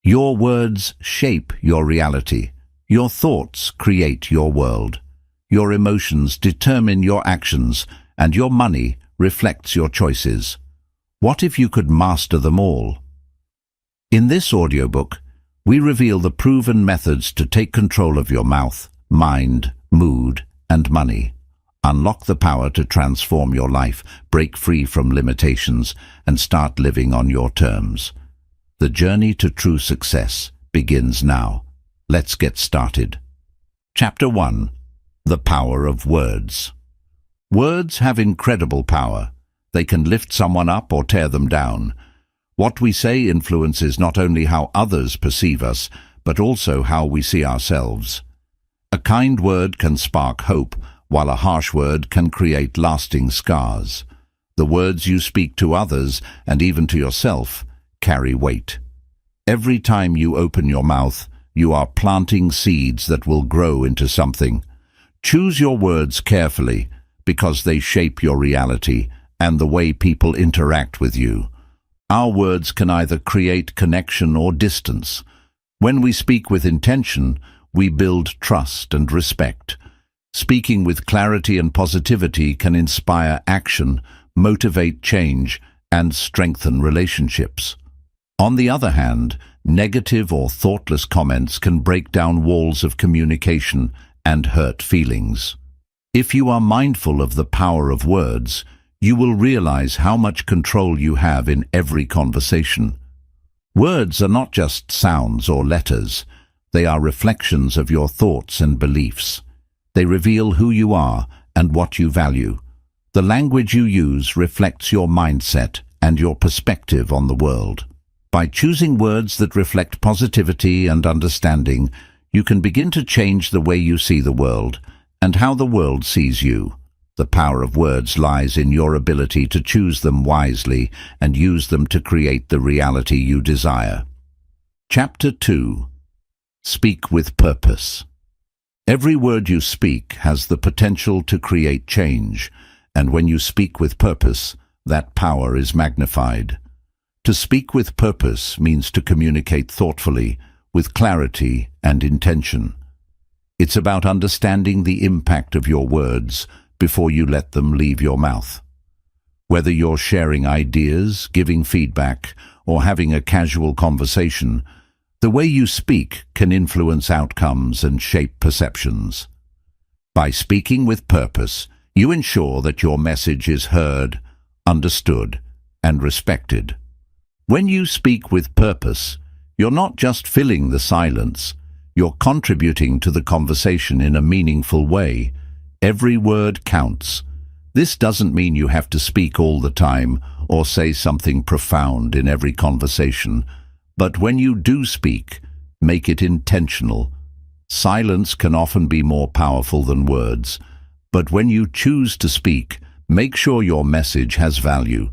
Your words shape your reality. Your thoughts create your world. Your emotions determine your actions, and your money reflects your choices. What if you could master them all? In this audiobook, we reveal the proven methods to take control of your mouth, mind, mood, and money. Unlock the power to transform your life, break free from limitations, and start living on your terms. The journey to true success begins now. Let's get started. Chapter 1. The Power of Words. Words have incredible power. They can lift someone up or tear them down. What we say influences not only how others perceive us, but also how we see ourselves. A kind word can spark hope, while a harsh word can create lasting scars. The words you speak to others, and even to yourself, carry weight. Every time you open your mouth, you are planting seeds that will grow into something. Choose your words carefully, because they shape your reality and the way people interact with you. Our words can either create connection or distance. When we speak with intention, we build trust and respect. Speaking with clarity and positivity can inspire action, motivate change, and strengthen relationships. On the other hand, negative or thoughtless comments can break down walls of communication and hurt feelings. If you are mindful of the power of words, you will realize how much control you have in every conversation. Words are not just sounds or letters. They are reflections of your thoughts and beliefs. They reveal who you are and what you value. The language you use reflects your mindset and your perspective on the world. By choosing words that reflect positivity and understanding, you can begin to change the way you see the world and how the world sees you. The power of words lies in your ability to choose them wisely and use them to create the reality you desire. Chapter 2. Speak with Purpose. Every word you speak has the potential to create change, and when you speak with purpose, that power is magnified. To speak with purpose means to communicate thoughtfully, with clarity and intention. It's about understanding the impact of your words before you let them leave your mouth. Whether you're sharing ideas, giving feedback, or having a casual conversation, the way you speak can influence outcomes and shape perceptions. By speaking with purpose, you ensure that your message is heard, understood, and respected. When you speak with purpose, you're not just filling the silence, you're contributing to the conversation in a meaningful way. Every word counts. This doesn't mean you have to speak all the time or say something profound in every conversation, but when you do speak, make it intentional. Silence can often be more powerful than words, but when you choose to speak, make sure your message has value.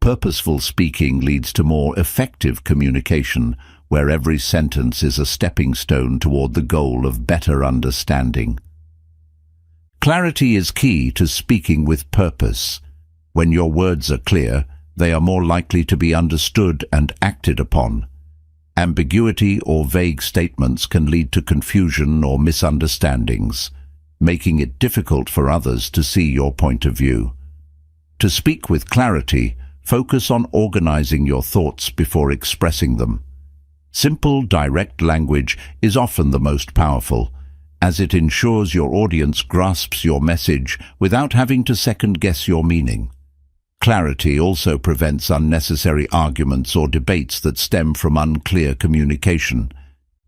Purposeful speaking leads to more effective communication, where every sentence is a stepping stone toward the goal of better understanding. Clarity is key to speaking with purpose. When your words are clear, they are more likely to be understood and acted upon. Ambiguity or vague statements can lead to confusion or misunderstandings, making it difficult for others to see your point of view. To speak with clarity, focus on organizing your thoughts before expressing them. Simple, direct language is often the most powerful, as it ensures your audience grasps your message without having to second-guess your meaning. Clarity also prevents unnecessary arguments or debates that stem from unclear communication.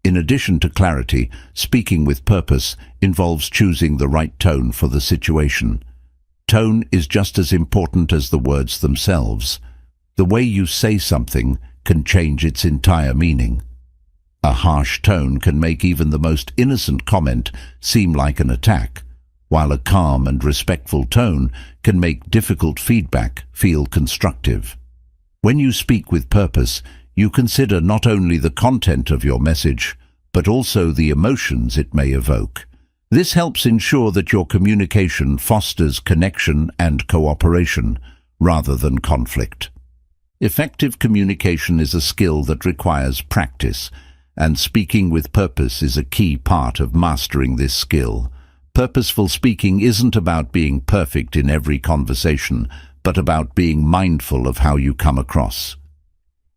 In addition to clarity, speaking with purpose involves choosing the right tone for the situation. Tone is just as important as the words themselves. The way you say something can change its entire meaning. A harsh tone can make even the most innocent comment seem like an attack, while a calm and respectful tone can make difficult feedback feel constructive. When you speak with purpose, you consider not only the content of your message, but also the emotions it may evoke. This helps ensure that your communication fosters connection and cooperation, rather than conflict. Effective communication is a skill that requires practice, and speaking with purpose is a key part of mastering this skill. Purposeful speaking isn't about being perfect in every conversation, but about being mindful of how you come across.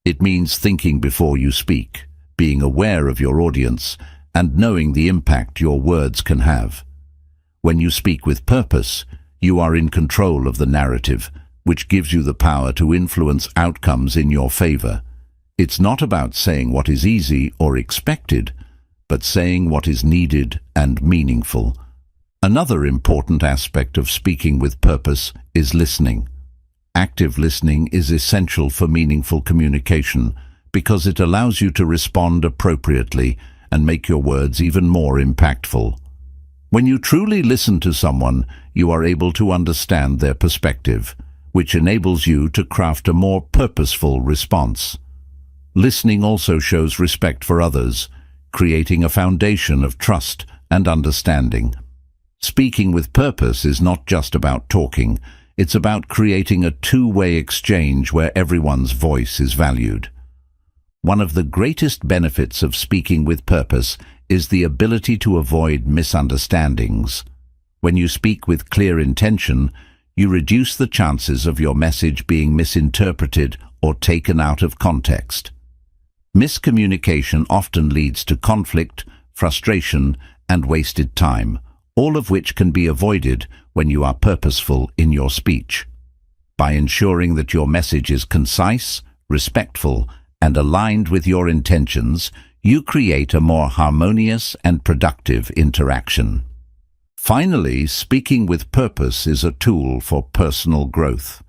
It means thinking before you speak, being aware of your audience, and knowing the impact your words can have. When you speak with purpose, you are in control of the narrative, which gives you the power to influence outcomes in your favor. It's not about saying what is easy or expected, but saying what is needed and meaningful. Another important aspect of speaking with purpose is listening. Active listening is essential for meaningful communication because it allows you to respond appropriately and make your words even more impactful. When you truly listen to someone, you are able to understand their perspective, which enables you to craft a more purposeful response. Listening also shows respect for others, creating a foundation of trust and understanding. Speaking with purpose is not just about talking, it's about creating a two-way exchange where everyone's voice is valued. One of the greatest benefits of speaking with purpose is the ability to avoid misunderstandings. When you speak with clear intention, you reduce the chances of your message being misinterpreted or taken out of context. Miscommunication often leads to conflict, frustration, and wasted time, all of which can be avoided when you are purposeful in your speech. By ensuring that your message is concise, respectful, and aligned with your intentions, you create a more harmonious and productive interaction. Finally, speaking with purpose is a tool for personal growth.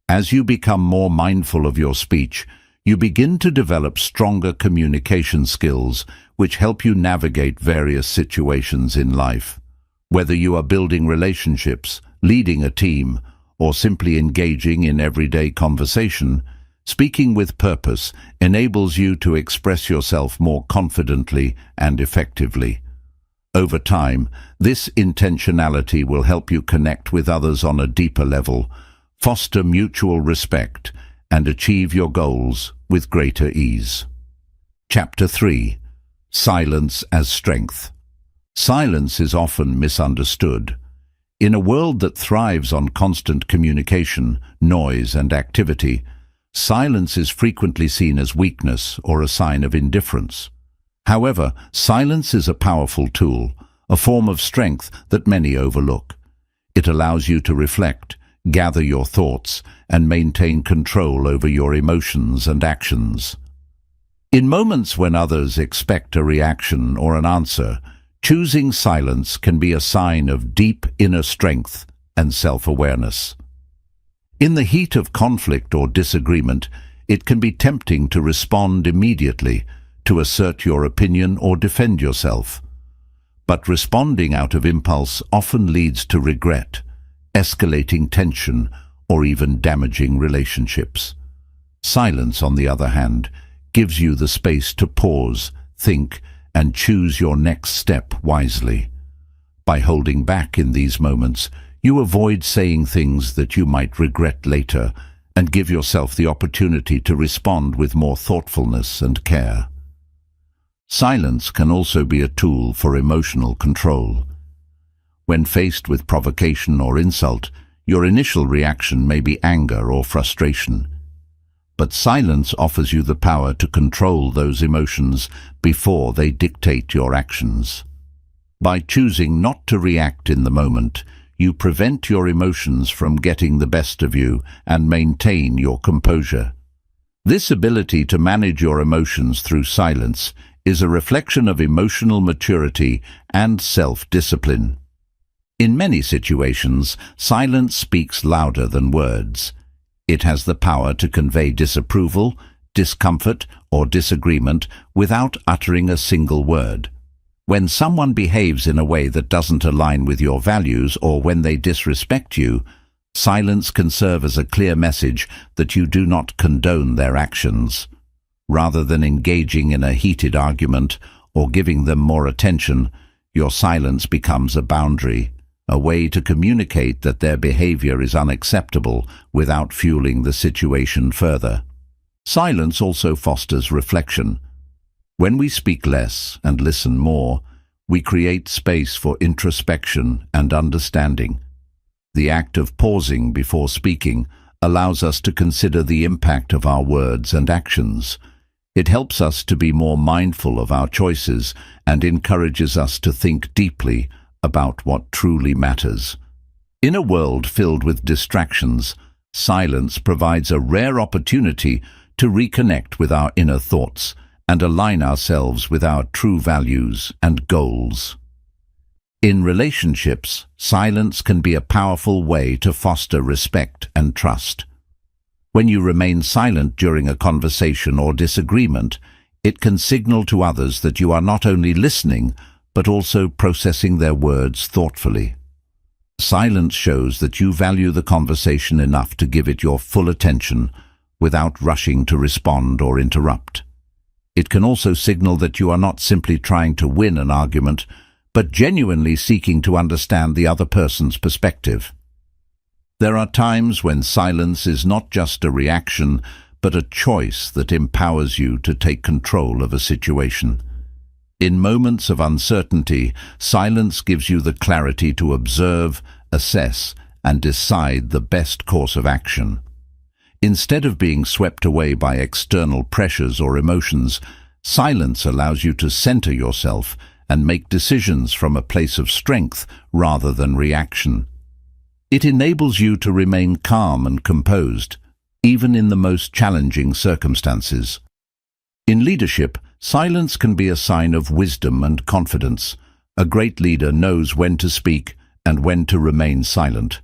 As you become more mindful of your speech, you begin to develop stronger communication skills which help you navigate various situations in life. Whether you are building relationships, leading a team, or simply engaging in everyday conversation, speaking with purpose enables you to express yourself more confidently and effectively. Over time, this intentionality will help you connect with others on a deeper level, foster mutual respect, and achieve your goals with greater ease. Chapter 3. Silence as Strength. Silence is often misunderstood. In a world that thrives on constant communication, noise, and activity, silence is frequently seen as weakness or a sign of indifference. However, silence is a powerful tool, a form of strength that many overlook. It allows you to reflect, gather your thoughts, and maintain control over your emotions and actions. In moments when others expect a reaction or an answer, choosing silence can be a sign of deep inner strength and self-awareness. In the heat of conflict or disagreement, it can be tempting to respond immediately, to assert your opinion or defend yourself. But responding out of impulse often leads to regret, escalating tension, or even damaging relationships. Silence, on the other hand, gives you the space to pause, think, and choose your next step wisely. By holding back in these moments, you avoid saying things that you might regret later and give yourself the opportunity to respond with more thoughtfulness and care. Silence can also be a tool for emotional control. When faced with provocation or insult, your initial reaction may be anger or frustration. But silence offers you the power to control those emotions before they dictate your actions. By choosing not to react in the moment, you prevent your emotions from getting the best of you and maintain your composure. This ability to manage your emotions through silence is a reflection of emotional maturity and self-discipline. In many situations, silence speaks louder than words. It has the power to convey disapproval, discomfort, or disagreement without uttering a single word. When someone behaves in a way that doesn't align with your values or when they disrespect you, silence can serve as a clear message that you do not condone their actions. Rather than engaging in a heated argument or giving them more attention, your silence becomes a boundary, a way to communicate that their behavior is unacceptable without fueling the situation further. Silence also fosters reflection. When we speak less and listen more, we create space for introspection and understanding. The act of pausing before speaking allows us to consider the impact of our words and actions. It helps us to be more mindful of our choices and encourages us to think deeply about what truly matters. In a world filled with distractions, silence provides a rare opportunity to reconnect with our inner thoughts and align ourselves with our true values and goals. In relationships, silence can be a powerful way to foster respect and trust. When you remain silent during a conversation or disagreement, it can signal to others that you are not only listening, but also processing their words thoughtfully. Silence shows that you value the conversation enough to give it your full attention without rushing to respond or interrupt. It can also signal that you are not simply trying to win an argument, but genuinely seeking to understand the other person's perspective. There are times when silence is not just a reaction, but a choice that empowers you to take control of a situation. In moments of uncertainty, silence gives you the clarity to observe, assess, and decide the best course of action. Instead of being swept away by external pressures or emotions, silence allows you to center yourself and make decisions from a place of strength rather than reaction. It enables you to remain calm and composed, even in the most challenging circumstances. In leadership, silence can be a sign of wisdom and confidence. A great leader knows when to speak and when to remain silent.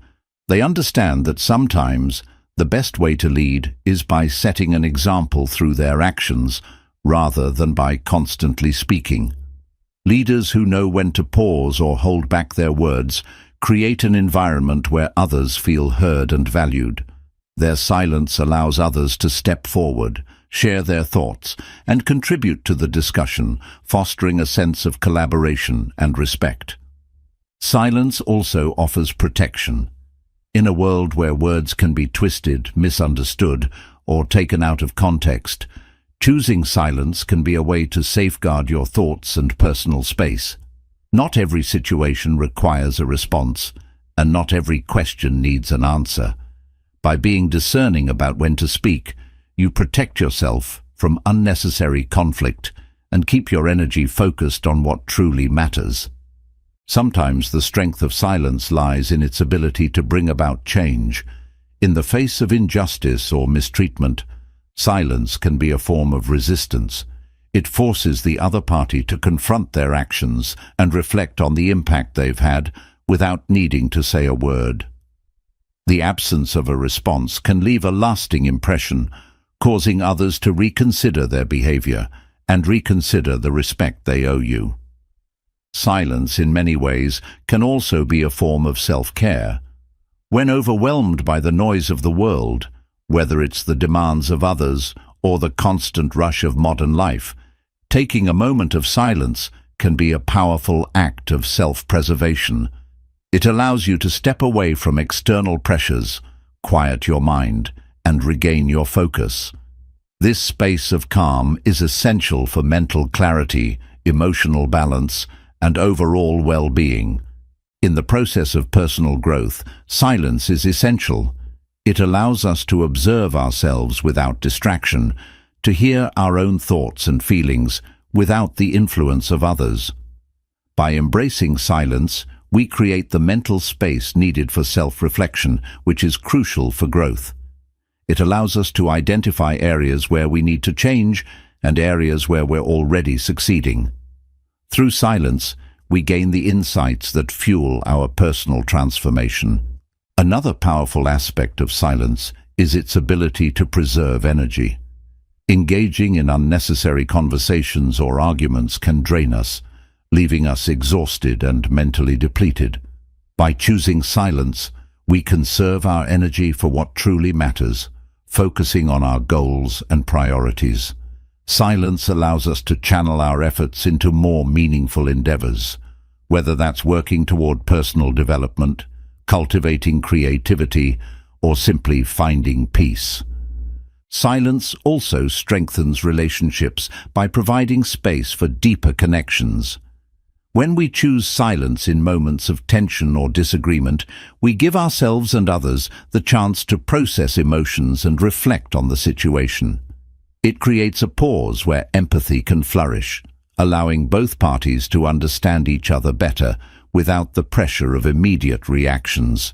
They understand that sometimes the best way to lead is by setting an example through their actions rather than by constantly speaking. Leaders who know when to pause or hold back their words create an environment where others feel heard and valued. Their silence allows others to step forward, share their thoughts, and contribute to the discussion, fostering a sense of collaboration and respect. Silence also offers protection. In a world where words can be twisted, misunderstood, or taken out of context, choosing silence can be a way to safeguard your thoughts and personal space. Not every situation requires a response, and not every question needs an answer. By being discerning about when to speak, you protect yourself from unnecessary conflict and keep your energy focused on what truly matters. Sometimes the strength of silence lies in its ability to bring about change. In the face of injustice or mistreatment, silence can be a form of resistance. It forces the other party to confront their actions and reflect on the impact they've had without needing to say a word. The absence of a response can leave a lasting impression, causing others to reconsider their behavior and reconsider the respect they owe you. Silence, in many ways, can also be a form of self-care. When overwhelmed by the noise of the world, whether it's the demands of others or the constant rush of modern life, taking a moment of silence can be a powerful act of self-preservation. It allows you to step away from external pressures, quiet your mind, and regain your focus. This space of calm is essential for mental clarity, emotional balance, and overall well-being. In the process of personal growth, silence is essential. It allows us to observe ourselves without distraction, to hear our own thoughts and feelings without the influence of others. By embracing silence, we create the mental space needed for self-reflection, which is crucial for growth. It allows us to identify areas where we need to change and areas where we're already succeeding. Through silence, we gain the insights that fuel our personal transformation. Another powerful aspect of silence is its ability to preserve energy. Engaging in unnecessary conversations or arguments can drain us, leaving us exhausted and mentally depleted. By choosing silence, we conserve our energy for what truly matters, focusing on our goals and priorities. Silence allows us to channel our efforts into more meaningful endeavors, whether that's working toward personal development, cultivating creativity, or simply finding peace. Silence also strengthens relationships by providing space for deeper connections. When we choose silence in moments of tension or disagreement, we give ourselves and others the chance to process emotions and reflect on the situation. It creates a pause where empathy can flourish, allowing both parties to understand each other better without the pressure of immediate reactions.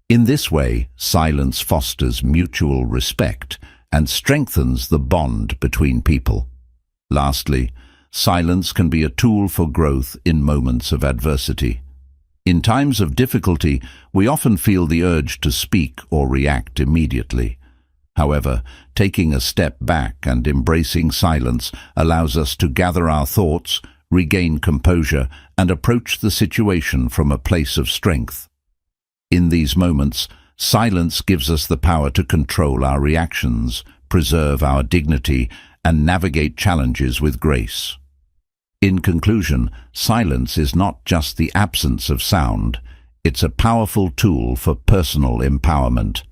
In this way, silence fosters mutual respect and strengthens the bond between people. Lastly, silence can be a tool for growth in moments of adversity. In times of difficulty, we often feel the urge to speak or react immediately. However, taking a step back and embracing silence allows us to gather our thoughts, regain composure, and approach the situation from a place of strength. In these moments, silence gives us the power to control our reactions, preserve our dignity, and navigate challenges with grace. In conclusion, silence is not just the absence of sound, it's a powerful tool for personal empowerment.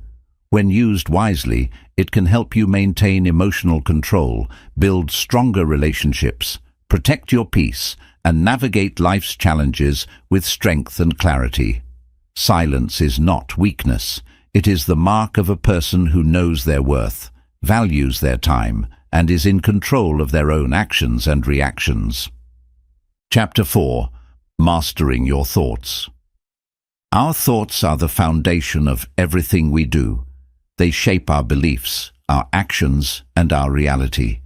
When used wisely, it can help you maintain emotional control, build stronger relationships, protect your peace, and navigate life's challenges with strength and clarity. Silence is not weakness. It is the mark of a person who knows their worth, values their time, and is in control of their own actions and reactions. Chapter 4. Mastering Your Thoughts. Our thoughts are the foundation of everything we do. They shape our beliefs, our actions, and our reality.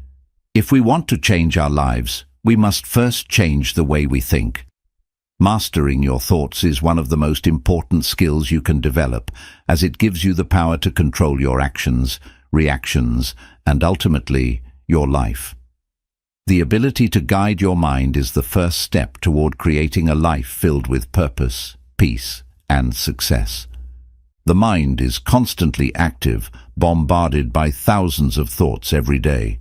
If we want to change our lives, we must first change the way we think. Mastering your thoughts is one of the most important skills you can develop, as it gives you the power to control your actions, reactions, and ultimately, your life. The ability to guide your mind is the first step toward creating a life filled with purpose, peace, and success. The mind is constantly active, bombarded by thousands of thoughts every day.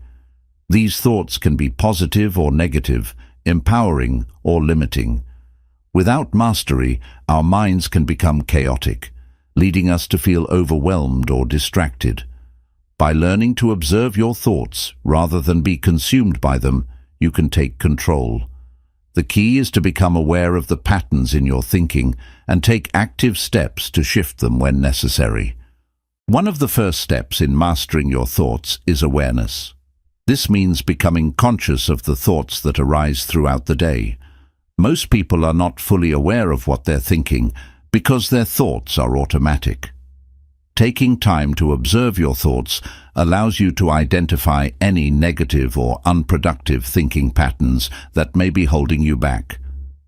These thoughts can be positive or negative, empowering or limiting. Without mastery, our minds can become chaotic, leading us to feel overwhelmed or distracted. By learning to observe your thoughts rather than be consumed by them, you can take control. The key is to become aware of the patterns in your thinking and take active steps to shift them when necessary. One of the first steps in mastering your thoughts is awareness. This means becoming conscious of the thoughts that arise throughout the day. Most people are not fully aware of what they're thinking because their thoughts are automatic. Taking time to observe your thoughts allows you to identify any negative or unproductive thinking patterns that may be holding you back.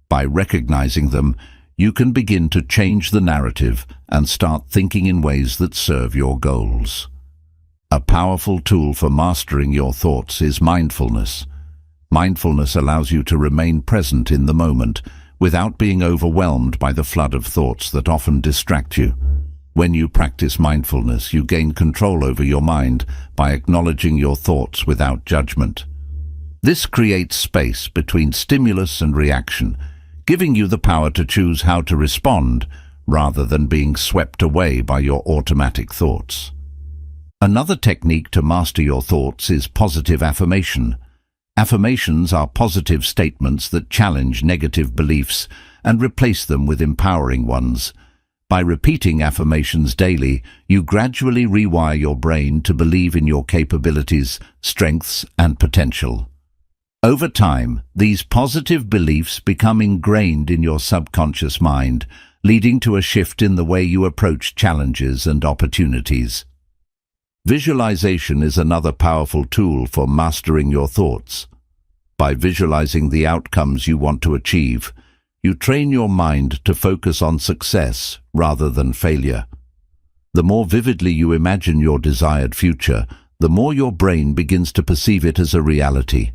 By recognizing them, you can begin to change the narrative and start thinking in ways that serve your goals. A powerful tool for mastering your thoughts is mindfulness. Mindfulness allows you to remain present in the moment without being overwhelmed by the flood of thoughts that often distract you. When you practice mindfulness, you gain control over your mind by acknowledging your thoughts without judgment. This creates space between stimulus and reaction, giving you the power to choose how to respond rather than being swept away by your automatic thoughts. Another technique to master your thoughts is positive affirmation. Affirmations are positive statements that challenge negative beliefs and replace them with empowering ones. By repeating affirmations daily, you gradually rewire your brain to believe in your capabilities, strengths, and potential. Over time, these positive beliefs become ingrained in your subconscious mind, leading to a shift in the way you approach challenges and opportunities. Visualization is another powerful tool for mastering your thoughts. By visualizing the outcomes you want to achieve, you train your mind to focus on success rather than failure. The more vividly you imagine your desired future, the more your brain begins to perceive it as a reality.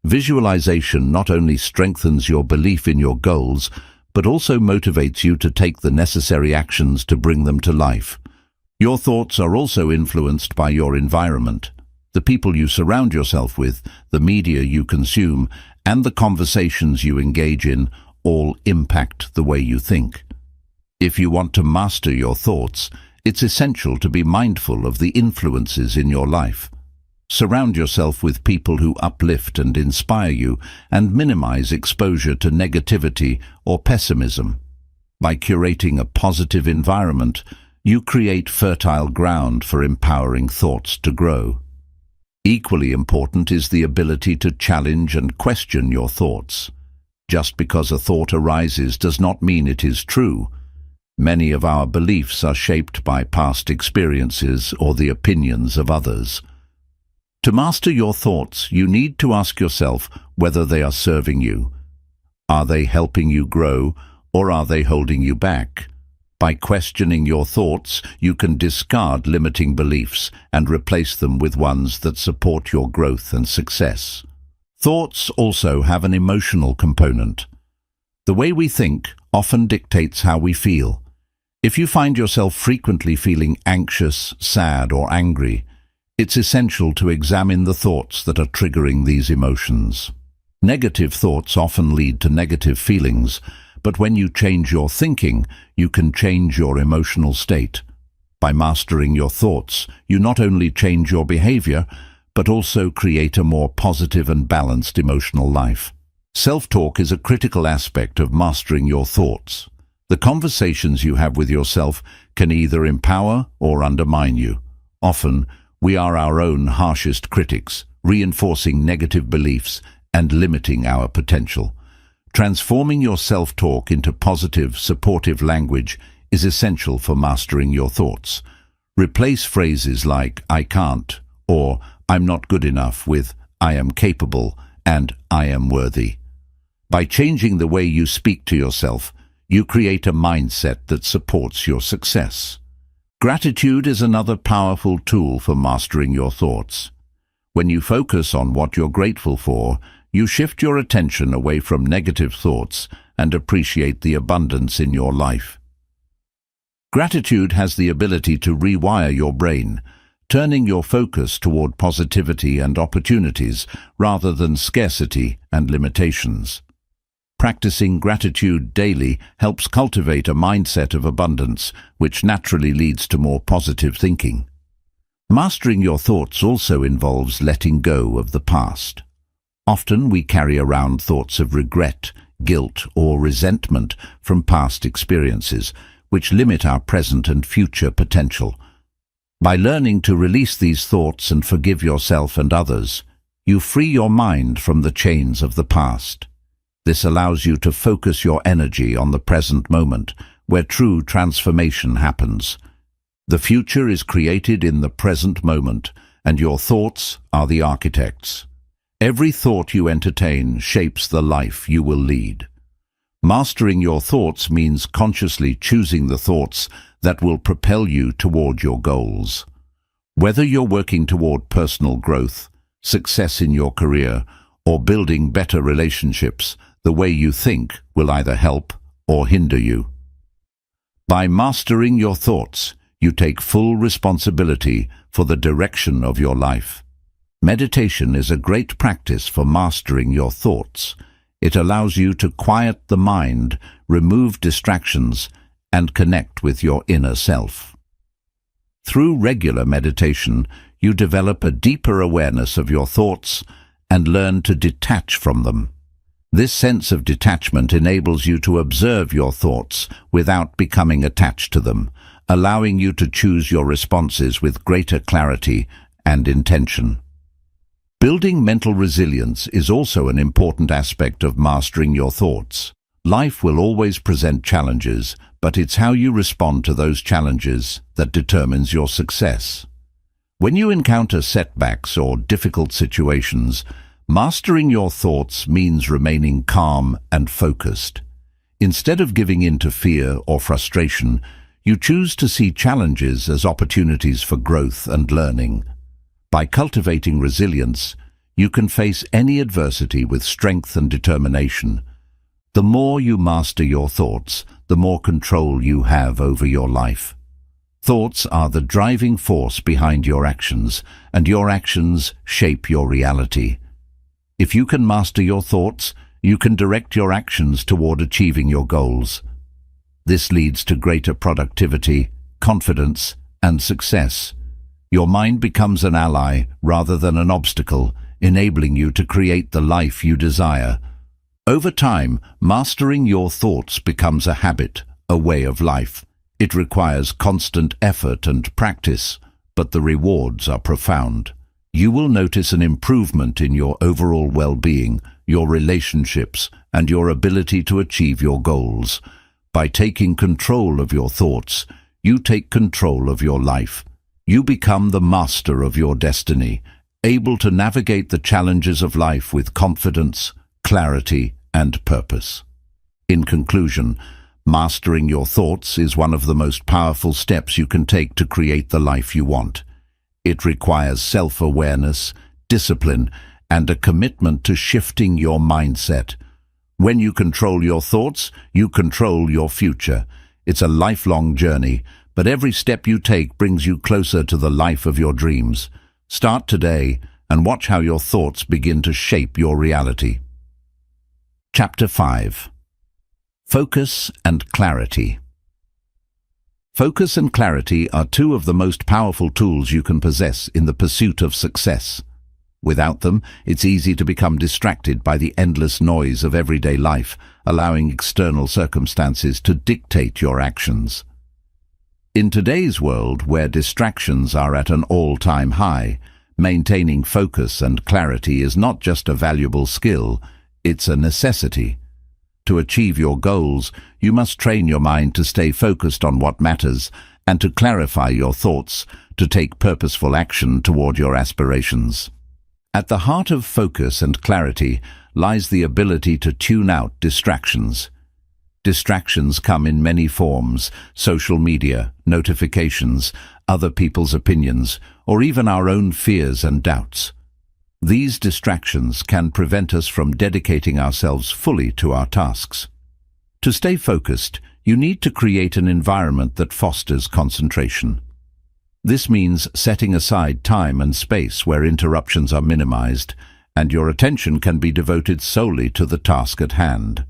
Visualization not only strengthens your belief in your goals, but also motivates you to take the necessary actions to bring them to life. Your thoughts are also influenced by your environment. The people you surround yourself with, the media you consume, and the conversations you engage in all impact the way you think. If you want to master your thoughts, it's essential to be mindful of the influences in your life. Surround yourself with people who uplift and inspire you and minimize exposure to negativity or pessimism. By curating a positive environment, you create fertile ground for empowering thoughts to grow. Equally important is the ability to challenge and question your thoughts. Just because a thought arises does not mean it is true. Many of our beliefs are shaped by past experiences or the opinions of others. To master your thoughts, you need to ask yourself whether they are serving you. Are they helping you grow, or are they holding you back? By questioning your thoughts, you can discard limiting beliefs and replace them with ones that support your growth and success. Thoughts also have an emotional component. The way we think often dictates how we feel. If you find yourself frequently feeling anxious, sad, or angry, it's essential to examine the thoughts that are triggering these emotions. Negative thoughts often lead to negative feelings, but when you change your thinking, you can change your emotional state. By mastering your thoughts, you not only change your behavior, but also create a more positive and balanced emotional life. Self-talk is a critical aspect of mastering your thoughts. The conversations you have with yourself can either empower or undermine you. Often, we are our own harshest critics, reinforcing negative beliefs and limiting our potential. Transforming your self-talk into positive, supportive language is essential for mastering your thoughts. Replace phrases like "I can't" or "I'm not good enough" with "I am capable" and "I am worthy." By changing the way you speak to yourself, you create a mindset that supports your success. Gratitude is another powerful tool for mastering your thoughts. When you focus on what you're grateful for, you shift your attention away from negative thoughts and appreciate the abundance in your life. Gratitude has the ability to rewire your brain, turning your focus toward positivity and opportunities rather than scarcity and limitations. Practicing gratitude daily helps cultivate a mindset of abundance, which naturally leads to more positive thinking. Mastering your thoughts also involves letting go of the past. Often we carry around thoughts of regret, guilt, or resentment from past experiences, which limit our present and future potential. By learning to release these thoughts and forgive yourself and others, you free your mind from the chains of the past. This allows you to focus your energy on the present moment, where true transformation happens. The future is created in the present moment, and your thoughts are the architects. Every thought you entertain shapes the life you will lead. Mastering your thoughts means consciously choosing the thoughts that will propel you toward your goals. Whether you're working toward personal growth, success in your career, or building better relationships, the way you think will either help or hinder you. By mastering your thoughts, you take full responsibility for the direction of your life. Meditation is a great practice for mastering your thoughts. It allows you to quiet the mind, remove distractions, and connect with your inner self. Through regular meditation, you develop a deeper awareness of your thoughts and learn to detach from them. This sense of detachment enables you to observe your thoughts without becoming attached to them, allowing you to choose your responses with greater clarity and intention. Building mental resilience is also an important aspect of mastering your thoughts. Life will always present challenges, but it's how you respond to those challenges that determines your success. When you encounter setbacks or difficult situations, mastering your thoughts means remaining calm and focused. Instead of giving in to fear or frustration, you choose to see challenges as opportunities for growth and learning. By cultivating resilience, you can face any adversity with strength and determination. The more you master your thoughts, the more control you have over your life. Thoughts are the driving force behind your actions, and your actions shape your reality. If you can master your thoughts, you can direct your actions toward achieving your goals. This leads to greater productivity, confidence, and success. Your mind becomes an ally rather than an obstacle, enabling you to create the life you desire. Over time, mastering your thoughts becomes a habit, a way of life. It requires constant effort and practice, but the rewards are profound. You will notice an improvement in your overall well-being, your relationships, and your ability to achieve your goals. By taking control of your thoughts, you take control of your life. You become the master of your destiny, able to navigate the challenges of life with confidence, clarity, and purpose. In conclusion, mastering your thoughts is one of the most powerful steps you can take to create the life you want. It requires self-awareness, discipline, and a commitment to shifting your mindset. When you control your thoughts, you control your future. It's a lifelong journey, but every step you take brings you closer to the life of your dreams. Start today and watch how your thoughts begin to shape your reality. Chapter 5. Focus and clarity. Focus and clarity are two of the most powerful tools you can possess in the pursuit of success. Without them, it's easy to become distracted by the endless noise of everyday life, allowing external circumstances to dictate your actions. In today's world, where distractions are at an all-time high, maintaining focus and clarity is not just a valuable skill, it's a necessity. To achieve your goals, you must train your mind to stay focused on what matters and to clarify your thoughts, to take purposeful action toward your aspirations. At the heart of focus and clarity lies the ability to tune out distractions. Distractions come in many forms: social media, notifications, other people's opinions, or even our own fears and doubts. These distractions can prevent us from dedicating ourselves fully to our tasks. To stay focused, you need to create an environment that fosters concentration. This means setting aside time and space where interruptions are minimized, and your attention can be devoted solely to the task at hand.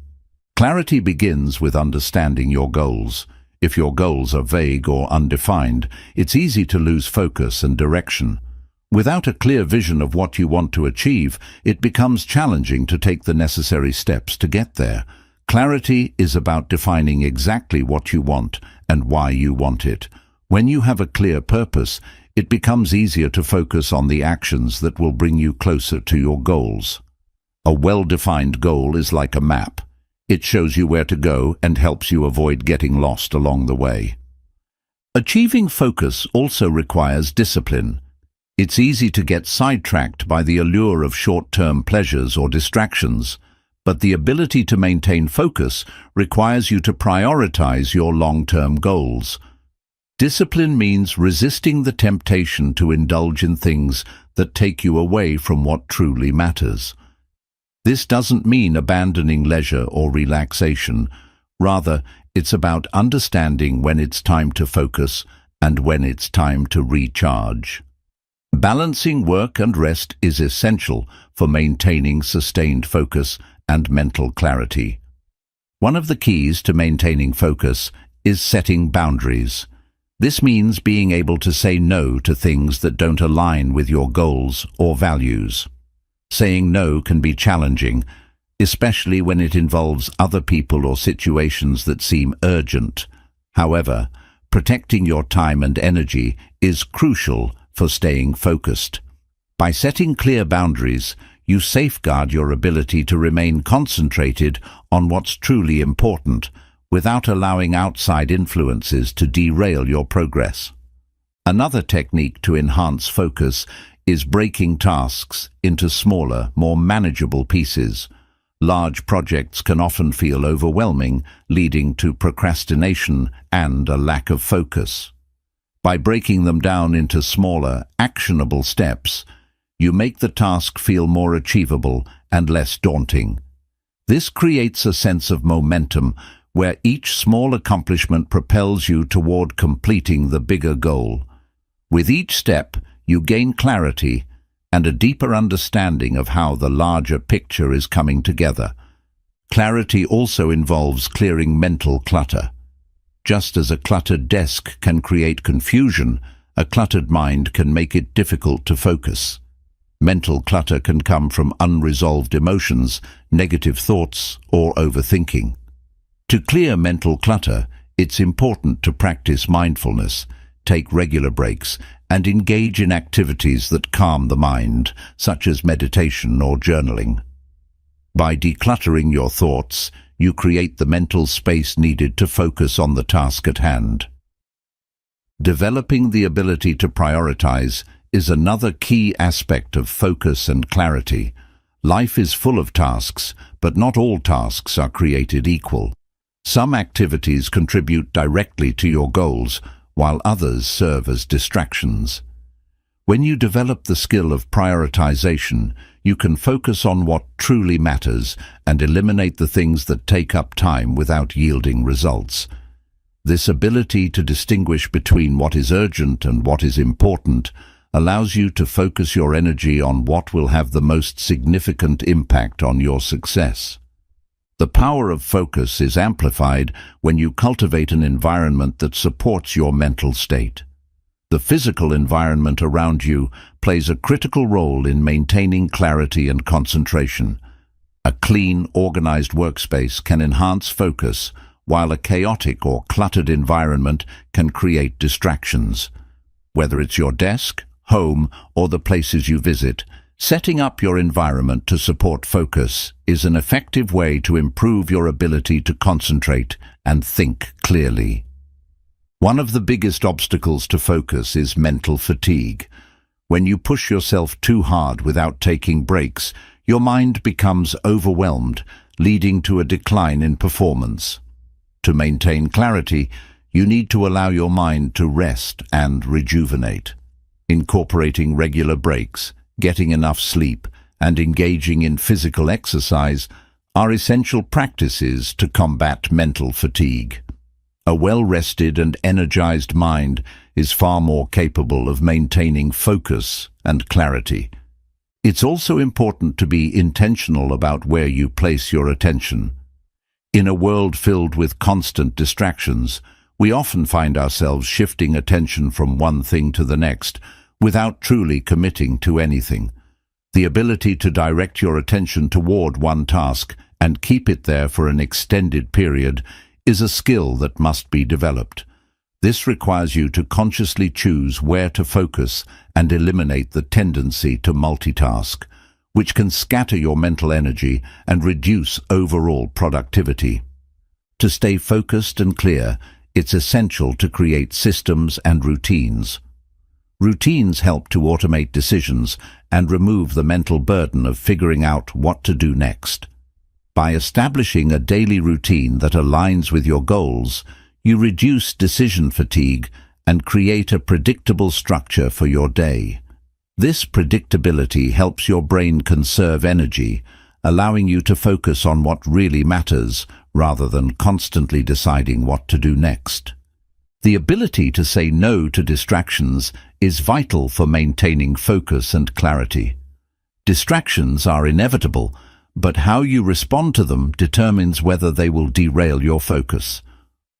Clarity begins with understanding your goals. If your goals are vague or undefined, it's easy to lose focus and direction. Without a clear vision of what you want to achieve, it becomes challenging to take the necessary steps to get there. Clarity is about defining exactly what you want and why you want it. When you have a clear purpose, it becomes easier to focus on the actions that will bring you closer to your goals. A well-defined goal is like a map. It shows you where to go and helps you avoid getting lost along the way. Achieving focus also requires discipline. It's easy to get sidetracked by the allure of short-term pleasures or distractions, but the ability to maintain focus requires you to prioritize your long-term goals. Discipline means resisting the temptation to indulge in things that take you away from what truly matters. This doesn't mean abandoning leisure or relaxation. Rather, it's about understanding when it's time to focus and when it's time to recharge. Balancing work and rest is essential for maintaining sustained focus and mental clarity. One of the keys to maintaining focus is setting boundaries. This means being able to say no to things that don't align with your goals or values. Saying no can be challenging, especially when it involves other people or situations that seem urgent. However, protecting your time and energy is crucial for staying focused. By setting clear boundaries, you safeguard your ability to remain concentrated on what's truly important, without allowing outside influences to derail your progress. Another technique to enhance focus is breaking tasks into smaller, more manageable pieces. Large projects can often feel overwhelming, leading to procrastination and a lack of focus. By breaking them down into smaller, actionable steps, you make the task feel more achievable and less daunting. This creates a sense of momentum where each small accomplishment propels you toward completing the bigger goal. With each step, you gain clarity and a deeper understanding of how the larger picture is coming together. Clarity also involves clearing mental clutter. Just as a cluttered desk can create confusion, a cluttered mind can make it difficult to focus. Mental clutter can come from unresolved emotions, negative thoughts, or overthinking. To clear mental clutter, it's important to practice mindfulness, take regular breaks, and engage in activities that calm the mind, such as meditation or journaling. By decluttering your thoughts, you create the mental space needed to focus on the task at hand. Developing the ability to prioritize is another key aspect of focus and clarity. Life is full of tasks, but not all tasks are created equal. Some activities contribute directly to your goals, while others serve as distractions. When you develop the skill of prioritization, you can focus on what truly matters and eliminate the things that take up time without yielding results. This ability to distinguish between what is urgent and what is important allows you to focus your energy on what will have the most significant impact on your success. The power of focus is amplified when you cultivate an environment that supports your mental state. The physical environment around you plays a critical role in maintaining clarity and concentration. A clean, organized workspace can enhance focus, while a chaotic or cluttered environment can create distractions. Whether it's your desk, home, or the places you visit, setting up your environment to support focus is an effective way to improve your ability to concentrate and think clearly. One of the biggest obstacles to focus is mental fatigue. When you push yourself too hard without taking breaks, your mind becomes overwhelmed, leading to a decline in performance. To maintain clarity, you need to allow your mind to rest and rejuvenate. Incorporating regular breaks, getting enough sleep, and engaging in physical exercise are essential practices to combat mental fatigue. A well-rested and energized mind is far more capable of maintaining focus and clarity. It's also important to be intentional about where you place your attention. In a world filled with constant distractions, we often find ourselves shifting attention from one thing to the next without truly committing to anything. The ability to direct your attention toward one task and keep it there for an extended period is a skill that must be developed. This requires you to consciously choose where to focus and eliminate the tendency to multitask, which can scatter your mental energy and reduce overall productivity. To stay focused and clear, it's essential to create systems and routines. Routines help to automate decisions and remove the mental burden of figuring out what to do next. By establishing a daily routine that aligns with your goals, you reduce decision fatigue and create a predictable structure for your day. This predictability helps your brain conserve energy, allowing you to focus on what really matters rather than constantly deciding what to do next. The ability to say no to distractions is vital for maintaining focus and clarity. Distractions are inevitable, but how you respond to them determines whether they will derail your focus.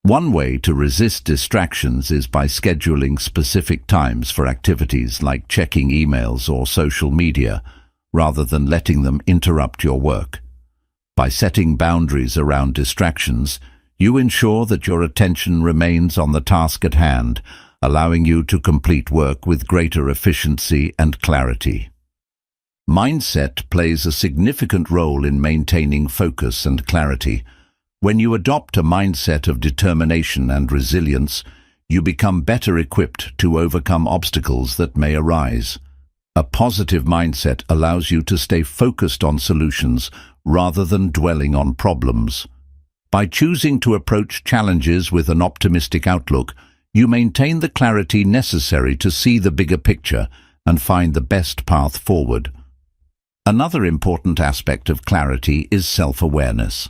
One way to resist distractions is by scheduling specific times for activities like checking emails or social media, rather than letting them interrupt your work. By setting boundaries around distractions, you ensure that your attention remains on the task at hand, allowing you to complete work with greater efficiency and clarity. Mindset plays a significant role in maintaining focus and clarity. When you adopt a mindset of determination and resilience, you become better equipped to overcome obstacles that may arise. A positive mindset allows you to stay focused on solutions rather than dwelling on problems. By choosing to approach challenges with an optimistic outlook, you maintain the clarity necessary to see the bigger picture and find the best path forward. Another important aspect of clarity is self-awareness.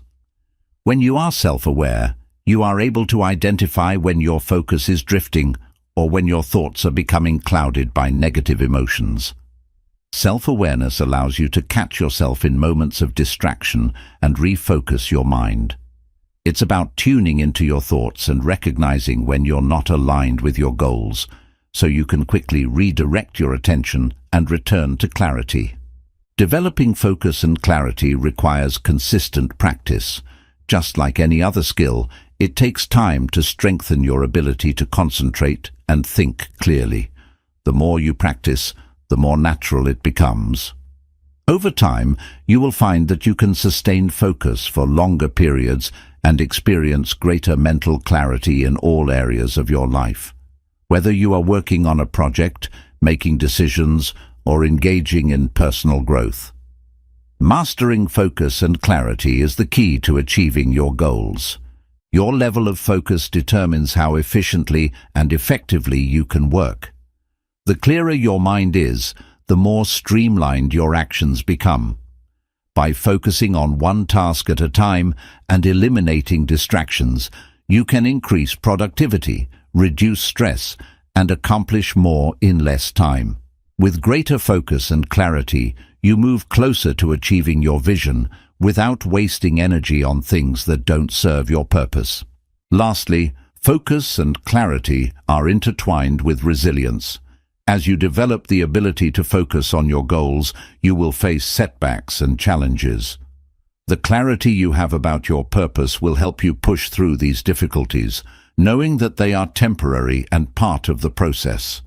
When you are self-aware, you are able to identify when your focus is drifting or when your thoughts are becoming clouded by negative emotions. Self-awareness allows you to catch yourself in moments of distraction and refocus your mind. It's about tuning into your thoughts and recognizing when you're not aligned with your goals, so you can quickly redirect your attention and return to clarity. Developing focus and clarity requires consistent practice. Just like any other skill, it takes time to strengthen your ability to concentrate and think clearly. The more you practice, the more natural it becomes. Over time, you will find that you can sustain focus for longer periods and experience greater mental clarity in all areas of your life. Whether you are working on a project, making decisions, or engaging in personal growth. Mastering focus and clarity is the key to achieving your goals. Your level of focus determines how efficiently and effectively you can work. The clearer your mind is, the more streamlined your actions become. By focusing on one task at a time and eliminating distractions, you can increase productivity, reduce stress, and accomplish more in less time. With greater focus and clarity, you move closer to achieving your vision without wasting energy on things that don't serve your purpose. Lastly, focus and clarity are intertwined with resilience. As you develop the ability to focus on your goals, you will face setbacks and challenges. The clarity you have about your purpose will help you push through these difficulties, knowing that they are temporary and part of the process.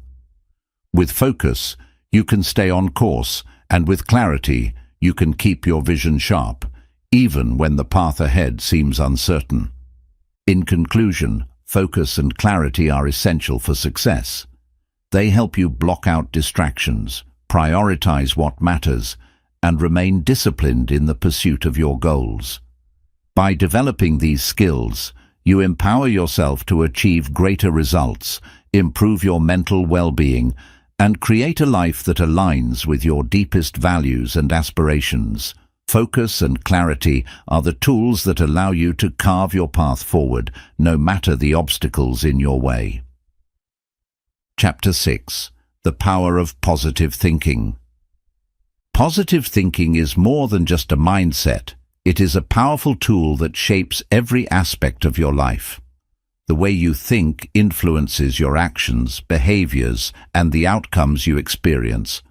With focus, you can stay on course, and with clarity, you can keep your vision sharp, even when the path ahead seems uncertain. In conclusion, focus and clarity are essential for success. They help you block out distractions, prioritize what matters, and remain disciplined in the pursuit of your goals. By developing these skills, you empower yourself to achieve greater results, improve your mental well-being, and create a life that aligns with your deepest values and aspirations. Focus and clarity are the tools that allow you to carve your path forward, no matter the obstacles in your way. Chapter 6. The Power of Positive Thinking. Positive thinking is more than just a mindset. It is a powerful tool that shapes every aspect of your life. The way you think influences your actions, behaviors, and the outcomes you experience.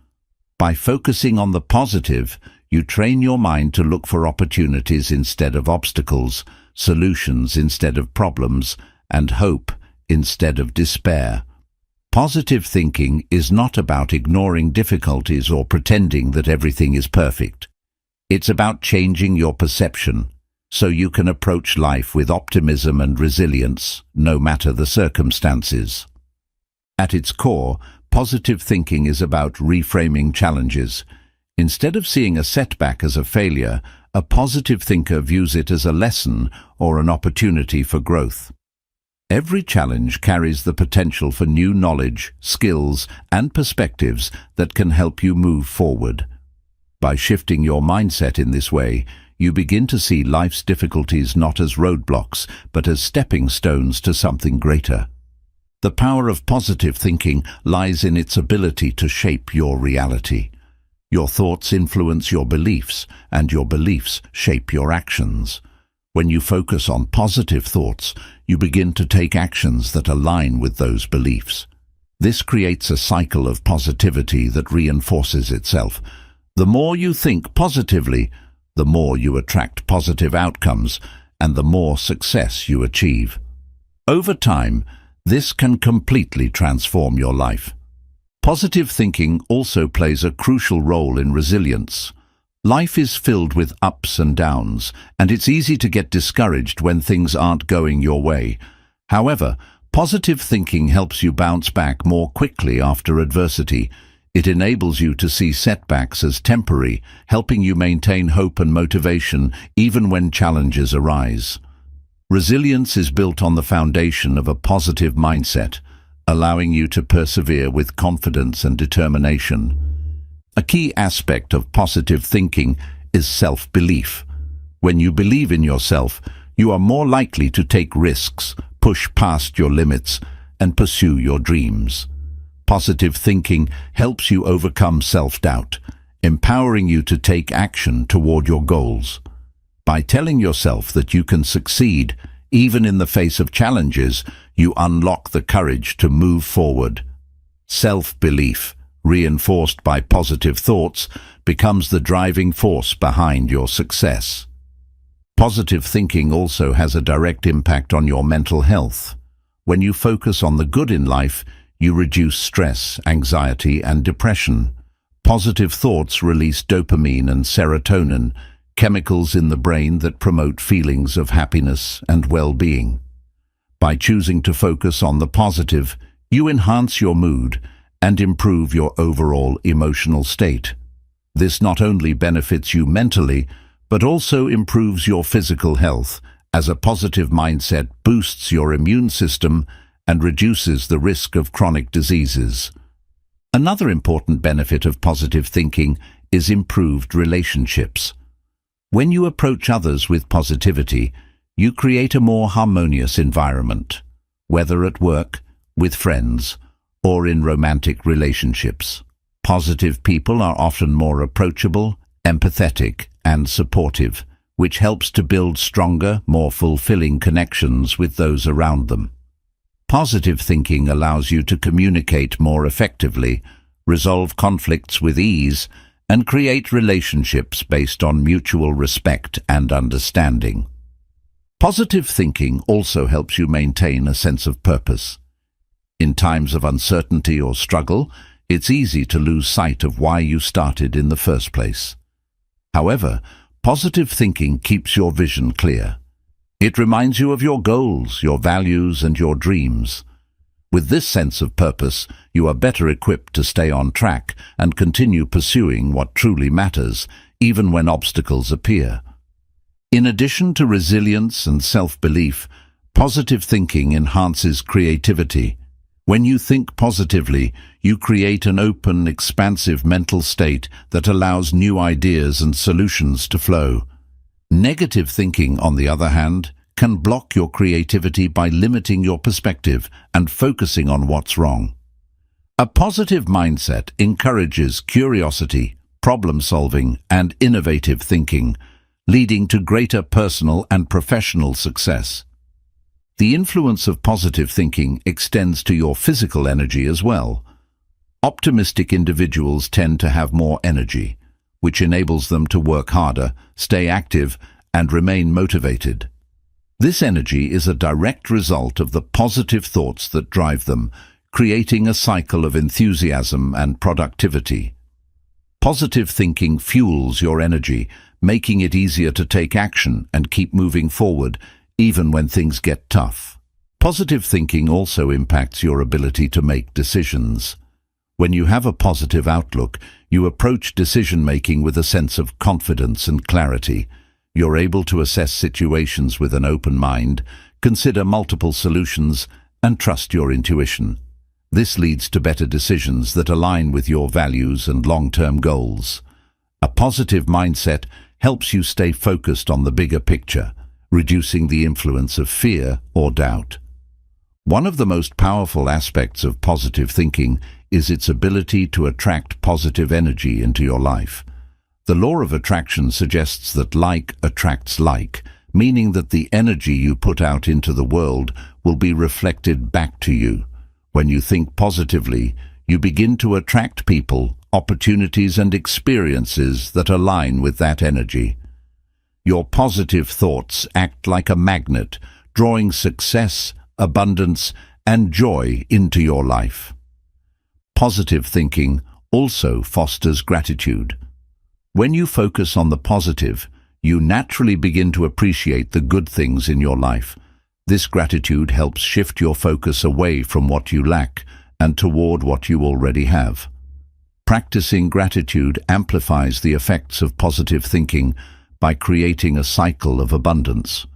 By focusing on the positive, you train your mind to look for opportunities instead of obstacles, solutions instead of problems, and hope instead of despair. Positive thinking is not about ignoring difficulties or pretending that everything is perfect. It's about changing your perception, so you can approach life with optimism and resilience, no matter the circumstances. At its core, positive thinking is about reframing challenges. Instead of seeing a setback as a failure, a positive thinker views it as a lesson or an opportunity for growth. Every challenge carries the potential for new knowledge, skills, and perspectives that can help you move forward. By shifting your mindset in this way, you begin to see life's difficulties not as roadblocks, but as stepping stones to something greater. The power of positive thinking lies in its ability to shape your reality. Your thoughts influence your beliefs, and your beliefs shape your actions. When you focus on positive thoughts, you begin to take actions that align with those beliefs. This creates a cycle of positivity that reinforces itself. The more you think positively, the more you attract positive outcomes, and the more success you achieve. Over time, this can completely transform your life. Positive thinking also plays a crucial role in resilience. Life is filled with ups and downs, and it's easy to get discouraged when things aren't going your way. However, positive thinking helps you bounce back more quickly after adversity. It enables you to see setbacks as temporary, helping you maintain hope and motivation even when challenges arise. Resilience is built on the foundation of a positive mindset, allowing you to persevere with confidence and determination. A key aspect of positive thinking is self-belief. When you believe in yourself, you are more likely to take risks, push past your limits, and pursue your dreams. Positive thinking helps you overcome self-doubt, empowering you to take action toward your goals. By telling yourself that you can succeed, even in the face of challenges, you unlock the courage to move forward. Self-belief, reinforced by positive thoughts, becomes the driving force behind your success. Positive thinking also has a direct impact on your mental health. When you focus on the good in life, you reduce stress, anxiety, and depression. Positive thoughts release dopamine and serotonin, chemicals in the brain that promote feelings of happiness and well-being. By choosing to focus on the positive, you enhance your mood and improve your overall emotional state. This not only benefits you mentally, but also improves your physical health, as a positive mindset boosts your immune system and reduces the risk of chronic diseases. Another important benefit of positive thinking is improved relationships. When you approach others with positivity, you create a more harmonious environment, whether at work, with friends, or in romantic relationships. Positive people are often more approachable, empathetic, and supportive, which helps to build stronger, more fulfilling connections with those around them. Positive thinking allows you to communicate more effectively, resolve conflicts with ease, and create relationships based on mutual respect and understanding. Positive thinking also helps you maintain a sense of purpose. In times of uncertainty or struggle, it's easy to lose sight of why you started in the first place. However, positive thinking keeps your vision clear. It reminds you of your goals, your values, and your dreams. With this sense of purpose, you are better equipped to stay on track and continue pursuing what truly matters, even when obstacles appear. In addition to resilience and self-belief, positive thinking enhances creativity. When you think positively, you create an open, expansive mental state that allows new ideas and solutions to flow. Negative thinking, on the other hand, can block your creativity by limiting your perspective and focusing on what's wrong. A positive mindset encourages curiosity, problem-solving, and innovative thinking, leading to greater personal and professional success. The influence of positive thinking extends to your physical energy as well. Optimistic individuals tend to have more energy, which enables them to work harder, stay active, and remain motivated. This energy is a direct result of the positive thoughts that drive them, creating a cycle of enthusiasm and productivity. Positive thinking fuels your energy, making it easier to take action and keep moving forward, even when things get tough. Positive thinking also impacts your ability to make decisions. When you have a positive outlook, you approach decision-making with a sense of confidence and clarity. You're able to assess situations with an open mind, consider multiple solutions, and trust your intuition. This leads to better decisions that align with your values and long-term goals. A positive mindset helps you stay focused on the bigger picture, reducing the influence of fear or doubt. One of the most powerful aspects of positive thinking is its ability to attract positive energy into your life. The law of attraction suggests that like attracts like, meaning that the energy you put out into the world will be reflected back to you. When you think positively, you begin to attract people, opportunities, and experiences that align with that energy. Your positive thoughts act like a magnet, drawing success, abundance, and joy into your life. Positive thinking also fosters gratitude. When you focus on the positive, you naturally begin to appreciate the good things in your life. This gratitude helps shift your focus away from what you lack and toward what you already have. Practicing gratitude amplifies the effects of positive thinking by creating a cycle of abundance.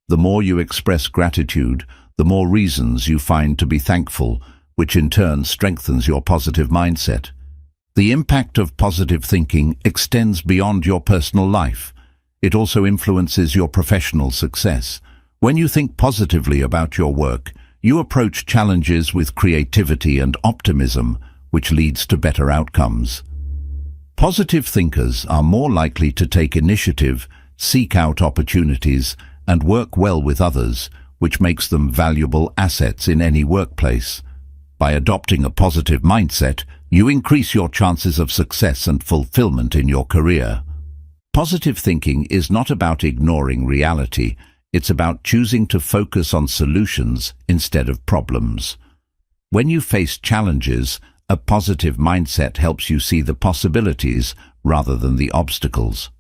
The more you express gratitude, the more reasons you find to be thankful, which in turn strengthens your positive mindset. The impact of positive thinking extends beyond your personal life. It also influences your professional success. When you think positively about your work, you approach challenges with creativity and optimism, which leads to better outcomes. Positive thinkers are more likely to take initiative, seek out opportunities, and work well with others, which makes them valuable assets in any workplace. By adopting a positive mindset, you increase your chances of success and fulfillment in your career. Positive thinking is not about ignoring reality. It's about choosing to focus on solutions instead of problems. When you face challenges, a positive mindset helps you see the possibilities rather than the obstacles.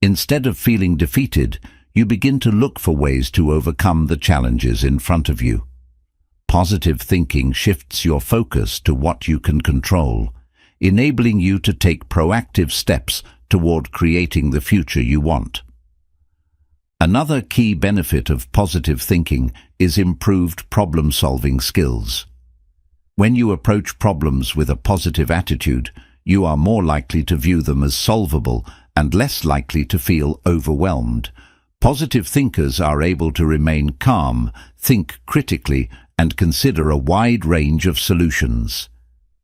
Instead of feeling defeated, you begin to look for ways to overcome the challenges in front of you. Positive thinking shifts your focus to what you can control, enabling you to take proactive steps toward creating the future you want. Another key benefit of positive thinking is improved problem-solving skills. When you approach problems with a positive attitude, you are more likely to view them as solvable and less likely to feel overwhelmed. Positive thinkers are able to remain calm, think critically, and consider a wide range of solutions.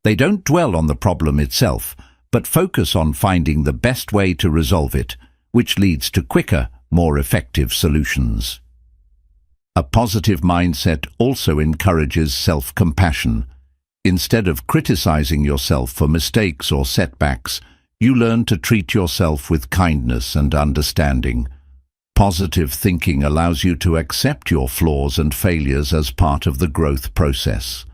They don't dwell on the problem itself, but focus on finding the best way to resolve it, which leads to quicker, more effective solutions. A positive mindset also encourages self-compassion. Instead of criticizing yourself for mistakes or setbacks, you learn to treat yourself with kindness and understanding. Positive thinking allows you to accept your flaws and failures as part of the growth process.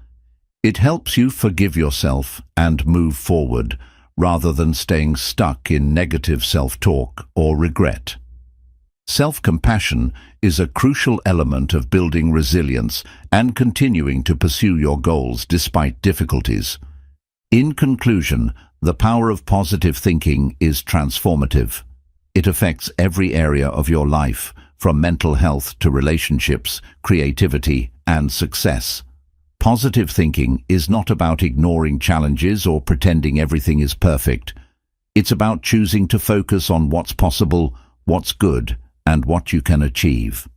It helps you forgive yourself and move forward, rather than staying stuck in negative self-talk or regret. Self-compassion is a crucial element of building resilience and continuing to pursue your goals despite difficulties. In conclusion, the power of positive thinking is transformative. It affects every area of your life, from mental health to relationships, creativity, and success. Positive thinking is not about ignoring challenges or pretending everything is perfect. It's about choosing to focus on what's possible, what's good, and what you can achieve.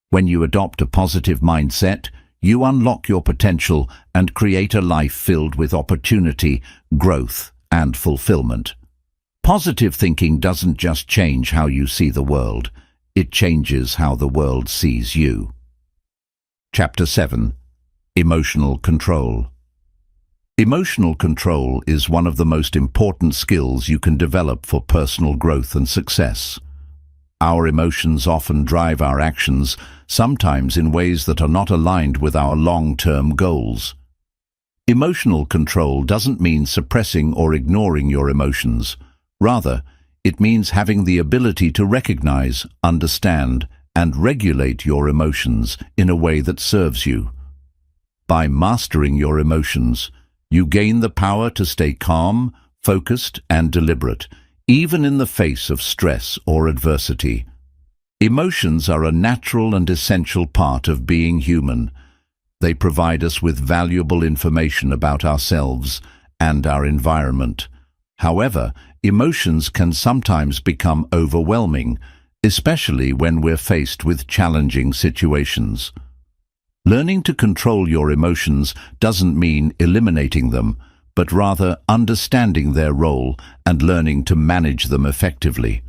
When you adopt a positive mindset, you unlock your potential and create a life filled with opportunity, growth, and fulfillment. Positive thinking doesn't just change how you see the world, it changes how the world sees you. Chapter 7. Emotional Control. Emotional control is one of the most important skills you can develop for personal growth and success. Our emotions often drive our actions, sometimes in ways that are not aligned with our long-term goals. Emotional control doesn't mean suppressing or ignoring your emotions. Rather, it means having the ability to recognize, understand, and regulate your emotions in a way that serves you. By mastering your emotions, you gain the power to stay calm, focused, and deliberate, even in the face of stress or adversity. Emotions are a natural and essential part of being human. They provide us with valuable information about ourselves and our environment. However, emotions can sometimes become overwhelming, especially when we're faced with challenging situations. Learning to control your emotions doesn't mean eliminating them, but rather understanding their role and learning to manage them effectively.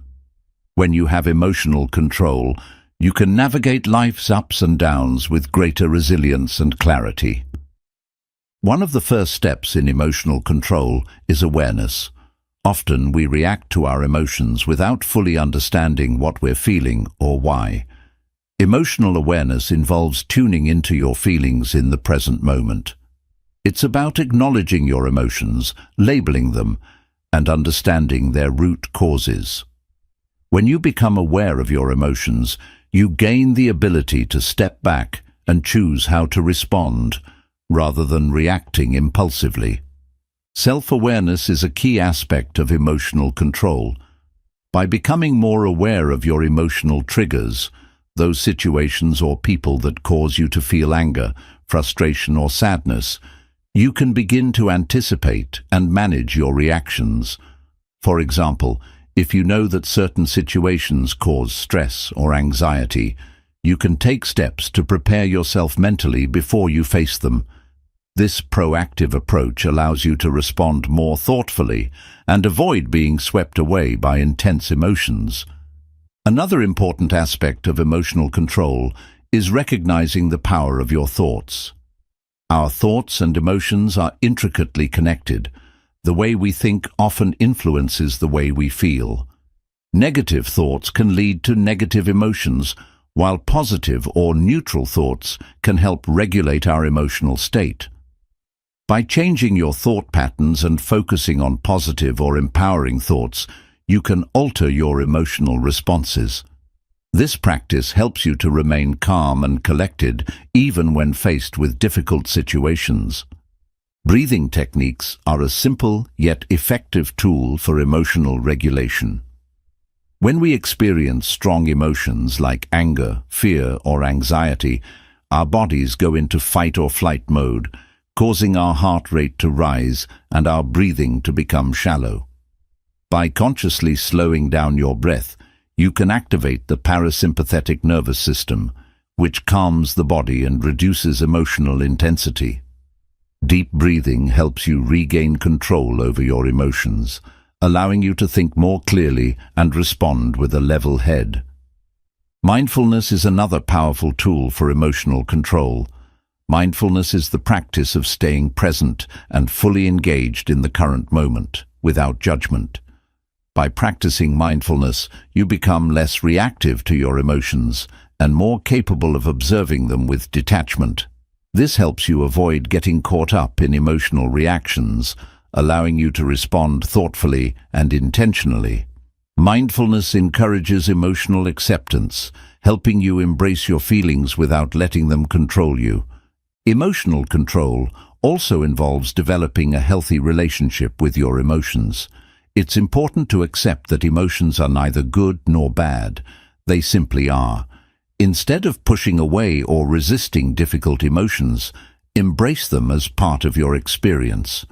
When you have emotional control, you can navigate life's ups and downs with greater resilience and clarity. One of the first steps in emotional control is awareness. Often we react to our emotions without fully understanding what we're feeling or why. Emotional awareness involves tuning into your feelings in the present moment. It's about acknowledging your emotions, labeling them, and understanding their root causes. When you become aware of your emotions, you gain the ability to step back and choose how to respond, rather than reacting impulsively. Self-awareness is a key aspect of emotional control. By becoming more aware of your emotional triggers, those situations or people that cause you to feel anger, frustration, or sadness, you can begin to anticipate and manage your reactions. For example, if you know that certain situations cause stress or anxiety, you can take steps to prepare yourself mentally before you face them. This proactive approach allows you to respond more thoughtfully and avoid being swept away by intense emotions. Another important aspect of emotional control is recognizing the power of your thoughts. Our thoughts and emotions are intricately connected. The way we think often influences the way we feel. Negative thoughts can lead to negative emotions, while positive or neutral thoughts can help regulate our emotional state. By changing your thought patterns and focusing on positive or empowering thoughts, you can alter your emotional responses. This practice helps you to remain calm and collected even when faced with difficult situations. Breathing techniques are a simple yet effective tool for emotional regulation. When we experience strong emotions like anger, fear, or anxiety, our bodies go into fight or flight mode, causing our heart rate to rise and our breathing to become shallow. By consciously slowing down your breath, you can activate the parasympathetic nervous system, which calms the body and reduces emotional intensity. Deep breathing helps you regain control over your emotions, allowing you to think more clearly and respond with a level head. Mindfulness is another powerful tool for emotional control. Mindfulness is the practice of staying present and fully engaged in the current moment, without judgment. By practicing mindfulness, you become less reactive to your emotions and more capable of observing them with detachment. This helps you avoid getting caught up in emotional reactions, allowing you to respond thoughtfully and intentionally. Mindfulness encourages emotional acceptance, helping you embrace your feelings without letting them control you. Emotional control also involves developing a healthy relationship with your emotions. It's important to accept that emotions are neither good nor bad. They simply are. Instead of pushing away or resisting difficult emotions, embrace them as part of your experience.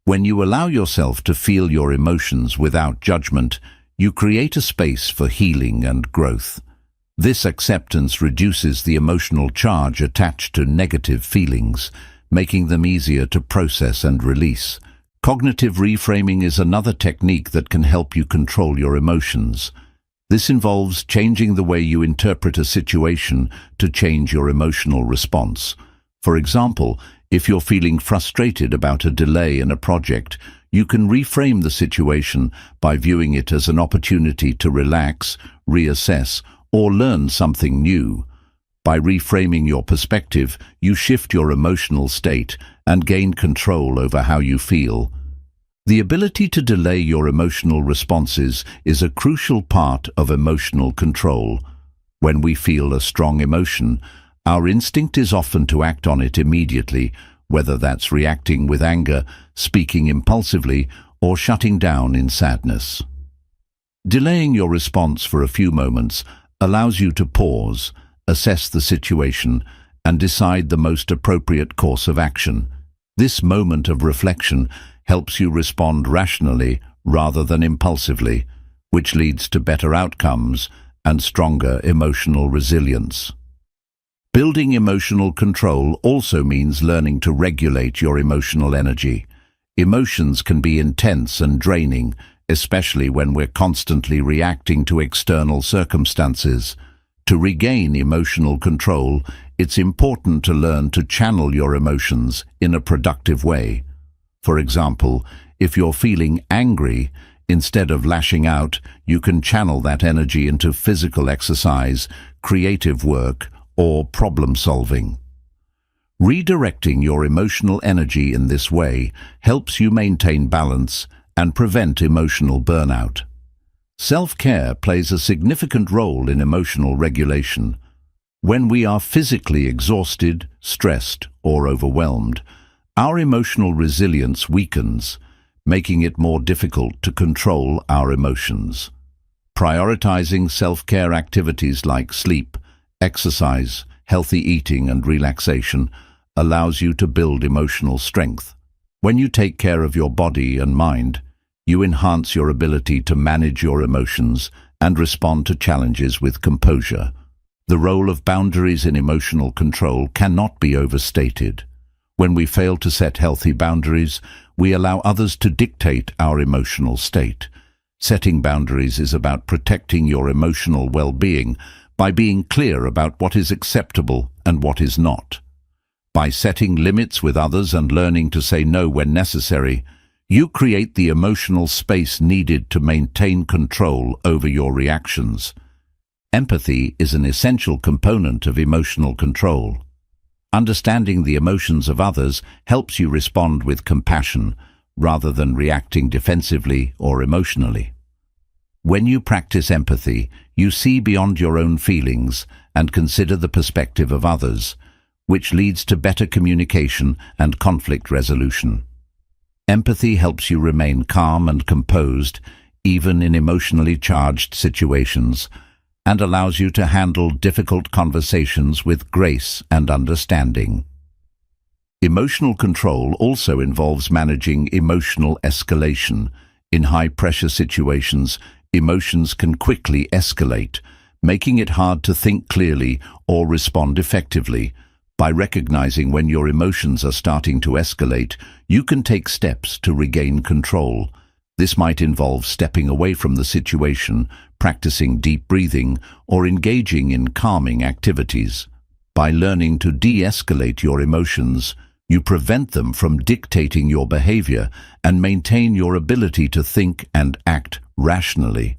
When you allow yourself to feel your emotions without judgment, you create a space for healing and growth. This acceptance reduces the emotional charge attached to negative feelings, making them easier to process and release. Cognitive reframing is another technique that can help you control your emotions. This involves changing the way you interpret a situation to change your emotional response. For example, if you're feeling frustrated about a delay in a project, you can reframe the situation by viewing it as an opportunity to relax, reassess, or learn something new. By reframing your perspective, you shift your emotional state and gain control over how you feel. The ability to delay your emotional responses is a crucial part of emotional control. When we feel a strong emotion, our instinct is often to act on it immediately, whether that's reacting with anger, speaking impulsively, or shutting down in sadness. Delaying your response for a few moments allows you to pause, assess the situation, and decide the most appropriate course of action. This moment of reflection helps you respond rationally rather than impulsively, which leads to better outcomes and stronger emotional resilience. Building emotional control also means learning to regulate your emotional energy. Emotions can be intense and draining, especially when we're constantly reacting to external circumstances. To regain emotional control, it's important to learn to channel your emotions in a productive way. For example, if you're feeling angry, instead of lashing out, you can channel that energy into physical exercise, creative work, or problem solving. Redirecting your emotional energy in this way helps you maintain balance and prevent emotional burnout. Self-care plays a significant role in emotional regulation. When we are physically exhausted, stressed, or overwhelmed, our emotional resilience weakens, making it more difficult to control our emotions. Prioritizing self-care activities like sleep, exercise, healthy eating, and relaxation allows you to build emotional strength. When you take care of your body and mind, you enhance your ability to manage your emotions and respond to challenges with composure. The role of boundaries in emotional control cannot be overstated. When we fail to set healthy boundaries, we allow others to dictate our emotional state. Setting boundaries is about protecting your emotional well-being by being clear about what is acceptable and what is not. By setting limits with others and learning to say no when necessary, you create the emotional space needed to maintain control over your reactions. Empathy is an essential component of emotional control. Understanding the emotions of others helps you respond with compassion rather than reacting defensively or emotionally. When you practice empathy, you see beyond your own feelings and consider the perspective of others, which leads to better communication and conflict resolution. Empathy helps you remain calm and composed, even in emotionally charged situations, and allows you to handle difficult conversations with grace and understanding. Emotional control also involves managing emotional escalation. In high-pressure situations, emotions can quickly escalate, making it hard to think clearly or respond effectively. By recognizing when your emotions are starting to escalate, you can take steps to regain control. This might involve stepping away from the situation, practicing deep breathing, or engaging in calming activities. By learning to de-escalate your emotions, you prevent them from dictating your behavior and maintain your ability to think and act rationally.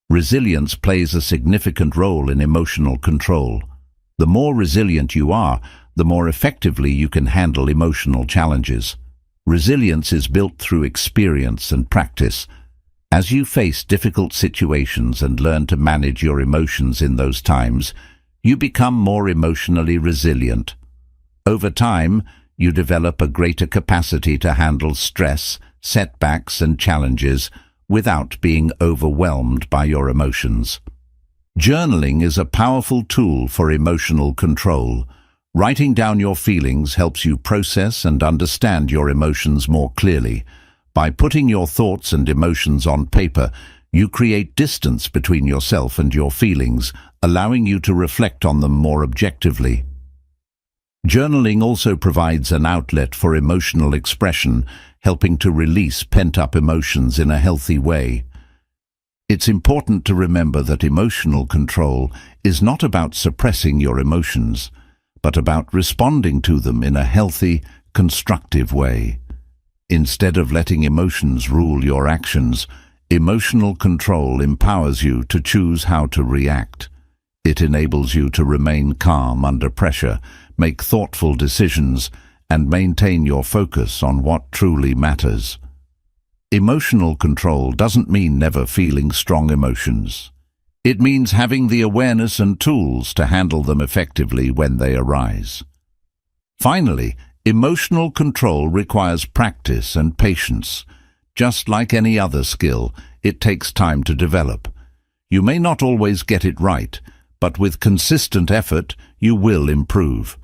Resilience plays a significant role in emotional control. The more resilient you are, the more effectively you can handle emotional challenges. Resilience is built through experience and practice. As you face difficult situations and learn to manage your emotions in those times, you become more emotionally resilient. Over time, you develop a greater capacity to handle stress, setbacks, and challenges without being overwhelmed by your emotions. Journaling is a powerful tool for emotional control. Writing down your feelings helps you process and understand your emotions more clearly. By putting your thoughts and emotions on paper, you create distance between yourself and your feelings, allowing you to reflect on them more objectively. Journaling also provides an outlet for emotional expression, helping to release pent-up emotions in a healthy way. It's important to remember that emotional control is not about suppressing your emotions, but about responding to them in a healthy, constructive way. Instead of letting emotions rule your actions, emotional control empowers you to choose how to react. It enables you to remain calm under pressure, make thoughtful decisions, and maintain your focus on what truly matters. Emotional control doesn't mean never feeling strong emotions. It means having the awareness and tools to handle them effectively when they arise. Finally, emotional control requires practice and patience. Just like any other skill, it takes time to develop. You may not always get it right, but with consistent effort, you will improve.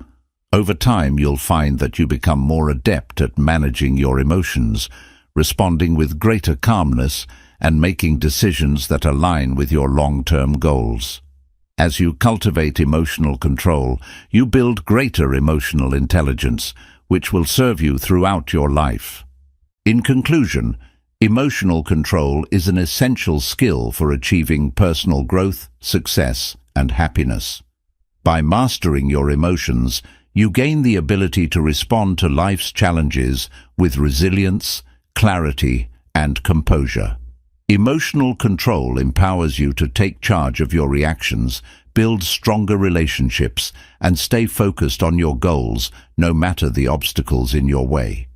Over time, you'll find that you become more adept at managing your emotions, responding with greater calmness, and making decisions that align with your long-term goals. As you cultivate emotional control, you build greater emotional intelligence, which will serve you throughout your life. In conclusion, emotional control is an essential skill for achieving personal growth, success, and happiness. By mastering your emotions, you gain the ability to respond to life's challenges with resilience, clarity, and composure. Emotional control empowers you to take charge of your reactions, build stronger relationships, and stay focused on your goals, no matter the obstacles in your way.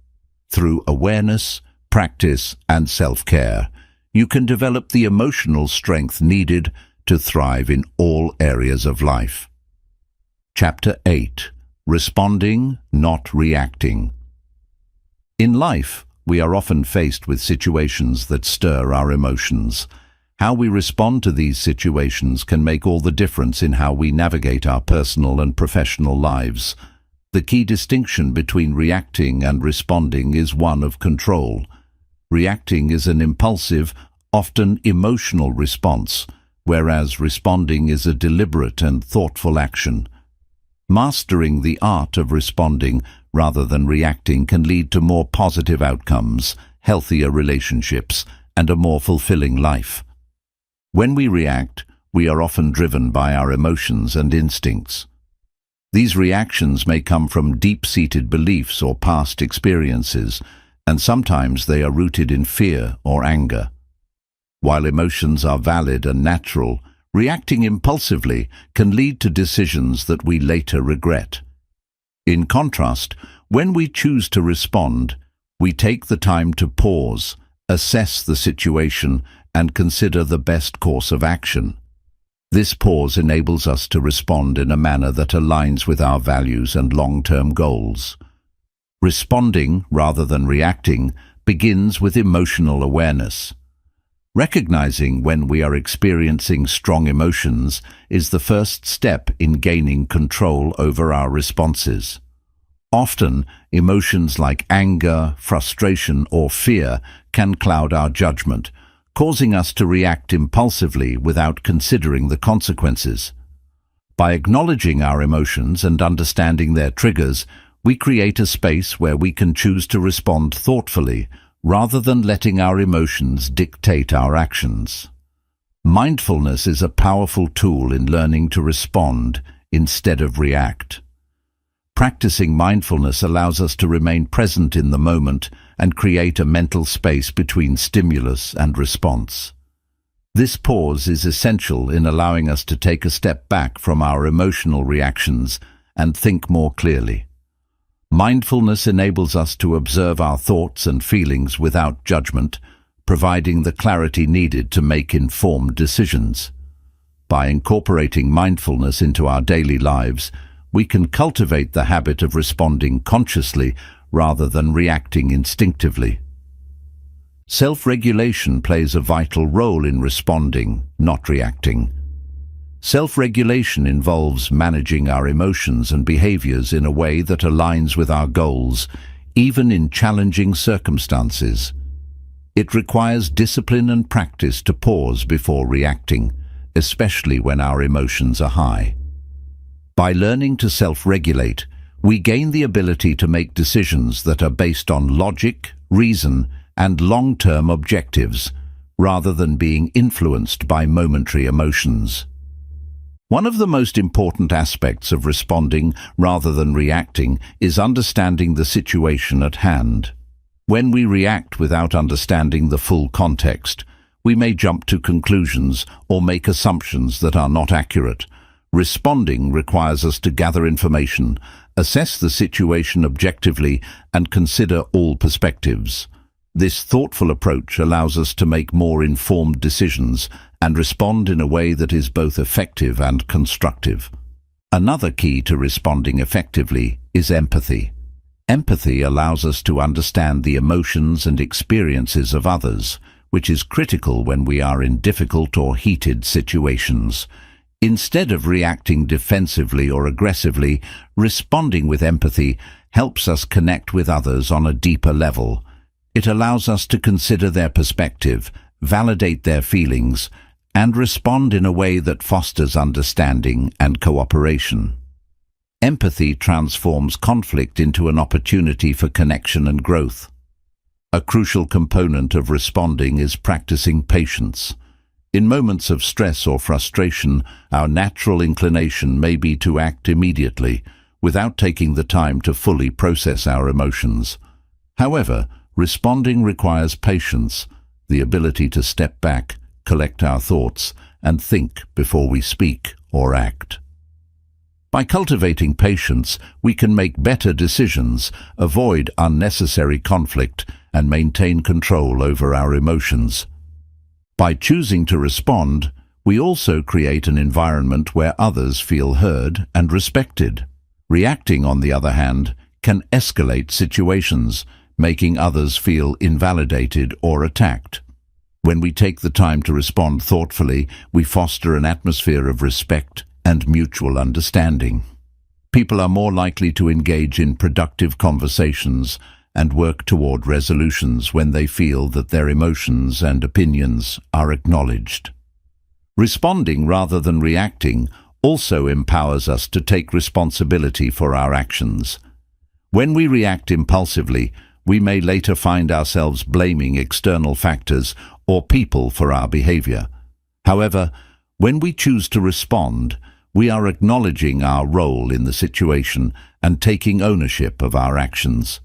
Through awareness, practice, and self-care, you can develop the emotional strength needed to thrive in all areas of life. Chapter 8. Responding, not reacting. In life, we are often faced with situations that stir our emotions. How we respond to these situations can make all the difference in how we navigate our personal and professional lives. The key distinction between reacting and responding is one of control. Reacting is an impulsive, often emotional response, whereas responding is a deliberate and thoughtful action. Mastering the art of responding rather than reacting can lead to more positive outcomes, healthier relationships, and a more fulfilling life. When we react, we are often driven by our emotions and instincts. These reactions may come from deep-seated beliefs or past experiences, and sometimes they are rooted in fear or anger. While emotions are valid and natural, reacting impulsively can lead to decisions that we later regret. In contrast, when we choose to respond, we take the time to pause, assess the situation, and consider the best course of action. This pause enables us to respond in a manner that aligns with our values and long-term goals. Responding, rather than reacting, begins with emotional awareness. Recognizing when we are experiencing strong emotions is the first step in gaining control over our responses. Often, emotions like anger, frustration, or fear can cloud our judgment, causing us to react impulsively without considering the consequences. By acknowledging our emotions and understanding their triggers, we create a space where we can choose to respond thoughtfully, rather than letting our emotions dictate our actions. Mindfulness is a powerful tool in learning to respond instead of react. Practicing mindfulness allows us to remain present in the moment and create a mental space between stimulus and response. This pause is essential in allowing us to take a step back from our emotional reactions and think more clearly. Mindfulness enables us to observe our thoughts and feelings without judgment, providing the clarity needed to make informed decisions. By incorporating mindfulness into our daily lives, we can cultivate the habit of responding consciously rather than reacting instinctively. Self-regulation plays a vital role in responding, not reacting. Self-regulation involves managing our emotions and behaviors in a way that aligns with our goals, even in challenging circumstances. It requires discipline and practice to pause before reacting, especially when our emotions are high. By learning to self-regulate, we gain the ability to make decisions that are based on logic, reason, and long-term objectives, rather than being influenced by momentary emotions. One of the most important aspects of responding rather than reacting is understanding the situation at hand. When we react without understanding the full context, we may jump to conclusions or make assumptions that are not accurate. Responding requires us to gather information, assess the situation objectively, and consider all perspectives. This thoughtful approach allows us to make more informed decisions and respond in a way that is both effective and constructive. Another key to responding effectively is empathy. Empathy allows us to understand the emotions and experiences of others, which is critical when we are in difficult or heated situations. Instead of reacting defensively or aggressively, responding with empathy helps us connect with others on a deeper level. It allows us to consider their perspective, validate their feelings, and respond in a way that fosters understanding and cooperation. Empathy transforms conflict into an opportunity for connection and growth. A crucial component of responding is practicing patience. In moments of stress or frustration, our natural inclination may be to act immediately, without taking the time to fully process our emotions. However, responding requires patience, the ability to step back, collect our thoughts, and think before we speak or act. By cultivating patience, we can make better decisions, avoid unnecessary conflict, and maintain control over our emotions. By choosing to respond, we also create an environment where others feel heard and respected. Reacting, on the other hand, can escalate situations, making others feel invalidated or attacked. When we take the time to respond thoughtfully, we foster an atmosphere of respect and mutual understanding. People are more likely to engage in productive conversations and work toward resolutions when they feel that their emotions and opinions are acknowledged. Responding rather than reacting also empowers us to take responsibility for our actions. When we react impulsively, we may later find ourselves blaming external factors or people for our behavior. However, when we choose to respond, we are acknowledging our role in the situation and taking ownership of our actions.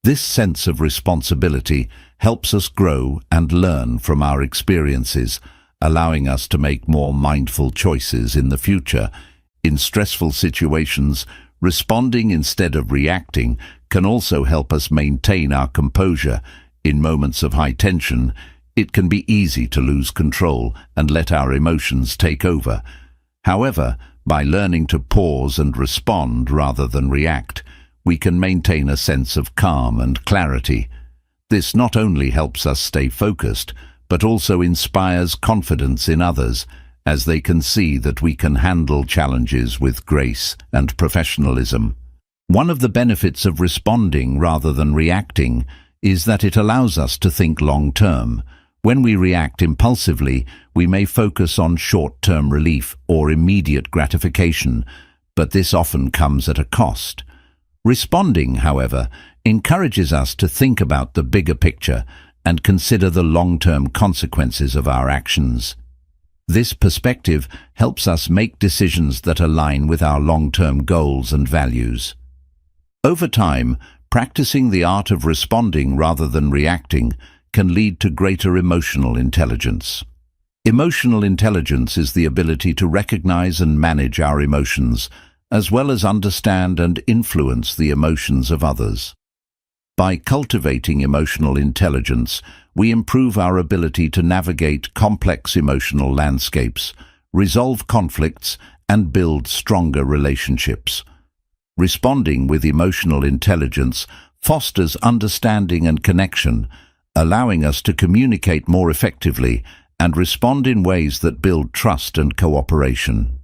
This sense of responsibility helps us grow and learn from our experiences, allowing us to make more mindful choices in the future. In stressful situations, responding instead of reacting can also help us maintain our composure. In moments of high tension, it can be easy to lose control and let our emotions take over. However, by learning to pause and respond rather than react, we can maintain a sense of calm and clarity. This not only helps us stay focused, but also inspires confidence in others, as they can see that we can handle challenges with grace and professionalism. One of the benefits of responding rather than reacting is that it allows us to think long-term. When we react impulsively, we may focus on short-term relief or immediate gratification, but this often comes at a cost. Responding, however, encourages us to think about the bigger picture and consider the long-term consequences of our actions. This perspective helps us make decisions that align with our long-term goals and values. Over time, practicing the art of responding rather than reacting can lead to greater emotional intelligence. Emotional intelligence is the ability to recognize and manage our emotions, as well as understand and influence the emotions of others. By cultivating emotional intelligence, we improve our ability to navigate complex emotional landscapes, resolve conflicts, and build stronger relationships. Responding with emotional intelligence fosters understanding and connection, allowing us to communicate more effectively and respond in ways that build trust and cooperation.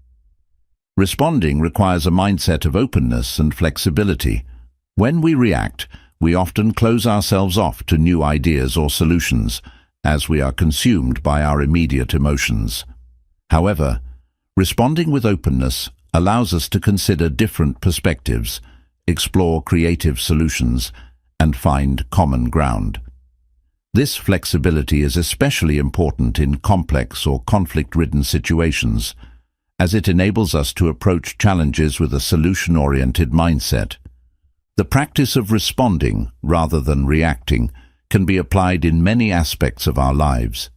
Responding requires a mindset of openness and flexibility. When we react, we often close ourselves off to new ideas or solutions, as we are consumed by our immediate emotions. However, responding with openness allows us to consider different perspectives, explore creative solutions, and find common ground. This flexibility is especially important in complex or conflict-ridden situations, as it enables us to approach challenges with a solution-oriented mindset. The practice of responding rather than reacting can be applied in many aspects of our lives.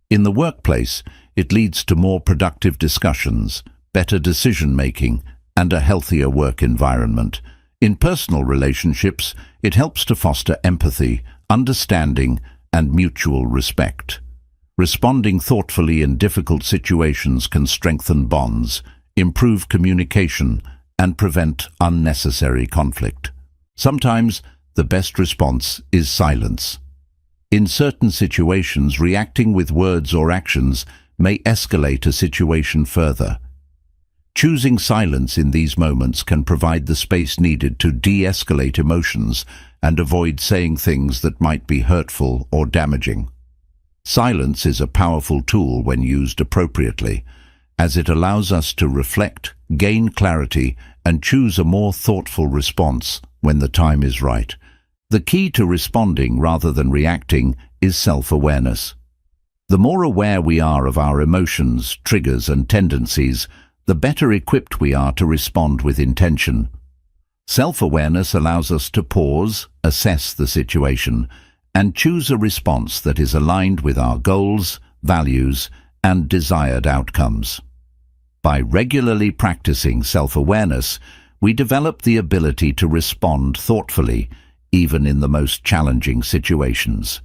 In the workplace, it leads to more productive discussions, better decision-making, and a healthier work environment. In personal relationships, it helps to foster empathy, understanding, and mutual respect. Responding thoughtfully in difficult situations can strengthen bonds, improve communication, and prevent unnecessary conflict. Sometimes, the best response is silence. In certain situations, reacting with words or actions may escalate a situation further. Choosing silence in these moments can provide the space needed to de-escalate emotions and avoid saying things that might be hurtful or damaging. Silence is a powerful tool when used appropriately, as it allows us to reflect, gain clarity, and choose a more thoughtful response when the time is right. The key to responding rather than reacting is self-awareness. The more aware we are of our emotions, triggers, and tendencies, the better equipped we are to respond with intention. Self-awareness allows us to pause, assess the situation, and choose a response that is aligned with our goals, values, and desired outcomes. By regularly practicing self-awareness, we develop the ability to respond thoughtfully, even in the most challenging situations.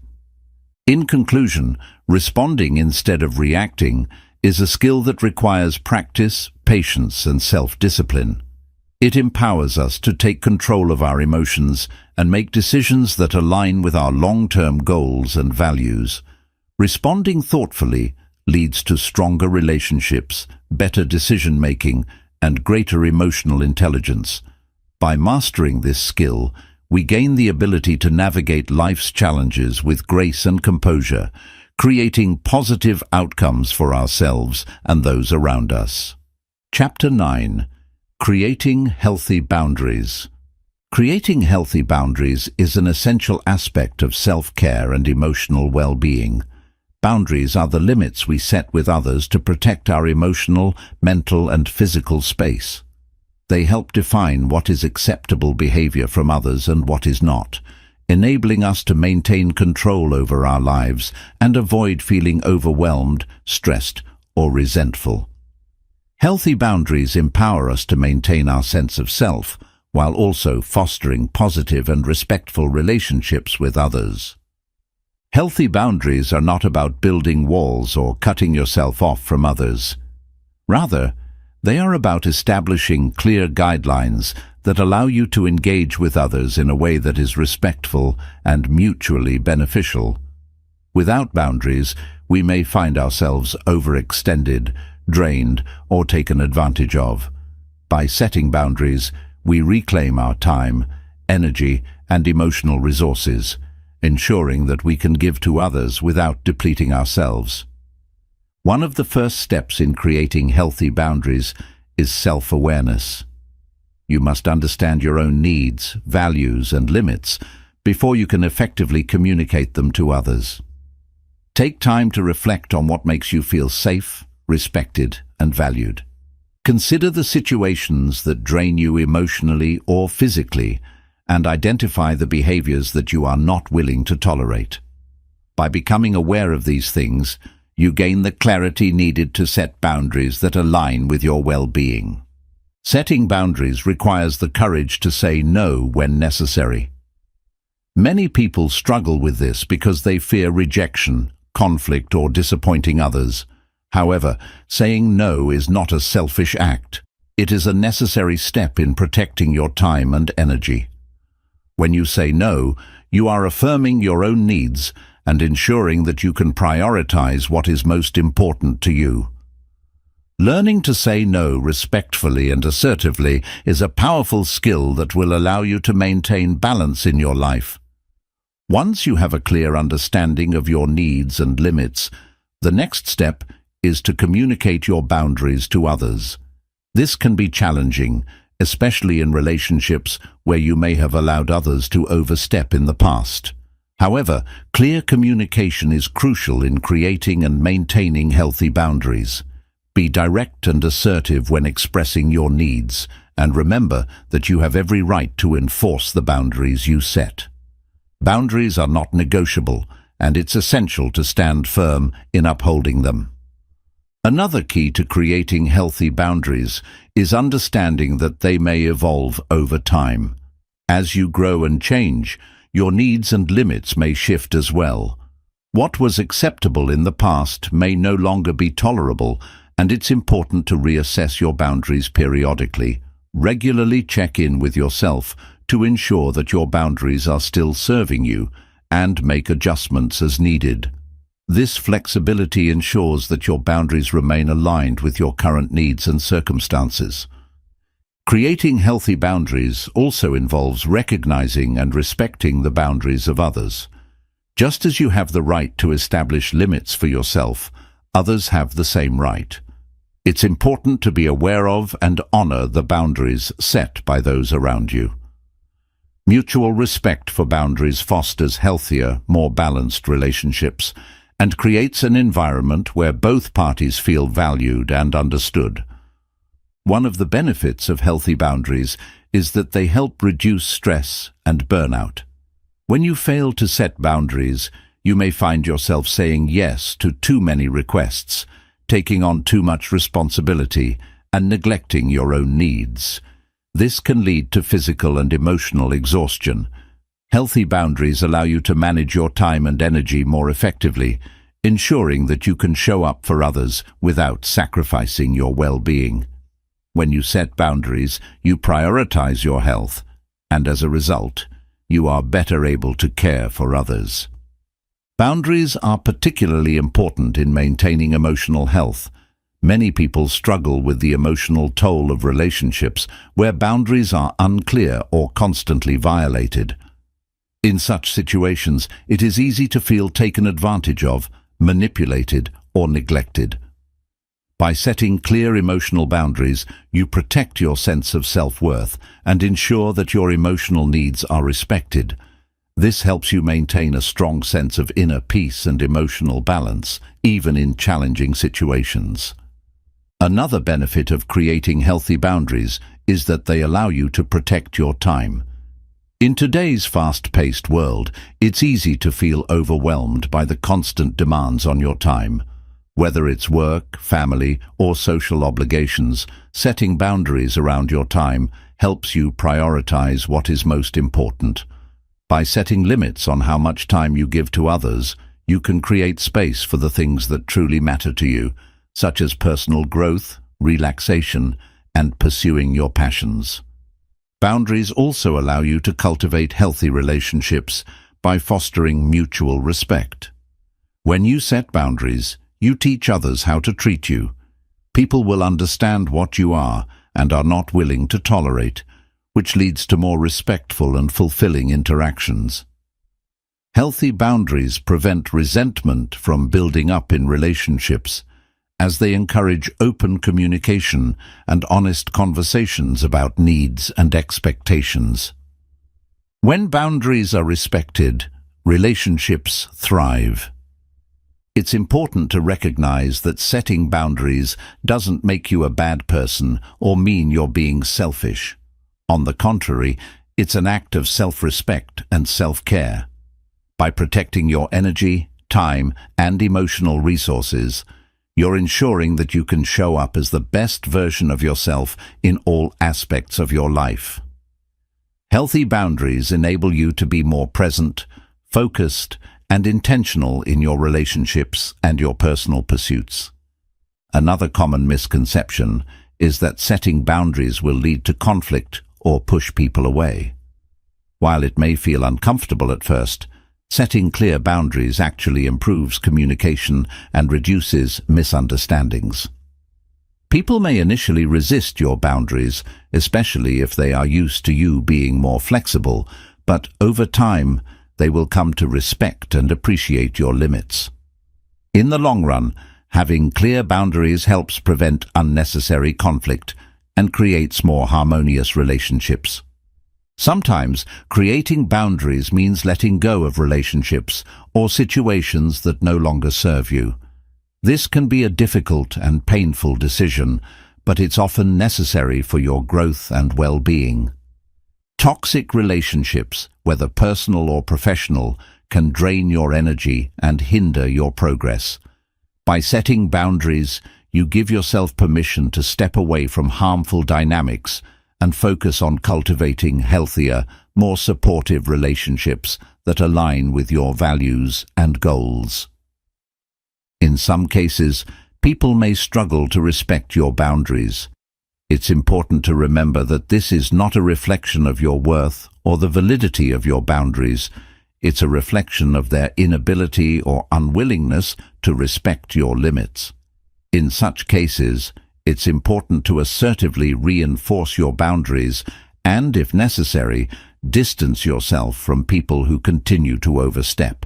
In conclusion, responding instead of reacting is a skill that requires practice, patience, and self-discipline. It empowers us to take control of our emotions and make decisions that align with our long-term goals and values. Responding thoughtfully leads to stronger relationships, better decision-making, and greater emotional intelligence. By mastering this skill, we gain the ability to navigate life's challenges with grace and composure, creating positive outcomes for ourselves and those around us. Chapter 9. Creating Healthy Boundaries. Creating healthy boundaries is an essential aspect of self-care and emotional well-being. Boundaries are the limits we set with others to protect our emotional, mental, and physical space. They help define what is acceptable behavior from others and what is not, enabling us to maintain control over our lives and avoid feeling overwhelmed, stressed, or resentful. Healthy boundaries empower us to maintain our sense of self, while also fostering positive and respectful relationships with others. Healthy boundaries are not about building walls or cutting yourself off from others. Rather, they are about establishing clear guidelines that allow you to engage with others in a way that is respectful and mutually beneficial. Without boundaries, we may find ourselves overextended, drained, or taken advantage of. By setting boundaries, we reclaim our time, energy, and emotional resources, ensuring that we can give to others without depleting ourselves. One of the first steps in creating healthy boundaries is self-awareness. You must understand your own needs, values, and limits before you can effectively communicate them to others. Take time to reflect on what makes you feel safe, respected, and valued. Consider the situations that drain you emotionally or physically, and identify the behaviors that you are not willing to tolerate. By becoming aware of these things, you gain the clarity needed to set boundaries that align with your well-being. Setting boundaries requires the courage to say no when necessary. Many people struggle with this because they fear rejection, conflict, or disappointing others. However, saying no is not a selfish act. It is a necessary step in protecting your time and energy. When you say no, you are affirming your own needs and ensuring that you can prioritize what is most important to you. Learning to say no respectfully and assertively is a powerful skill that will allow you to maintain balance in your life. Once you have a clear understanding of your needs and limits, the next step is to communicate your boundaries to others. This can be challenging, especially in relationships where you may have allowed others to overstep in the past. However, clear communication is crucial in creating and maintaining healthy boundaries. Be direct and assertive when expressing your needs, and remember that you have every right to enforce the boundaries you set. Boundaries are not negotiable, and it's essential to stand firm in upholding them. Another key to creating healthy boundaries is understanding that they may evolve over time. As you grow and change, your needs and limits may shift as well. What was acceptable in the past may no longer be tolerable, and it's important to reassess your boundaries periodically. Regularly check in with yourself to ensure that your boundaries are still serving you, and make adjustments as needed. This flexibility ensures that your boundaries remain aligned with your current needs and circumstances. Creating healthy boundaries also involves recognizing and respecting the boundaries of others. Just as you have the right to establish limits for yourself, others have the same right. It's important to be aware of and honor the boundaries set by those around you. Mutual respect for boundaries fosters healthier, more balanced relationships and creates an environment where both parties feel valued and understood. One of the benefits of healthy boundaries is that they help reduce stress and burnout. When you fail to set boundaries, you may find yourself saying yes to too many requests, taking on too much responsibility, and neglecting your own needs. This can lead to physical and emotional exhaustion. Healthy boundaries allow you to manage your time and energy more effectively, ensuring that you can show up for others without sacrificing your well-being. When you set boundaries, you prioritize your health, and as a result, you are better able to care for others. Boundaries are particularly important in maintaining emotional health. Many people struggle with the emotional toll of relationships where boundaries are unclear or constantly violated. In such situations, it is easy to feel taken advantage of, manipulated, or neglected. By setting clear emotional boundaries, you protect your sense of self-worth and ensure that your emotional needs are respected. This helps you maintain a strong sense of inner peace and emotional balance, even in challenging situations. Another benefit of creating healthy boundaries is that they allow you to protect your time. In today's fast-paced world, it's easy to feel overwhelmed by the constant demands on your time. Whether it's work, family, or social obligations, setting boundaries around your time helps you prioritize what is most important. By setting limits on how much time you give to others, you can create space for the things that truly matter to you, such as personal growth, relaxation, and pursuing your passions. Boundaries also allow you to cultivate healthy relationships by fostering mutual respect. When you set boundaries, you teach others how to treat you. People will understand what you are and are not willing to tolerate, which leads to more respectful and fulfilling interactions. Healthy boundaries prevent resentment from building up in relationships, as they encourage open communication and honest conversations about needs and expectations. When boundaries are respected, relationships thrive. It's important to recognize that setting boundaries doesn't make you a bad person or mean you're being selfish. On the contrary, it's an act of self-respect and self-care. By protecting your energy, time, and emotional resources, you're ensuring that you can show up as the best version of yourself in all aspects of your life. Healthy boundaries enable you to be more present, focused, and intentional in your relationships and your personal pursuits. Another common misconception is that setting boundaries will lead to conflict or push people away. While it may feel uncomfortable at first, setting clear boundaries actually improves communication and reduces misunderstandings. People may initially resist your boundaries, especially if they are used to you being more flexible, but over time, they will come to respect and appreciate your limits. In the long run, having clear boundaries helps prevent unnecessary conflict and creates more harmonious relationships. Sometimes, creating boundaries means letting go of relationships or situations that no longer serve you. This can be a difficult and painful decision, but it's often necessary for your growth and well-being. Toxic relationships, whether personal or professional, can drain your energy and hinder your progress. By setting boundaries, you give yourself permission to step away from harmful dynamics and focus on cultivating healthier, more supportive relationships that align with your values and goals. In some cases, people may struggle to respect your boundaries. It's important to remember that this is not a reflection of your worth or the validity of your boundaries. It's a reflection of their inability or unwillingness to respect your limits. In such cases, it's important to assertively reinforce your boundaries and, if necessary, distance yourself from people who continue to overstep.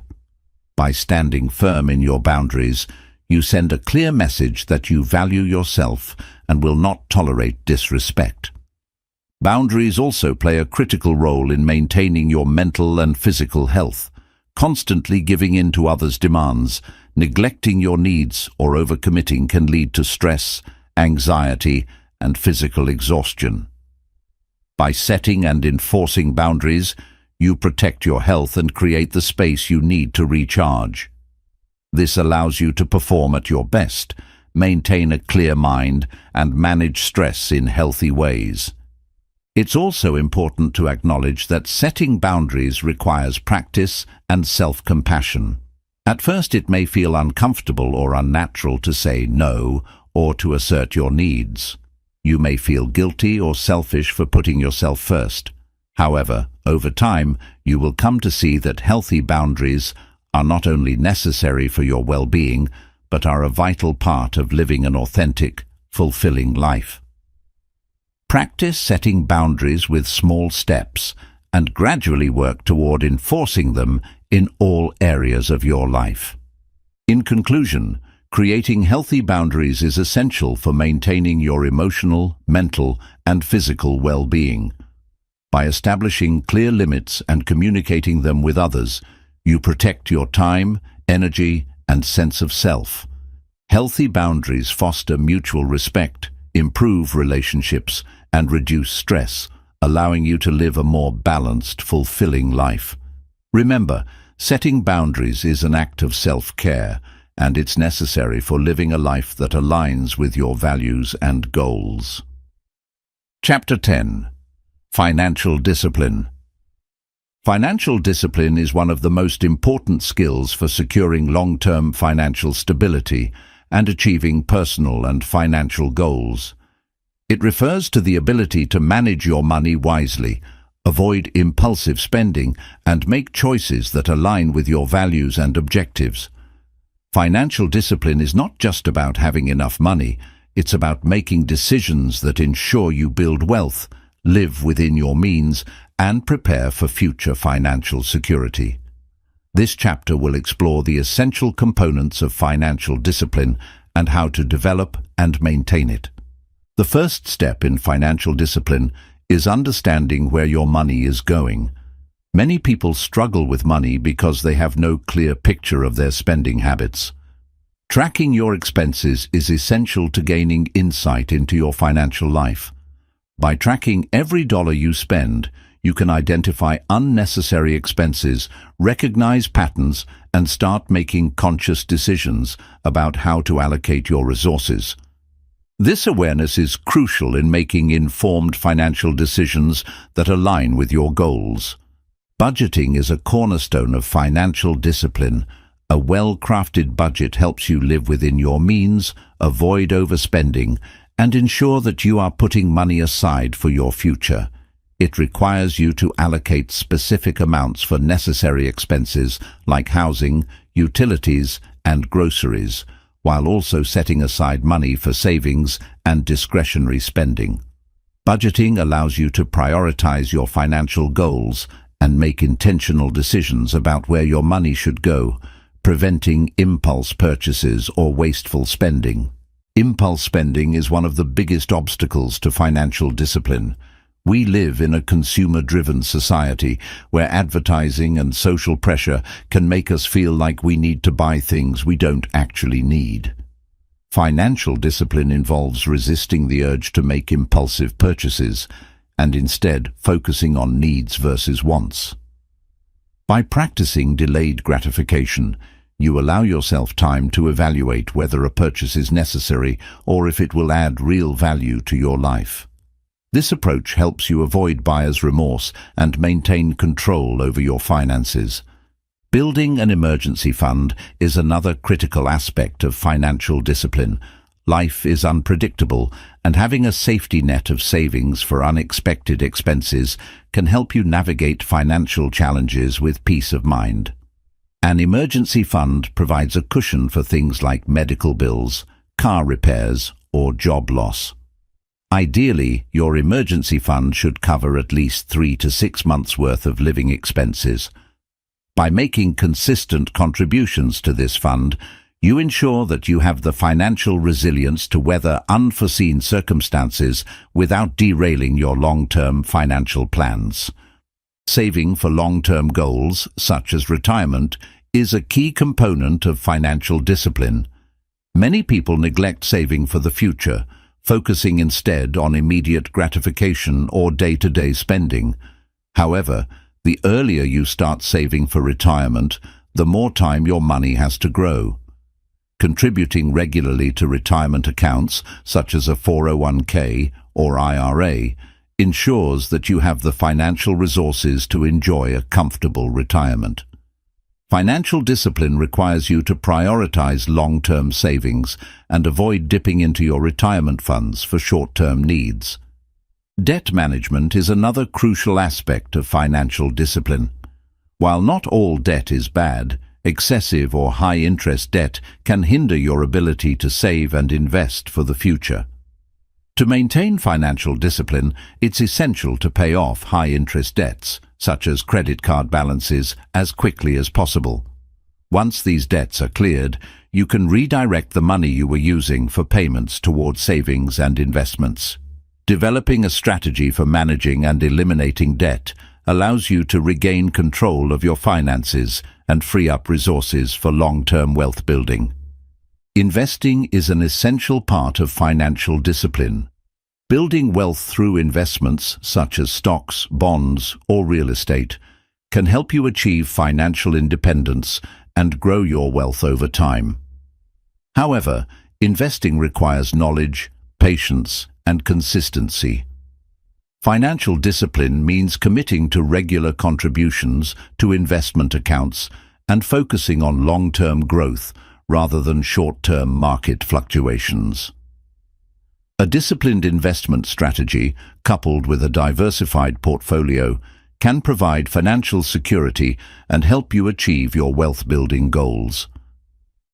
By standing firm in your boundaries, you send a clear message that you value yourself and will not tolerate disrespect. Boundaries also play a critical role in maintaining your mental and physical health. Constantly giving in to others' demands, neglecting your needs, or overcommitting can lead to stress, anxiety, and physical exhaustion. By setting and enforcing boundaries, you protect your health and create the space you need to recharge. This allows you to perform at your best, maintain a clear mind, and manage stress in healthy ways. It's also important to acknowledge that setting boundaries requires practice and self-compassion. At first, it may feel uncomfortable or unnatural to say no or to assert your needs. You may feel guilty or selfish for putting yourself first. However, over time, you will come to see that healthy boundaries are not only necessary for your well-being, but are a vital part of living an authentic, fulfilling life. Practice setting boundaries with small steps and gradually work toward enforcing them in all areas of your life. In conclusion, Creating healthy boundaries is essential for maintaining your emotional, mental, and physical well-being. By establishing clear limits and communicating them with others, you protect your time, energy, and sense of self. Healthy boundaries foster mutual respect, improve relationships, and reduce stress, allowing you to live a more balanced, fulfilling life. Remember, setting boundaries is an act of self-care, and it's necessary for living a life that aligns with your values and goals. Chapter 10. Financial Discipline. Financial discipline is one of the most important skills for securing long-term financial stability and achieving personal and financial goals. It refers to the ability to manage your money wisely, avoid impulsive spending, and make choices that align with your values and objectives. Financial discipline is not just about having enough money, it's about making decisions that ensure you build wealth, live within your means, and prepare for future financial security. This chapter will explore the essential components of financial discipline and how to develop and maintain it. The first step in financial discipline is understanding where your money is going. Many people struggle with money because they have no clear picture of their spending habits. Tracking your expenses is essential to gaining insight into your financial life. By tracking every dollar you spend, you can identify unnecessary expenses, recognize patterns, and start making conscious decisions about how to allocate your resources. This awareness is crucial in making informed financial decisions that align with your goals. Budgeting is a cornerstone of financial discipline. A well-crafted budget helps you live within your means, avoid overspending, and ensure that you are putting money aside for your future. It requires you to allocate specific amounts for necessary expenses like housing, utilities, and groceries, while also setting aside money for savings and discretionary spending. Budgeting allows you to prioritize your financial goals and make intentional decisions about where your money should go, preventing impulse purchases or wasteful spending. Impulse spending is one of the biggest obstacles to financial discipline. We live in a consumer-driven society where advertising and social pressure can make us feel like we need to buy things we don't actually need. Financial discipline involves resisting the urge to make impulsive purchases and instead focusing on needs versus wants. By practicing delayed gratification, you allow yourself time to evaluate whether a purchase is necessary or if it will add real value to your life. This approach helps you avoid buyer's remorse and maintain control over your finances. Building an emergency fund is another critical aspect of financial discipline. Life is unpredictable, and having a safety net of savings for unexpected expenses can help you navigate financial challenges with peace of mind. An emergency fund provides a cushion for things like medical bills, car repairs, or job loss. Ideally, your emergency fund should cover at least 3 to 6 months' worth of living expenses. By making consistent contributions to this fund, you ensure that you have the financial resilience to weather unforeseen circumstances without derailing your long-term financial plans. Saving for long-term goals, such as retirement, is a key component of financial discipline. Many people neglect saving for the future, focusing instead on immediate gratification or day-to-day spending. However, the earlier you start saving for retirement, the more time your money has to grow. Contributing regularly to retirement accounts, such as a 401k or IRA, ensures that you have the financial resources to enjoy a comfortable retirement. Financial discipline requires you to prioritize long-term savings and avoid dipping into your retirement funds for short-term needs. Debt management is another crucial aspect of financial discipline. While not all debt is bad, excessive or high-interest debt can hinder your ability to save and invest for the future. To maintain financial discipline, it's essential to pay off high-interest debts, such as credit card balances, as quickly as possible. Once these debts are cleared, you can redirect the money you were using for payments toward savings and investments. Developing a strategy for managing and eliminating debt allows you to regain control of your finances and free up resources for long-term wealth building. Investing is an essential part of financial discipline. Building wealth through investments such as stocks, bonds, or real estate can help you achieve financial independence and grow your wealth over time. However, investing requires knowledge, patience, and consistency. Financial discipline means committing to regular contributions to investment accounts and focusing on long-term growth rather than short-term market fluctuations. A disciplined investment strategy, coupled with a diversified portfolio, can provide financial security and help you achieve your wealth-building goals.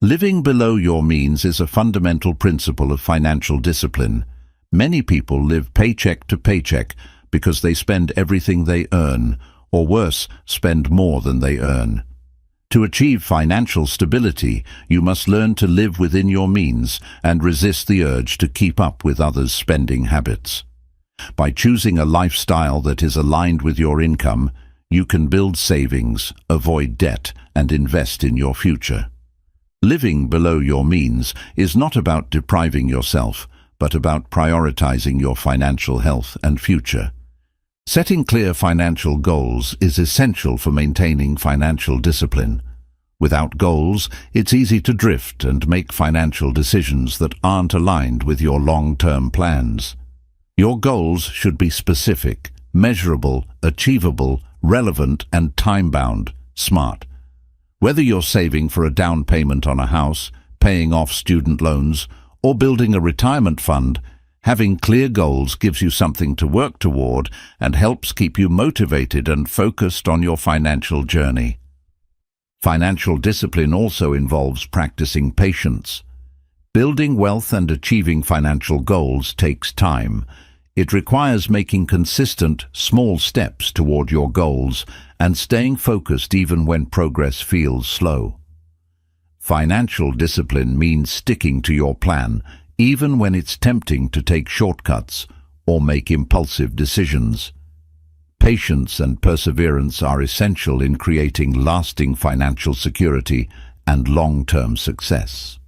Living below your means is a fundamental principle of financial discipline. Many people live paycheck to paycheck because they spend everything they earn, or worse, spend more than they earn. To achieve financial stability, you must learn to live within your means and resist the urge to keep up with others' spending habits. By choosing a lifestyle that is aligned with your income, you can build savings, avoid debt, and invest in your future. Living below your means is not about depriving yourself, but about prioritizing your financial health and future. Setting clear financial goals is essential for maintaining financial discipline. Without goals, it's easy to drift and make financial decisions that aren't aligned with your long-term plans. Your goals should be specific, measurable, achievable, relevant, and time-bound, SMART. Whether you're saving for a down payment on a house, paying off student loans, or building a retirement fund, having clear goals gives you something to work toward and helps keep you motivated and focused on your financial journey. Financial discipline also involves practicing patience. Building wealth and achieving financial goals takes time. It requires making consistent, small steps toward your goals and staying focused even when progress feels slow. Financial discipline means sticking to your plan, even when it's tempting to take shortcuts or make impulsive decisions. Patience and perseverance are essential in creating lasting financial security and long-term success.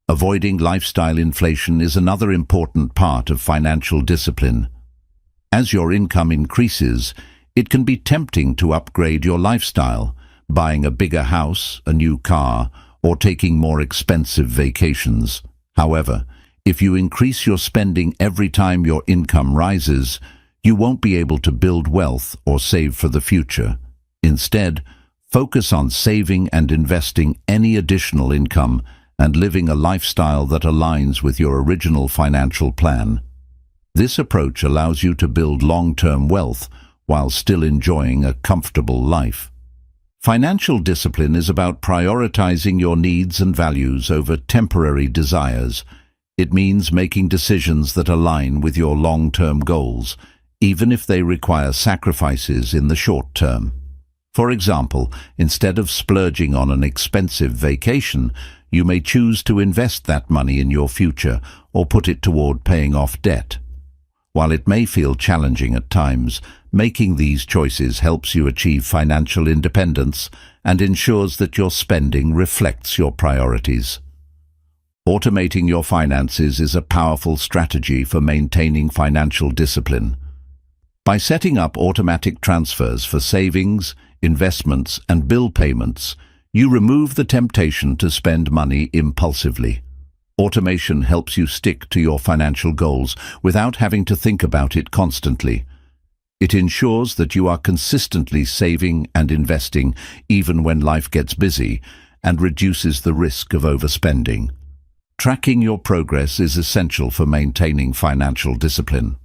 Avoiding lifestyle inflation is another important part of financial discipline. As your income increases, it can be tempting to upgrade your lifestyle, buying a bigger house, a new car, or taking more expensive vacations. However, if you increase your spending every time your income rises, you won't be able to build wealth or save for the future. Instead, focus on saving and investing any additional income and living a lifestyle that aligns with your original financial plan. This approach allows you to build long-term wealth while still enjoying a comfortable life. Financial discipline is about prioritizing your needs and values over temporary desires. It means making decisions that align with your long-term goals, even if they require sacrifices in the short term. For example, instead of splurging on an expensive vacation, you may choose to invest that money in your future or put it toward paying off debt. While it may feel challenging at times, making these choices helps you achieve financial independence and ensures that your spending reflects your priorities. Automating your finances is a powerful strategy for maintaining financial discipline. By setting up automatic transfers for savings, investments, and bill payments, you remove the temptation to spend money impulsively. Automation helps you stick to your financial goals without having to think about it constantly. It ensures that you are consistently saving and investing even when life gets busy and reduces the risk of overspending. Tracking your progress is essential for maintaining financial discipline.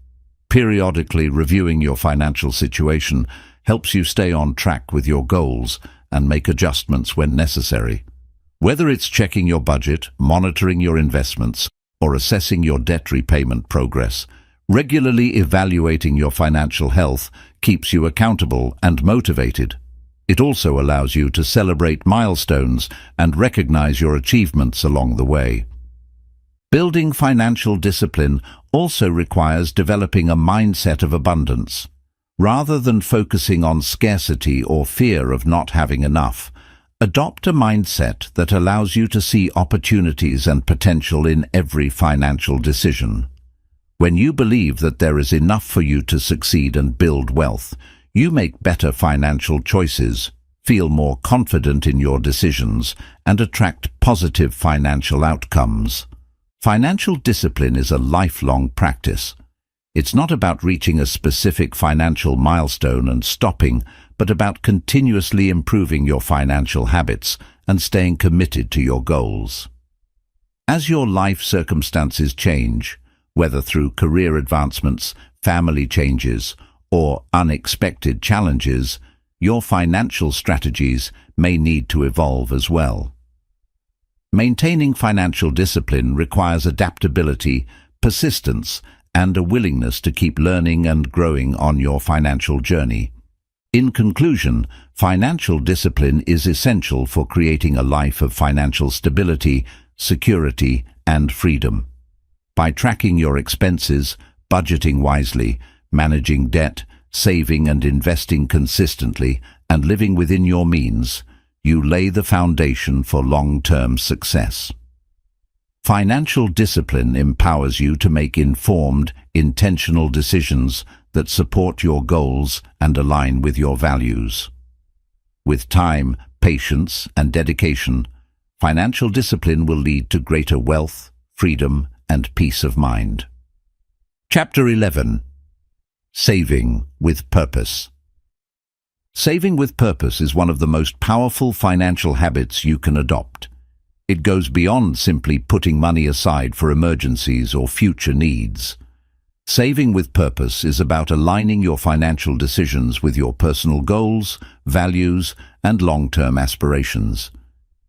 Periodically reviewing your financial situation helps you stay on track with your goals and make adjustments when necessary. Whether it's checking your budget, monitoring your investments, or assessing your debt repayment progress, regularly evaluating your financial health keeps you accountable and motivated. It also allows you to celebrate milestones and recognize your achievements along the way. Building financial discipline also requires developing a mindset of abundance. Rather than focusing on scarcity or fear of not having enough, adopt a mindset that allows you to see opportunities and potential in every financial decision. When you believe that there is enough for you to succeed and build wealth, you make better financial choices, feel more confident in your decisions, and attract positive financial outcomes. Financial discipline is a lifelong practice. It's not about reaching a specific financial milestone and stopping, but about continuously improving your financial habits and staying committed to your goals. As your life circumstances change, whether through career advancements, family changes, or unexpected challenges, your financial strategies may need to evolve as well. Maintaining financial discipline requires adaptability, persistence, and a willingness to keep learning and growing on your financial journey. In conclusion, financial discipline is essential for creating a life of financial stability, security, and freedom. By tracking your expenses, budgeting wisely, managing debt, saving and investing consistently, and living within your means, you lay the foundation for long-term success. Financial discipline empowers you to make informed, intentional decisions that support your goals and align with your values. With time, patience, and dedication, financial discipline will lead to greater wealth, freedom, and peace of mind. Chapter 11. Saving with Purpose. Saving with purpose is one of the most powerful financial habits you can adopt. It goes beyond simply putting money aside for emergencies or future needs. Saving with purpose is about aligning your financial decisions with your personal goals, values, and long-term aspirations.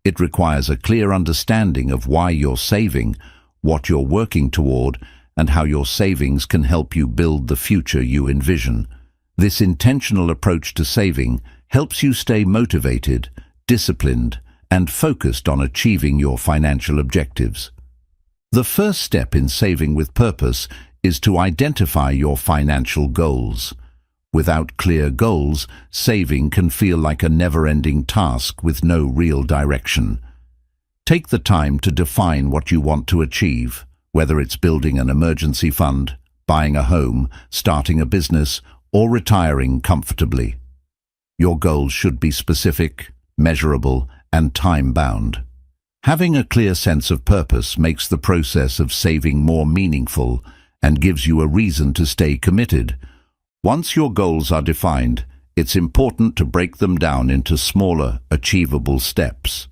It requires a clear understanding of why you're saving, what you're working toward, and how your savings can help you build the future you envision. This intentional approach to saving helps you stay motivated, disciplined, and focused on achieving your financial objectives. The first step in saving with purpose is to identify your financial goals. Without clear goals, saving can feel like a never-ending task with no real direction. Take the time to define what you want to achieve, whether it's building an emergency fund, buying a home, starting a business, or retiring comfortably. Your goals should be specific, measurable, and time-bound. Having a clear sense of purpose makes the process of saving more meaningful and gives you a reason to stay committed. Once your goals are defined, it's important to break them down into smaller, achievable steps.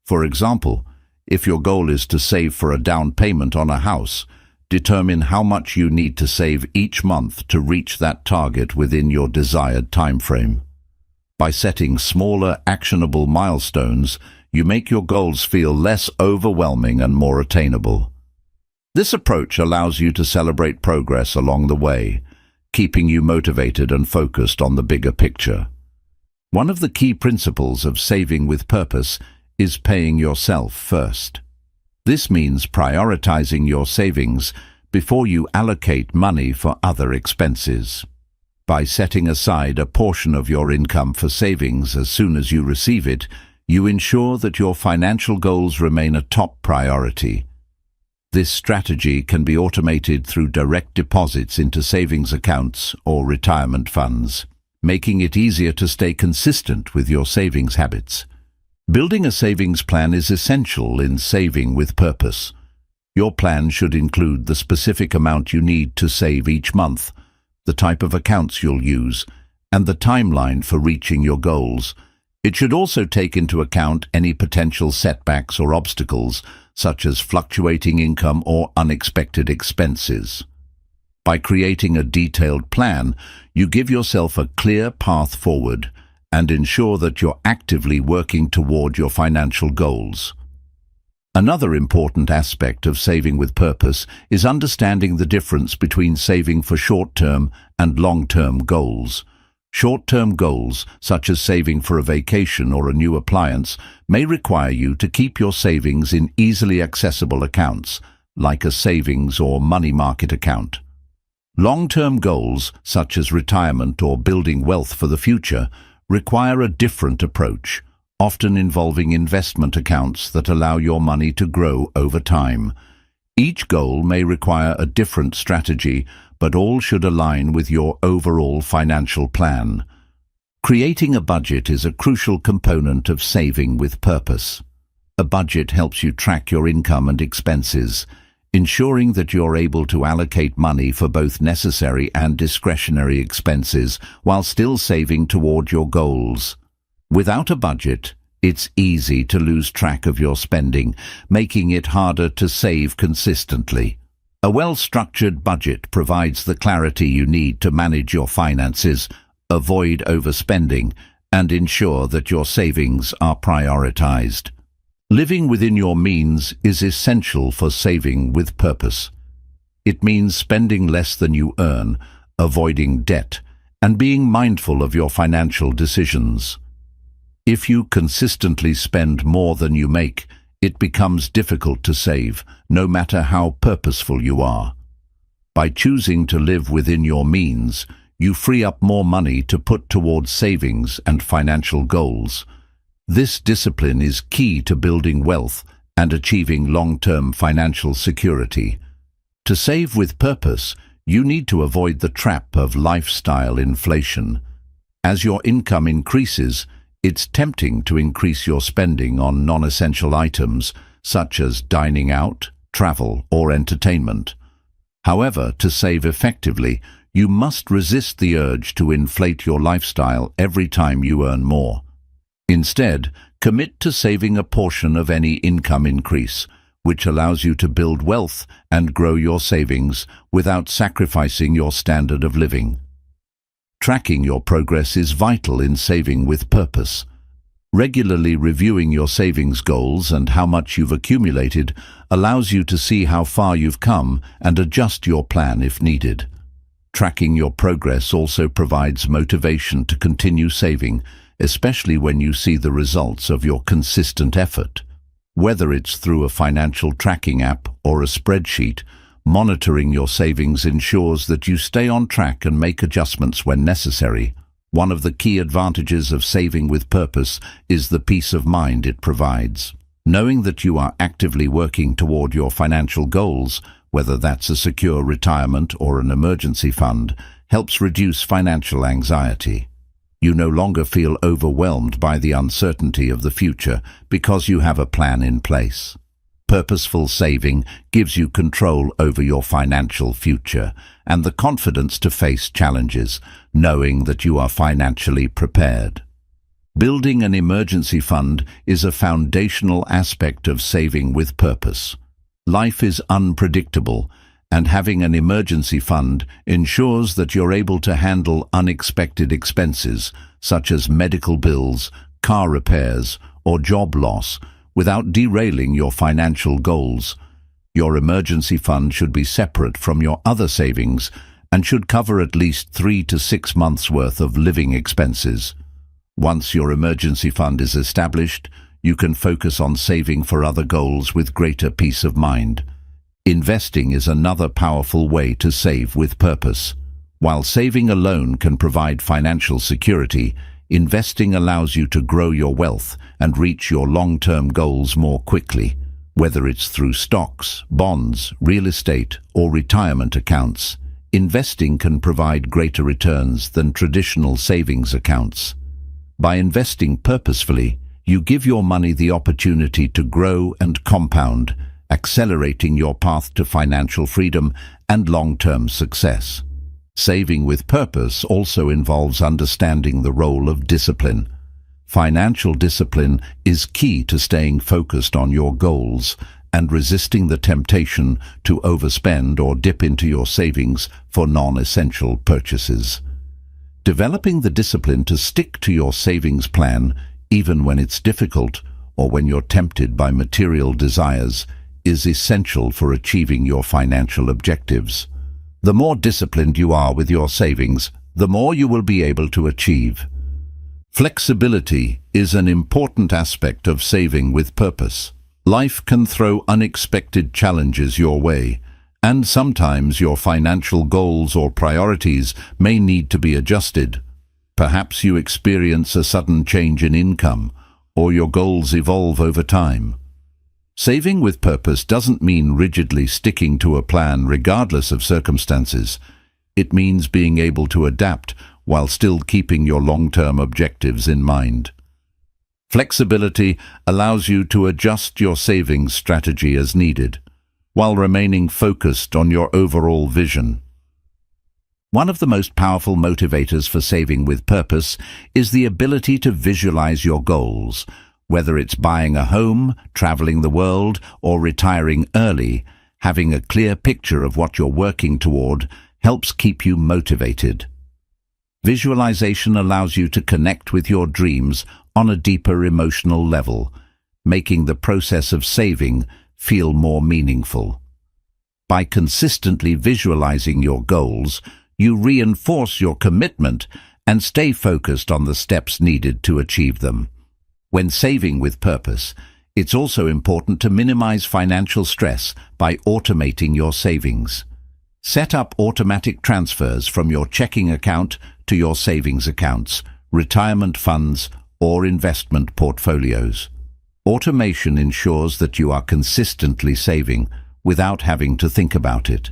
For example, if your goal is to save for a down payment on a house, determine how much you need to save each month to reach that target within your desired time frame. By setting smaller, actionable milestones, you make your goals feel less overwhelming and more attainable. This approach allows you to celebrate progress along the way, keeping you motivated and focused on the bigger picture. One of the key principles of saving with purpose is paying yourself first. This means prioritizing your savings before you allocate money for other expenses. By setting aside a portion of your income for savings as soon as you receive it, you ensure that your financial goals remain a top priority. This strategy can be automated through direct deposits into savings accounts or retirement funds, making it easier to stay consistent with your savings habits. Building a savings plan is essential in saving with purpose. Your plan should include the specific amount you need to save each month, the type of accounts you'll use, and the timeline for reaching your goals. It should also take into account any potential setbacks or obstacles, such as fluctuating income or unexpected expenses. By creating a detailed plan, you give yourself a clear path forward and ensure that you're actively working toward your financial goals. Another important aspect of saving with purpose is understanding the difference between saving for short-term and long-term goals. Short-term goals, such as saving for a vacation or a new appliance, may require you to keep your savings in easily accessible accounts, like a savings or money market account. Long-term goals, such as retirement or building wealth for the future, require a different approach, often involving investment accounts that allow your money to grow over time. Each goal may require a different strategy, but all should align with your overall financial plan. Creating a budget is a crucial component of saving with purpose. A budget helps you track your income and expenses, ensuring that you're able to allocate money for both necessary and discretionary expenses while still saving toward your goals. Without a budget, it's easy to lose track of your spending, making it harder to save consistently. A well-structured budget provides the clarity you need to manage your finances, avoid overspending, and ensure that your savings are prioritized. Living within your means is essential for saving with purpose. It means spending less than you earn, avoiding debt, and being mindful of your financial decisions. If you consistently spend more than you make, it becomes difficult to save, no matter how purposeful you are. By choosing to live within your means, you free up more money to put towards savings and financial goals. This discipline is key to building wealth and achieving long-term financial security. To save with purpose, you need to avoid the trap of lifestyle inflation. As your income increases, it's tempting to increase your spending on non-essential items, such as dining out, travel, or entertainment. However, to save effectively, you must resist the urge to inflate your lifestyle every time you earn more. Instead, commit to saving a portion of any income increase, which allows you to build wealth and grow your savings without sacrificing your standard of living. Tracking your progress is vital in saving with purpose. Regularly reviewing your savings goals and how much you've accumulated allows you to see how far you've come and adjust your plan if needed. Tracking your progress also provides motivation to continue saving, especially when you see the results of your consistent effort. Whether it's through a financial tracking app or a spreadsheet, monitoring your savings ensures that you stay on track and make adjustments when necessary. One of the key advantages of saving with purpose is the peace of mind it provides. Knowing that you are actively working toward your financial goals, whether that's a secure retirement or an emergency fund, helps reduce financial anxiety. You no longer feel overwhelmed by the uncertainty of the future because you have a plan in place. Purposeful saving gives you control over your financial future and the confidence to face challenges, knowing that you are financially prepared. Building an emergency fund is a foundational aspect of saving with purpose. Life is unpredictable, and having an emergency fund ensures that you're able to handle unexpected expenses, such as medical bills, car repairs, or job loss, without derailing your financial goals. Your emergency fund should be separate from your other savings and should cover at least 3 to 6 months' worth of living expenses. Once your emergency fund is established, you can focus on saving for other goals with greater peace of mind. Investing is another powerful way to save with purpose. While saving alone can provide financial security, investing allows you to grow your wealth and reach your long-term goals more quickly. Whether it's through stocks, bonds, real estate, or retirement accounts, investing can provide greater returns than traditional savings accounts. By investing purposefully, you give your money the opportunity to grow and compound, accelerating your path to financial freedom and long-term success. Saving with purpose also involves understanding the role of discipline. Financial discipline is key to staying focused on your goals and resisting the temptation to overspend or dip into your savings for non-essential purchases. Developing the discipline to stick to your savings plan, even when it's difficult or when you're tempted by material desires, is essential for achieving your financial objectives. The more disciplined you are with your savings, the more you will be able to achieve. Flexibility is an important aspect of saving with purpose. Life can throw unexpected challenges your way, and sometimes your financial goals or priorities may need to be adjusted. Perhaps you experience a sudden change in income, or your goals evolve over time. Saving with purpose doesn't mean rigidly sticking to a plan regardless of circumstances. It means being able to adapt while still keeping your long-term objectives in mind. Flexibility allows you to adjust your savings strategy as needed, while remaining focused on your overall vision. One of the most powerful motivators for saving with purpose is the ability to visualize your goals. Whether it's buying a home, traveling the world, or retiring early, having a clear picture of what you're working toward helps keep you motivated. Visualization allows you to connect with your dreams on a deeper emotional level, making the process of saving feel more meaningful. By consistently visualizing your goals, you reinforce your commitment and stay focused on the steps needed to achieve them. When saving with purpose, it's also important to minimize financial stress by automating your savings. Set up automatic transfers from your checking account to your savings accounts, retirement funds, or investment portfolios. Automation ensures that you are consistently saving without having to think about it.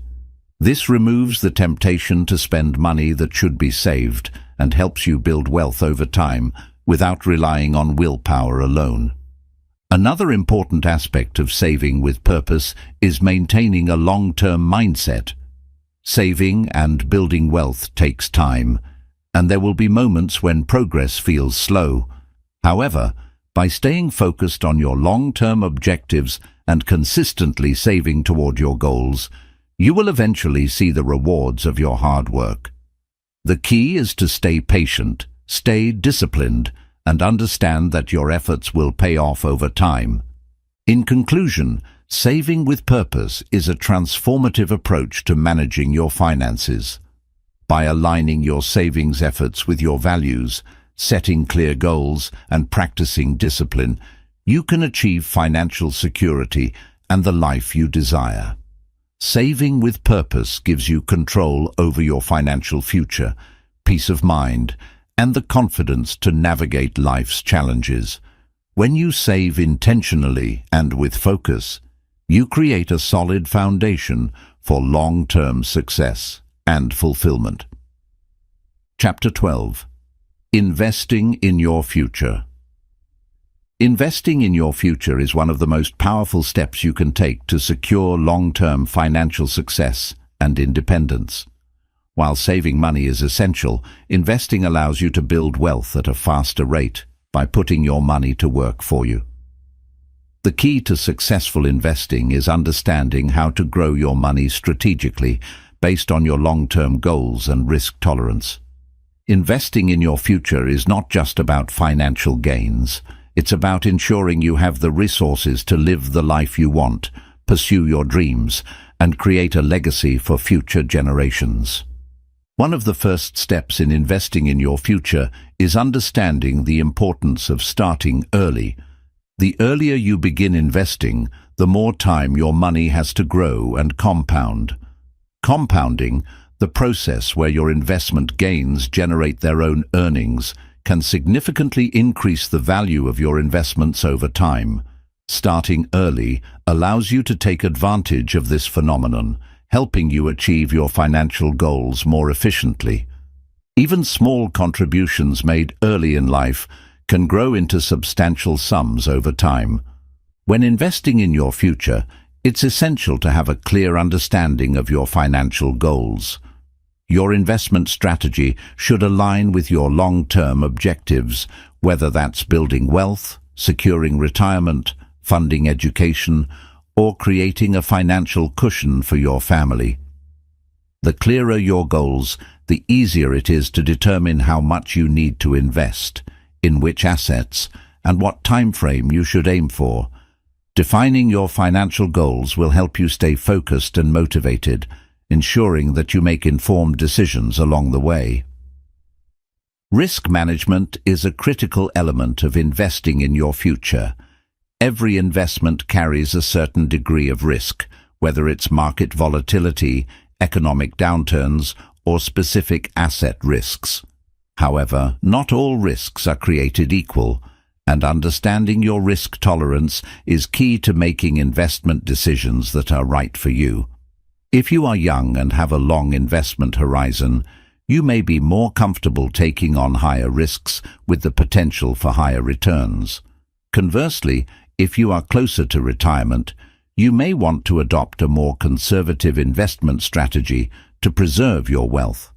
This removes the temptation to spend money that should be saved and helps you build wealth over time without relying on willpower alone. Another important aspect of saving with purpose is maintaining a long-term mindset. Saving and building wealth takes time, and there will be moments when progress feels slow. However, by staying focused on your long-term objectives and consistently saving toward your goals, you will eventually see the rewards of your hard work. The key is to stay patient, stay disciplined, and understand that your efforts will pay off over time. In conclusion, saving with purpose is a transformative approach to managing your finances. By aligning your savings efforts with your values, setting clear goals, and practicing discipline, you can achieve financial security and the life you desire. Saving with purpose gives you control over your financial future, peace of mind, and the confidence to navigate life's challenges. When you save intentionally and with focus, you create a solid foundation for long-term success and fulfillment. Chapter 12. Investing in your future. Investing in your future is one of the most powerful steps you can take to secure long-term financial success and independence. While saving money is essential, investing allows you to build wealth at a faster rate by putting your money to work for you. The key to successful investing is understanding how to grow your money strategically based on your long-term goals and risk tolerance. Investing in your future is not just about financial gains. It's about ensuring you have the resources to live the life you want, pursue your dreams, and create a legacy for future generations. One of the first steps in investing in your future is understanding the importance of starting early. The earlier you begin investing, the more time your money has to grow and compound. Compounding, the process where your investment gains generate their own earnings, can significantly increase the value of your investments over time. Starting early allows you to take advantage of this phenomenon, helping you achieve your financial goals more efficiently. Even small contributions made early in life can grow into substantial sums over time. When investing in your future, it's essential to have a clear understanding of your financial goals. Your investment strategy should align with your long-term objectives, whether that's building wealth, securing retirement, funding education, or creating a financial cushion for your family. The clearer your goals, the easier it is to determine how much you need to invest, in which assets, and what time frame you should aim for. Defining your financial goals will help you stay focused and motivated, ensuring that you make informed decisions along the way. Risk management is a critical element of investing in your future. Every investment carries a certain degree of risk, whether it's market volatility, economic downturns, or specific asset risks. However, not all risks are created equal, and understanding your risk tolerance is key to making investment decisions that are right for you. If you are young and have a long investment horizon, you may be more comfortable taking on higher risks with the potential for higher returns. Conversely, if you are closer to retirement, you may want to adopt a more conservative investment strategy to preserve your wealth.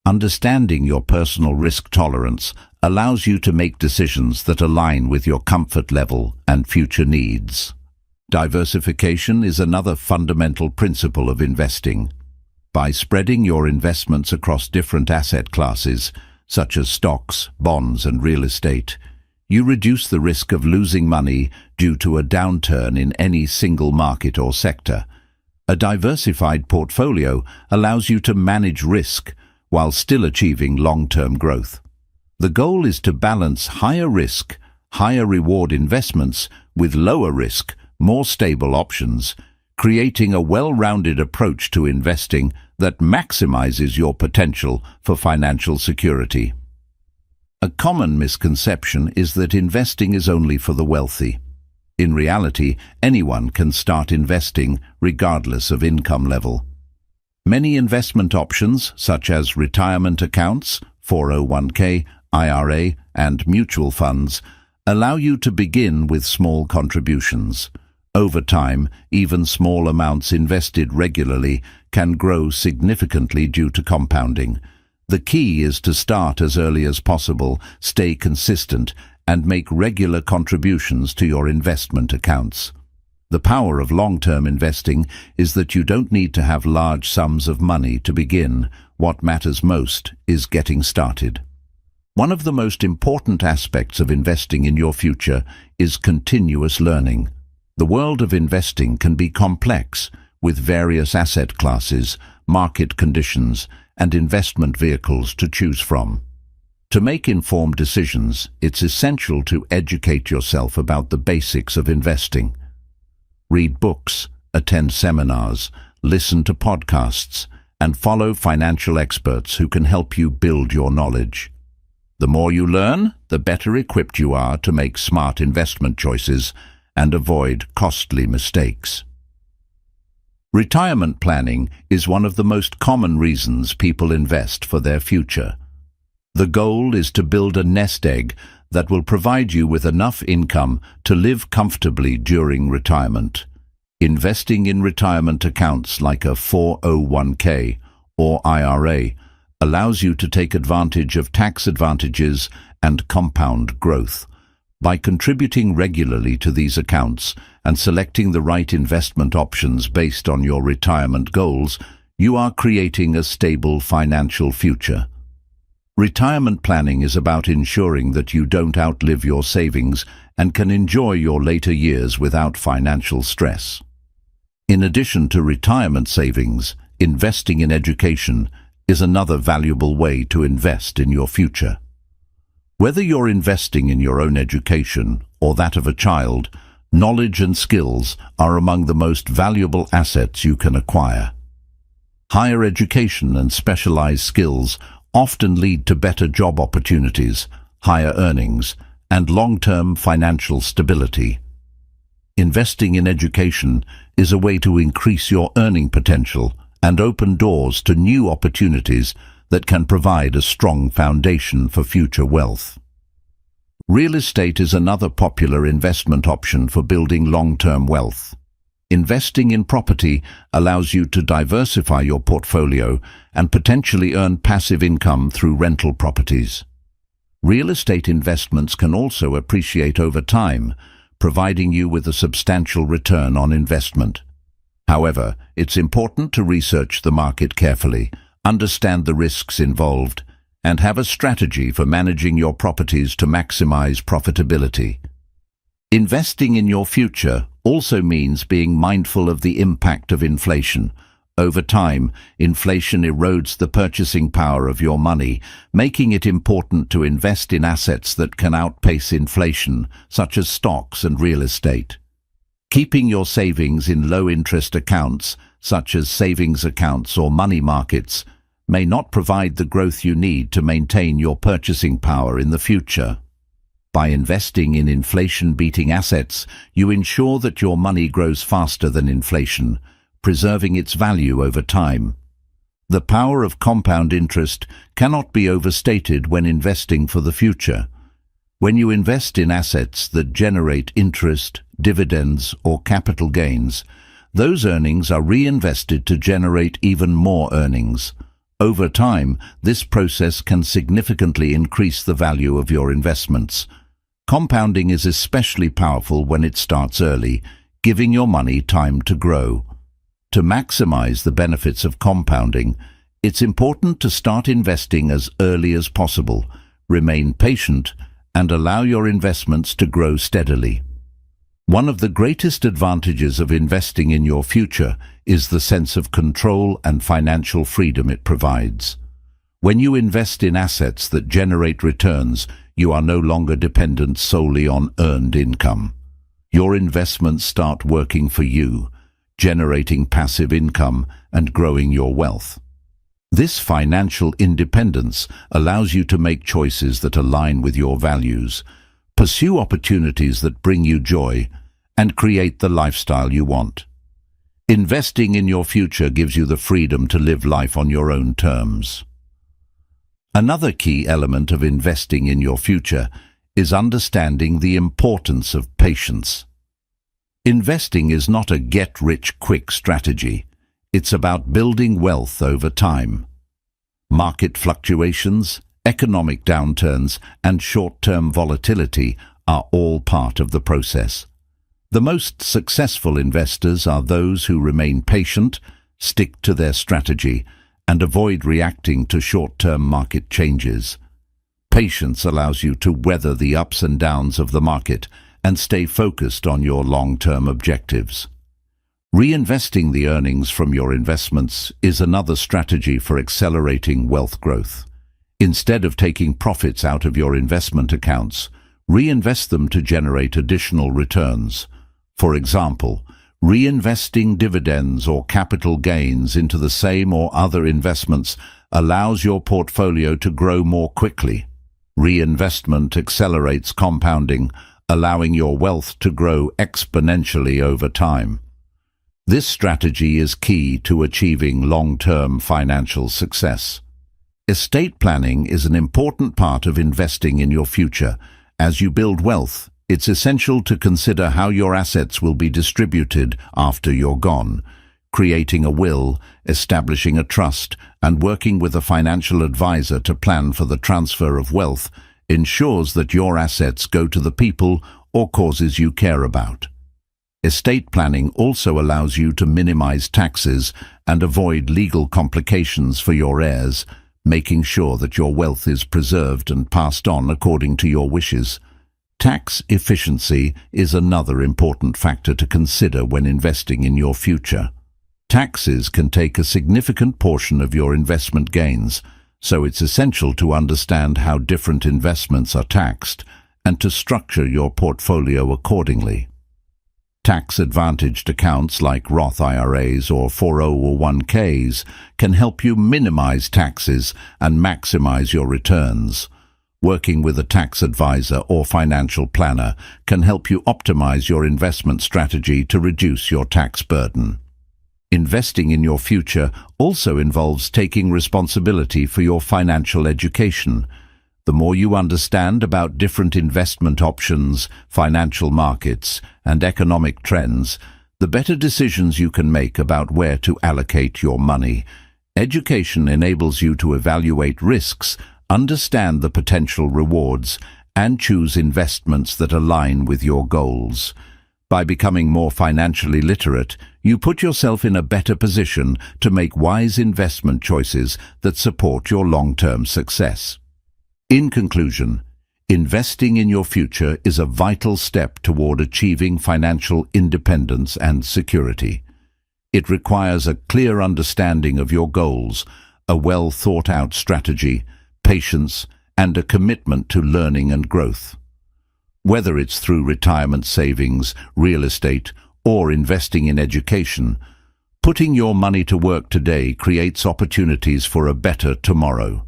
Understanding your personal risk tolerance allows you to make decisions that align with your comfort level and future needs. Diversification is another fundamental principle of investing. By spreading your investments across different asset classes, such as stocks, bonds, and real estate, you reduce the risk of losing money due to a downturn in any single market or sector. A diversified portfolio allows you to manage risk while still achieving long-term growth. The goal is to balance higher risk, higher reward investments with lower risk, more stable options, creating a well-rounded approach to investing that maximizes your potential for financial security. A common misconception is that investing is only for the wealthy. In reality, anyone can start investing regardless of income level. Many investment options, such as retirement accounts, 401k, IRA, and mutual funds, allow you to begin with small contributions. Over time, even small amounts invested regularly can grow significantly due to compounding. The key is to start as early as possible, stay consistent, and make regular contributions to your investment accounts. The power of long-term investing is that you don't need to have large sums of money to begin. What matters most is getting started. One of the most important aspects of investing in your future is continuous learning. The world of investing can be complex, with various asset classes, market conditions, and investment vehicles to choose from. To make informed decisions, it's essential to educate yourself about the basics of investing. Read books, attend seminars, listen to podcasts, and follow financial experts who can help you build your knowledge. The more you learn, the better equipped you are to make smart investment choices and avoid costly mistakes. Retirement planning is one of the most common reasons people invest for their future. The goal is to build a nest egg that will provide you with enough income to live comfortably during retirement. Investing in retirement accounts like a 401k or IRA allows you to take advantage of tax advantages and compound growth. By contributing regularly to these accounts and selecting the right investment options based on your retirement goals, you are creating a stable financial future. Retirement planning is about ensuring that you don't outlive your savings and can enjoy your later years without financial stress. In addition to retirement savings, investing in education is another valuable way to invest in your future. Whether you're investing in your own education or that of a child, knowledge and skills are among the most valuable assets you can acquire. Higher education and specialized skills often lead to better job opportunities, higher earnings, and long-term financial stability. Investing in education is a way to increase your earning potential and open doors to new opportunities that can provide a strong foundation for future wealth. Real estate is another popular investment option for building long-term wealth. Investing in property allows you to diversify your portfolio and potentially earn passive income through rental properties. Real estate investments can also appreciate over time, providing you with a substantial return on investment. However, it's important to research the market carefully, understand the risks involved, and have a strategy for managing your properties to maximize profitability. Investing in your future also means being mindful of the impact of inflation. Over time, inflation erodes the purchasing power of your money, making it important to invest in assets that can outpace inflation, such as stocks and real estate. Keeping your savings in low-interest accounts, such as savings accounts or money markets, may not provide the growth you need to maintain your purchasing power in the future. By investing in inflation-beating assets, you ensure that your money grows faster than inflation, preserving its value over time. The power of compound interest cannot be overstated when investing for the future. When you invest in assets that generate interest, dividends, or capital gains, those earnings are reinvested to generate even more earnings. Over time, this process can significantly increase the value of your investments. Compounding is especially powerful when it starts early, giving your money time to grow. To maximize the benefits of compounding, it's important to start investing as early as possible, remain patient, and allow your investments to grow steadily. One of the greatest advantages of investing in your future is the sense of control and financial freedom it provides. When you invest in assets that generate returns, you are no longer dependent solely on earned income. Your investments start working for you, generating passive income and growing your wealth. This financial independence allows you to make choices that align with your values, pursue opportunities that bring you joy, and create the lifestyle you want. Investing in your future gives you the freedom to live life on your own terms. Another key element of investing in your future is understanding the importance of patience. Investing is not a get-rich-quick strategy. It's about building wealth over time. Market fluctuations, economic downturns, and short-term volatility are all part of the process. The most successful investors are those who remain patient, stick to their strategy, and avoid reacting to short-term market changes. Patience allows you to weather the ups and downs of the market and stay focused on your long-term objectives. Reinvesting the earnings from your investments is another strategy for accelerating wealth growth. Instead of taking profits out of your investment accounts, reinvest them to generate additional returns. For example, reinvesting dividends or capital gains into the same or other investments allows your portfolio to grow more quickly. Reinvestment accelerates compounding, allowing your wealth to grow exponentially over time. This strategy is key to achieving long-term financial success. Estate planning is an important part of investing in your future. As you build wealth, it's essential to consider how your assets will be distributed after you're gone. Creating a will, establishing a trust, and working with a financial advisor to plan for the transfer of wealth ensures that your assets go to the people or causes you care about. Estate planning also allows you to minimize taxes and avoid legal complications for your heirs, making sure that your wealth is preserved and passed on according to your wishes. Tax efficiency is another important factor to consider when investing in your future. Taxes can take a significant portion of your investment gains, so it's essential to understand how different investments are taxed and to structure your portfolio accordingly. Tax-advantaged accounts like Roth IRAs or 401ks can help you minimize taxes and maximize your returns. Working with a tax advisor or financial planner can help you optimize your investment strategy to reduce your tax burden. Investing in your future also involves taking responsibility for your financial education. The more you understand about different investment options, financial markets, and economic trends, the better decisions you can make about where to allocate your money. Education enables you to evaluate risks, understand the potential rewards, and choose investments that align with your goals. By becoming more financially literate, you put yourself in a better position to make wise investment choices that support your long-term success. In conclusion, investing in your future is a vital step toward achieving financial independence and security. It requires a clear understanding of your goals, a well-thought-out strategy, patience, and a commitment to learning and growth. Whether it's through retirement savings, real estate, or investing in education, putting your money to work today creates opportunities for a better tomorrow.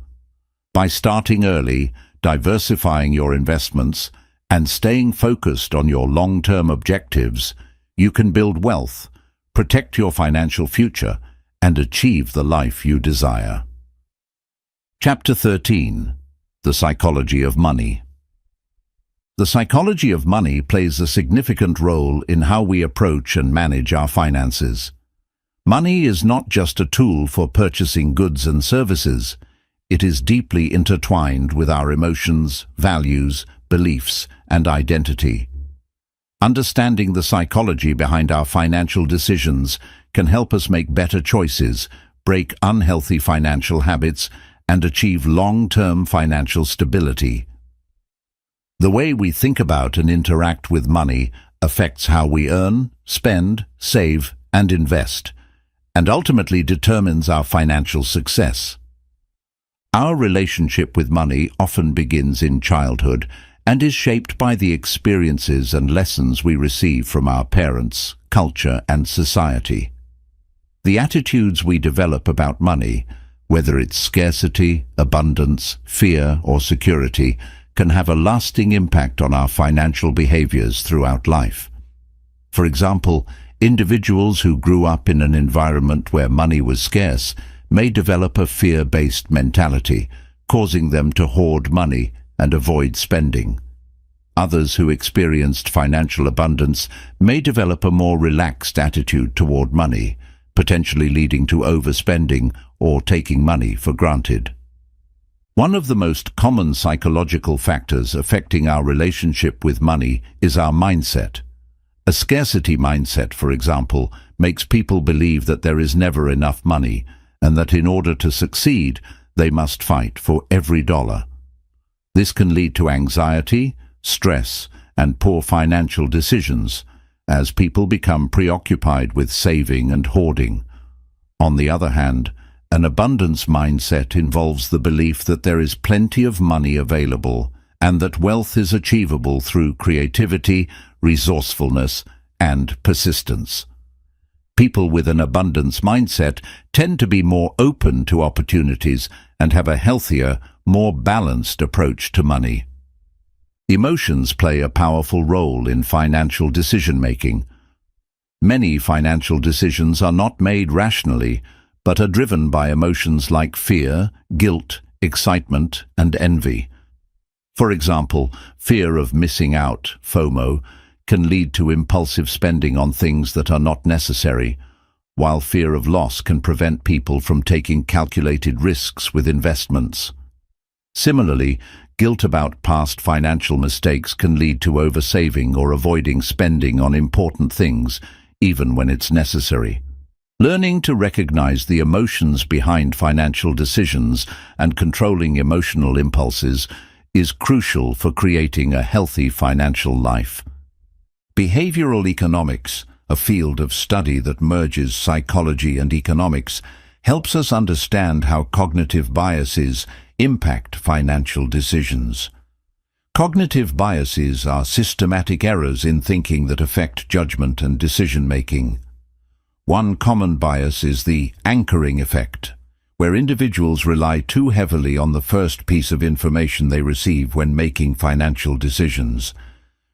By starting early, diversifying your investments, and staying focused on your long-term objectives, you can build wealth, protect your financial future, and achieve the life you desire. Chapter 13. The Psychology of Money. The psychology of money plays a significant role in how we approach and manage our finances. Money is not just a tool for purchasing goods and services. It is deeply intertwined with our emotions, values, beliefs, and identity. Understanding the psychology behind our financial decisions can help us make better choices, break unhealthy financial habits, and achieve long-term financial stability. The way we think about and interact with money affects how we earn, spend, save, and invest, and ultimately determines our financial success. Our relationship with money often begins in childhood and is shaped by the experiences and lessons we receive from our parents, culture, and society. The attitudes we develop about money, whether it's scarcity, abundance, fear, or security, can have a lasting impact on our financial behaviors throughout life. For example, individuals who grew up in an environment where money was scarce may develop a fear-based mentality, causing them to hoard money and avoid spending. Others who experienced financial abundance may develop a more relaxed attitude toward money, potentially leading to overspending or taking money for granted. One of the most common psychological factors affecting our relationship with money is our mindset. A scarcity mindset, for example, makes people believe that there is never enough money and that in order to succeed, they must fight for every dollar. This can lead to anxiety, stress, and poor financial decisions, as people become preoccupied with saving and hoarding. On the other hand, an abundance mindset involves the belief that there is plenty of money available and that wealth is achievable through creativity, resourcefulness, and persistence. People with an abundance mindset tend to be more open to opportunities and have a healthier, more balanced approach to money. Emotions play a powerful role in financial decision-making. Many financial decisions are not made rationally, but are driven by emotions like fear, guilt, excitement, and envy. For example, fear of missing out, FOMO, can lead to impulsive spending on things that are not necessary, while fear of loss can prevent people from taking calculated risks with investments. Similarly, guilt about past financial mistakes can lead to oversaving or avoiding spending on important things, even when it's necessary. Learning to recognize the emotions behind financial decisions and controlling emotional impulses is crucial for creating a healthy financial life. Behavioral economics, a field of study that merges psychology and economics, helps us understand how cognitive biases impact financial decisions. Cognitive biases are systematic errors in thinking that affect judgment and decision-making. One common bias is the anchoring effect, where individuals rely too heavily on the first piece of information they receive when making financial decisions.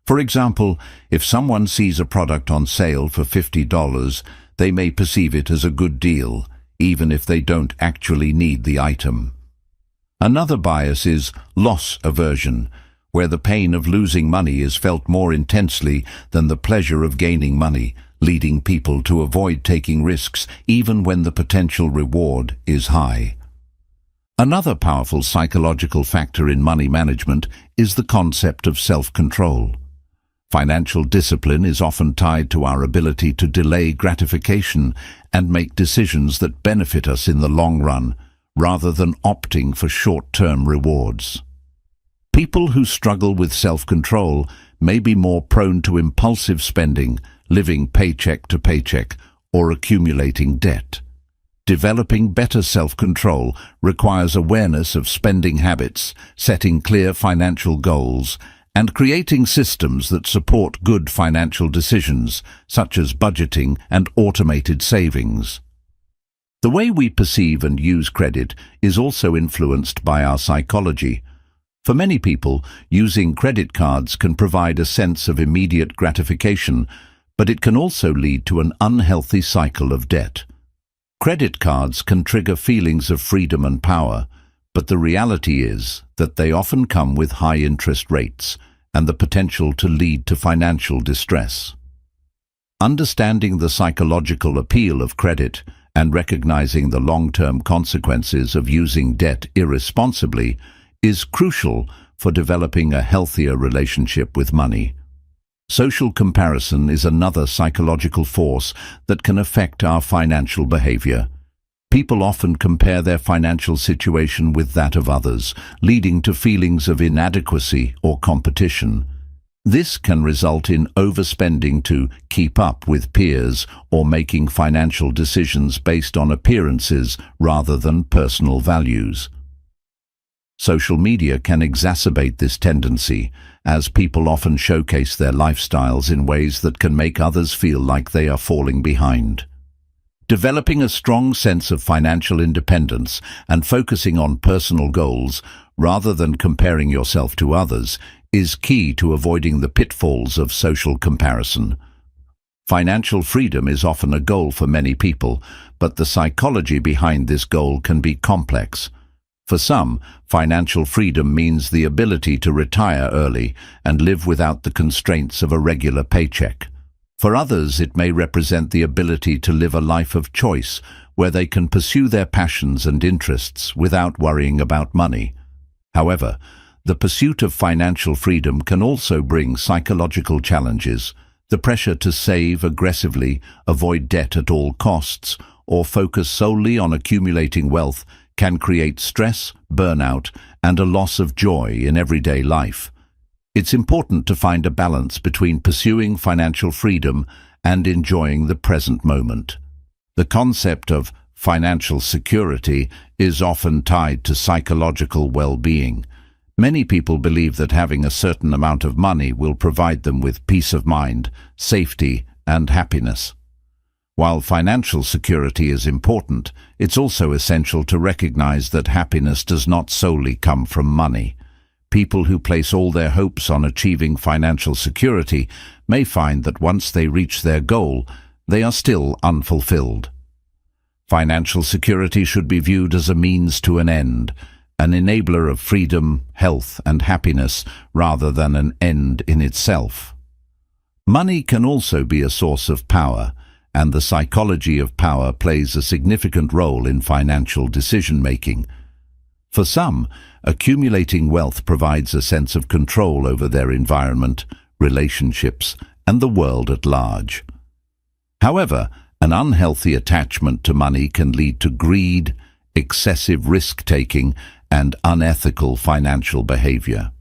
For example, if someone sees a product on sale for $50, they may perceive it as a good deal, even if they don't actually need the item. Another bias is loss aversion, where the pain of losing money is felt more intensely than the pleasure of gaining money, leading people to avoid taking risks even when the potential reward is high. Another powerful psychological factor in money management is the concept of self-control. Financial discipline is often tied to our ability to delay gratification and make decisions that benefit us in the long run, rather than opting for short-term rewards. People who struggle with self-control may be more prone to impulsive spending, living paycheck to paycheck, or accumulating debt. Developing better self-control requires awareness of spending habits, setting clear financial goals, and creating systems that support good financial decisions, such as budgeting and automated savings. The way we perceive and use credit is also influenced by our psychology. For many people, using credit cards can provide a sense of immediate gratification, but it can also lead to an unhealthy cycle of debt. Credit cards can trigger feelings of freedom and power, but the reality is that they often come with high interest rates and the potential to lead to financial distress. Understanding the psychological appeal of credit and recognizing the long-term consequences of using debt irresponsibly is crucial for developing a healthier relationship with money. Social comparison is another psychological force that can affect our financial behavior. People often compare their financial situation with that of others, leading to feelings of inadequacy or competition. This can result in overspending to keep up with peers or making financial decisions based on appearances rather than personal values. Social media can exacerbate this tendency, as people often showcase their lifestyles in ways that can make others feel like they are falling behind. Developing a strong sense of financial independence and focusing on personal goals, rather than comparing yourself to others, is key to avoiding the pitfalls of social comparison. Financial freedom is often a goal for many people, but the psychology behind this goal can be complex. For some, financial freedom means the ability to retire early and live without the constraints of a regular paycheck. For others, it may represent the ability to live a life of choice, where they can pursue their passions and interests without worrying about money. However, the pursuit of financial freedom can also bring psychological challenges. The pressure to save aggressively, avoid debt at all costs, or focus solely on accumulating wealth can create stress, burnout, and a loss of joy in everyday life. It's important to find a balance between pursuing financial freedom and enjoying the present moment. The concept of financial security is often tied to psychological well-being. Many people believe that having a certain amount of money will provide them with peace of mind, safety, and happiness. While financial security is important, it's also essential to recognize that happiness does not solely come from money. People who place all their hopes on achieving financial security may find that once they reach their goal, they are still unfulfilled. Financial security should be viewed as a means to an end, an enabler of freedom, health, and happiness, rather than an end in itself. Money can also be a source of power, and the psychology of power plays a significant role in financial decision-making. For some, accumulating wealth provides a sense of control over their environment, relationships, and the world at large. However, an unhealthy attachment to money can lead to greed, excessive risk-taking, and unethical financial behavior.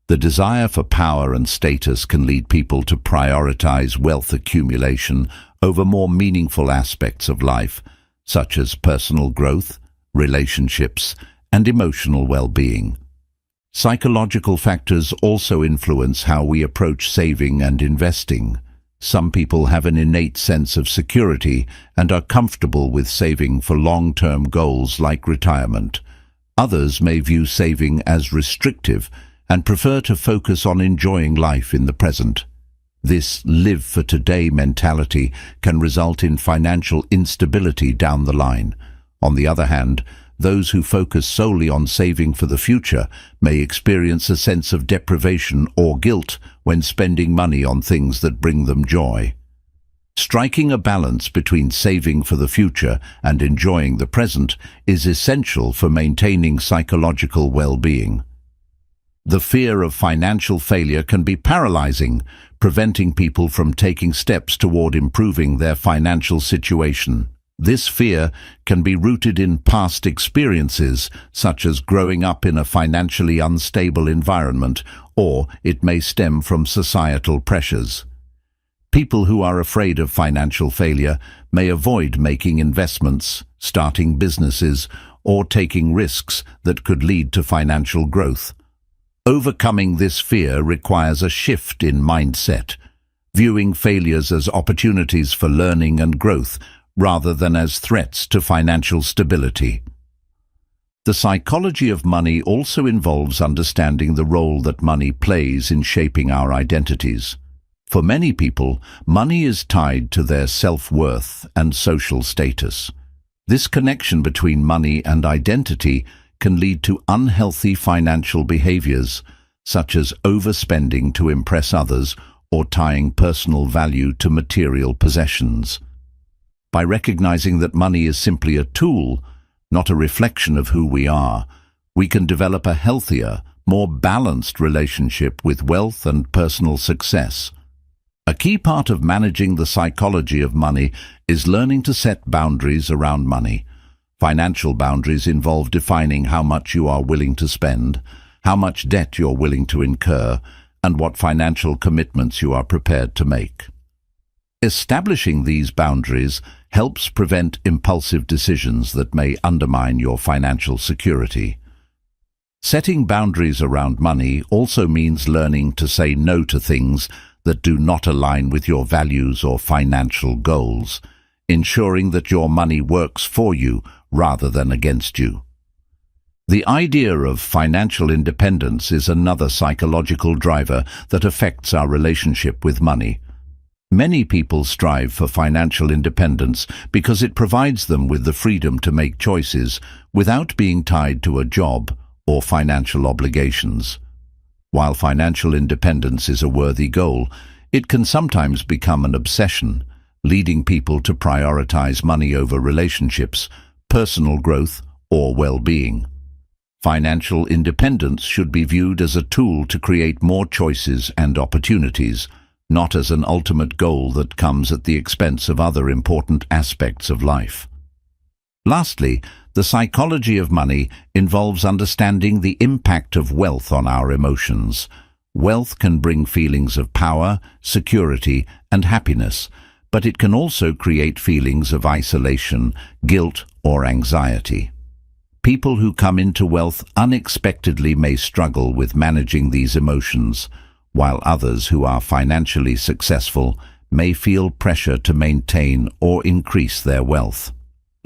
The desire for power and status can lead people to prioritize wealth accumulation over more meaningful aspects of life, such as personal growth, relationships, and emotional well-being. Psychological factors also influence how we approach saving and investing. Some people have an innate sense of security and are comfortable with saving for long-term goals like retirement. Others may view saving as restrictive and prefer to focus on enjoying life in the present. This live-for-today mentality can result in financial instability down the line. On the other hand, those who focus solely on saving for the future may experience a sense of deprivation or guilt when spending money on things that bring them joy. Striking a balance between saving for the future and enjoying the present is essential for maintaining psychological well-being. The fear of financial failure can be paralyzing, preventing people from taking steps toward improving their financial situation. This fear can be rooted in past experiences, such as growing up in a financially unstable environment, or it may stem from societal pressures. People who are afraid of financial failure may avoid making investments, starting businesses, or taking risks that could lead to financial growth. Overcoming this fear requires a shift in mindset, viewing failures as opportunities for learning and growth rather than as threats to financial stability. The psychology of money also involves understanding the role that money plays in shaping our identities. For many people, money is tied to their self-worth and social status. This connection between money and identity can lead to unhealthy financial behaviors, such as overspending to impress others or tying personal value to material possessions. By recognizing that money is simply a tool, not a reflection of who we are, we can develop a healthier, more balanced relationship with wealth and personal success. A key part of managing the psychology of money is learning to set boundaries around money. Financial boundaries involve defining how much you are willing to spend, how much debt you're willing to incur, and what financial commitments you are prepared to make. Establishing these boundaries helps prevent impulsive decisions that may undermine your financial security. Setting boundaries around money also means learning to say no to things that do not align with your values or financial goals, ensuring that your money works for you rather than against you. The idea of financial independence is another psychological driver that affects our relationship with money. Many people strive for financial independence because it provides them with the freedom to make choices without being tied to a job or financial obligations. While financial independence is a worthy goal, it can sometimes become an obsession, leading people to prioritize money over relationships, personal growth, or well-being. Financial independence should be viewed as a tool to create more choices and opportunities, not as an ultimate goal that comes at the expense of other important aspects of life. Lastly, the psychology of money involves understanding the impact of wealth on our emotions. Wealth can bring feelings of power, security, and happiness, but it can also create feelings of isolation, guilt, or anxiety. People who come into wealth unexpectedly may struggle with managing these emotions, while others who are financially successful may feel pressure to maintain or increase their wealth.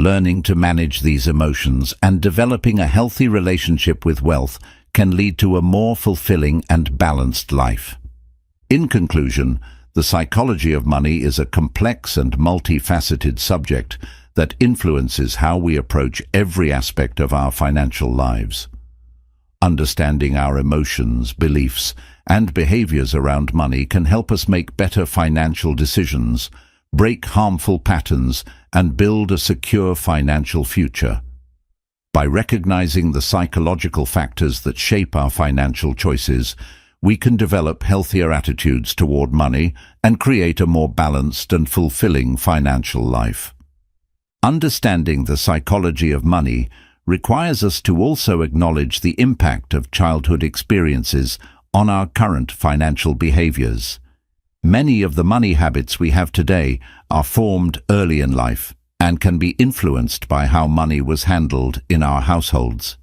Learning to manage these emotions and developing a healthy relationship with wealth can lead to a more fulfilling and balanced life. In conclusion, the psychology of money is a complex and multifaceted subject that influences how we approach every aspect of our financial lives. Understanding our emotions, beliefs, and behaviors around money can help us make better financial decisions, break harmful patterns, and build a secure financial future. By recognizing the psychological factors that shape our financial choices, we can develop healthier attitudes toward money and create a more balanced and fulfilling financial life. Understanding the psychology of money requires us to also acknowledge the impact of childhood experiences on our current financial behaviors. Many of the money habits we have today are formed early in life and can be influenced by how money was handled in our households.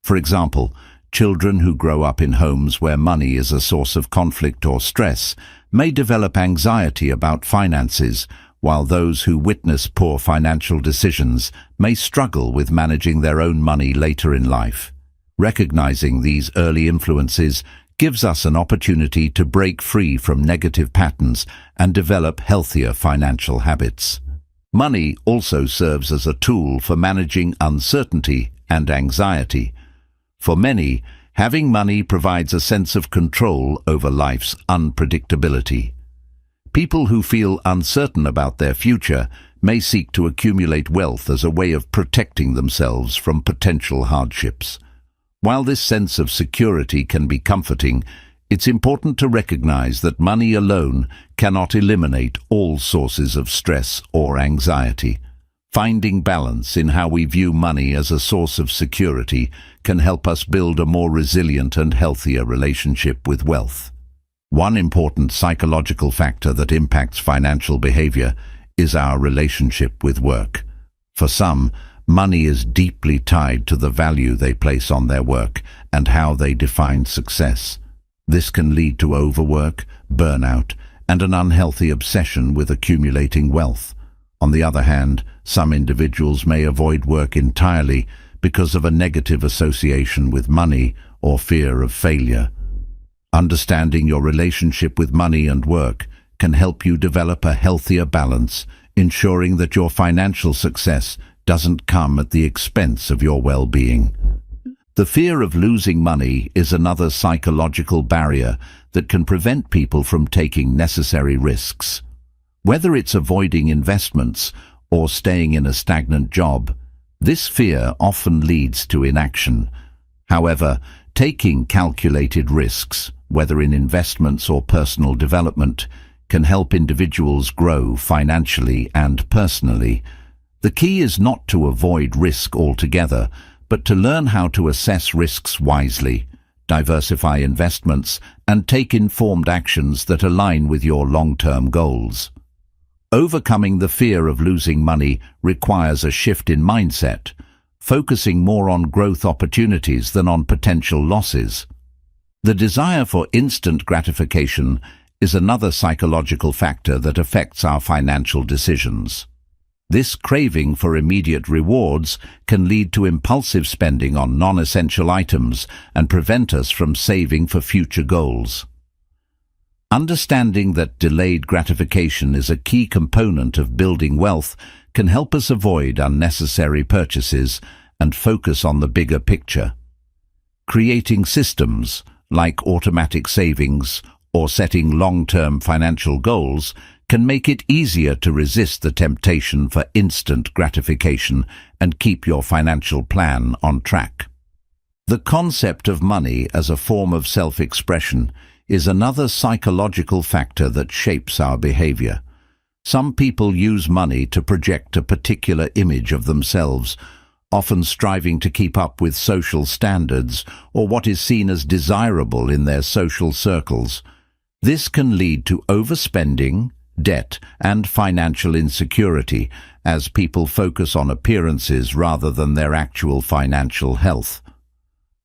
For example, children who grow up in homes where money is a source of conflict or stress may develop anxiety about finances, while those who witness poor financial decisions may struggle with managing their own money later in life. Recognizing these early influences gives us an opportunity to break free from negative patterns and develop healthier financial habits. Money also serves as a tool for managing uncertainty and anxiety. For many, having money provides a sense of control over life's unpredictability. People who feel uncertain about their future may seek to accumulate wealth as a way of protecting themselves from potential hardships. While this sense of security can be comforting, it's important to recognize that money alone cannot eliminate all sources of stress or anxiety. Finding balance in how we view money as a source of security can help us build a more resilient and healthier relationship with wealth. One important psychological factor that impacts financial behavior is our relationship with work. For some, money is deeply tied to the value they place on their work and how they define success. This can lead to overwork, burnout, and an unhealthy obsession with accumulating wealth. On the other hand, some individuals may avoid work entirely because of a negative association with money or fear of failure. Understanding your relationship with money and work can help you develop a healthier balance, ensuring that your financial success doesn't come at the expense of your well-being. The fear of losing money is another psychological barrier that can prevent people from taking necessary risks. Whether it's avoiding investments or staying in a stagnant job, this fear often leads to inaction. However, taking calculated risks, whether in investments or personal development, can help individuals grow financially and personally. The key is not to avoid risk altogether, but to learn how to assess risks wisely, diversify investments, and take informed actions that align with your long-term goals. Overcoming the fear of losing money requires a shift in mindset, focusing more on growth opportunities than on potential losses. The desire for instant gratification is another psychological factor that affects our financial decisions. This craving for immediate rewards can lead to impulsive spending on non-essential items and prevent us from saving for future goals. Understanding that delayed gratification is a key component of building wealth can help us avoid unnecessary purchases and focus on the bigger picture. Creating systems like automatic savings or setting long-term financial goals can make it easier to resist the temptation for instant gratification and keep your financial plan on track. The concept of money as a form of self-expression is another psychological factor that shapes our behavior. Some people use money to project a particular image of themselves, often striving to keep up with social standards or what is seen as desirable in their social circles. This can lead to overspending, debt, and financial insecurity as people focus on appearances rather than their actual financial health.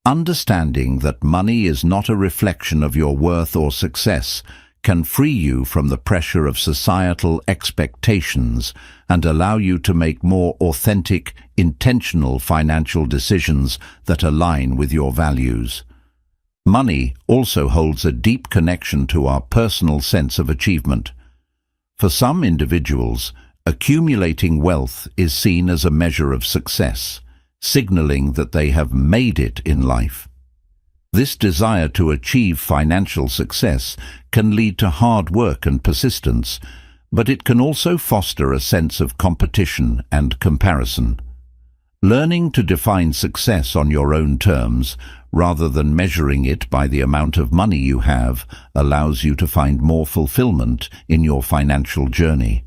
Understanding that money is not a reflection of your worth or success can free you from the pressure of societal expectations and allow you to make more authentic, intentional financial decisions that align with your values. Money also holds a deep connection to our personal sense of achievement. For some individuals, accumulating wealth is seen as a measure of success, signaling that they have made it in life. This desire to achieve financial success can lead to hard work and persistence, but it can also foster a sense of competition and comparison. Learning to define success on your own terms, rather than measuring it by the amount of money you have, allows you to find more fulfillment in your financial journey.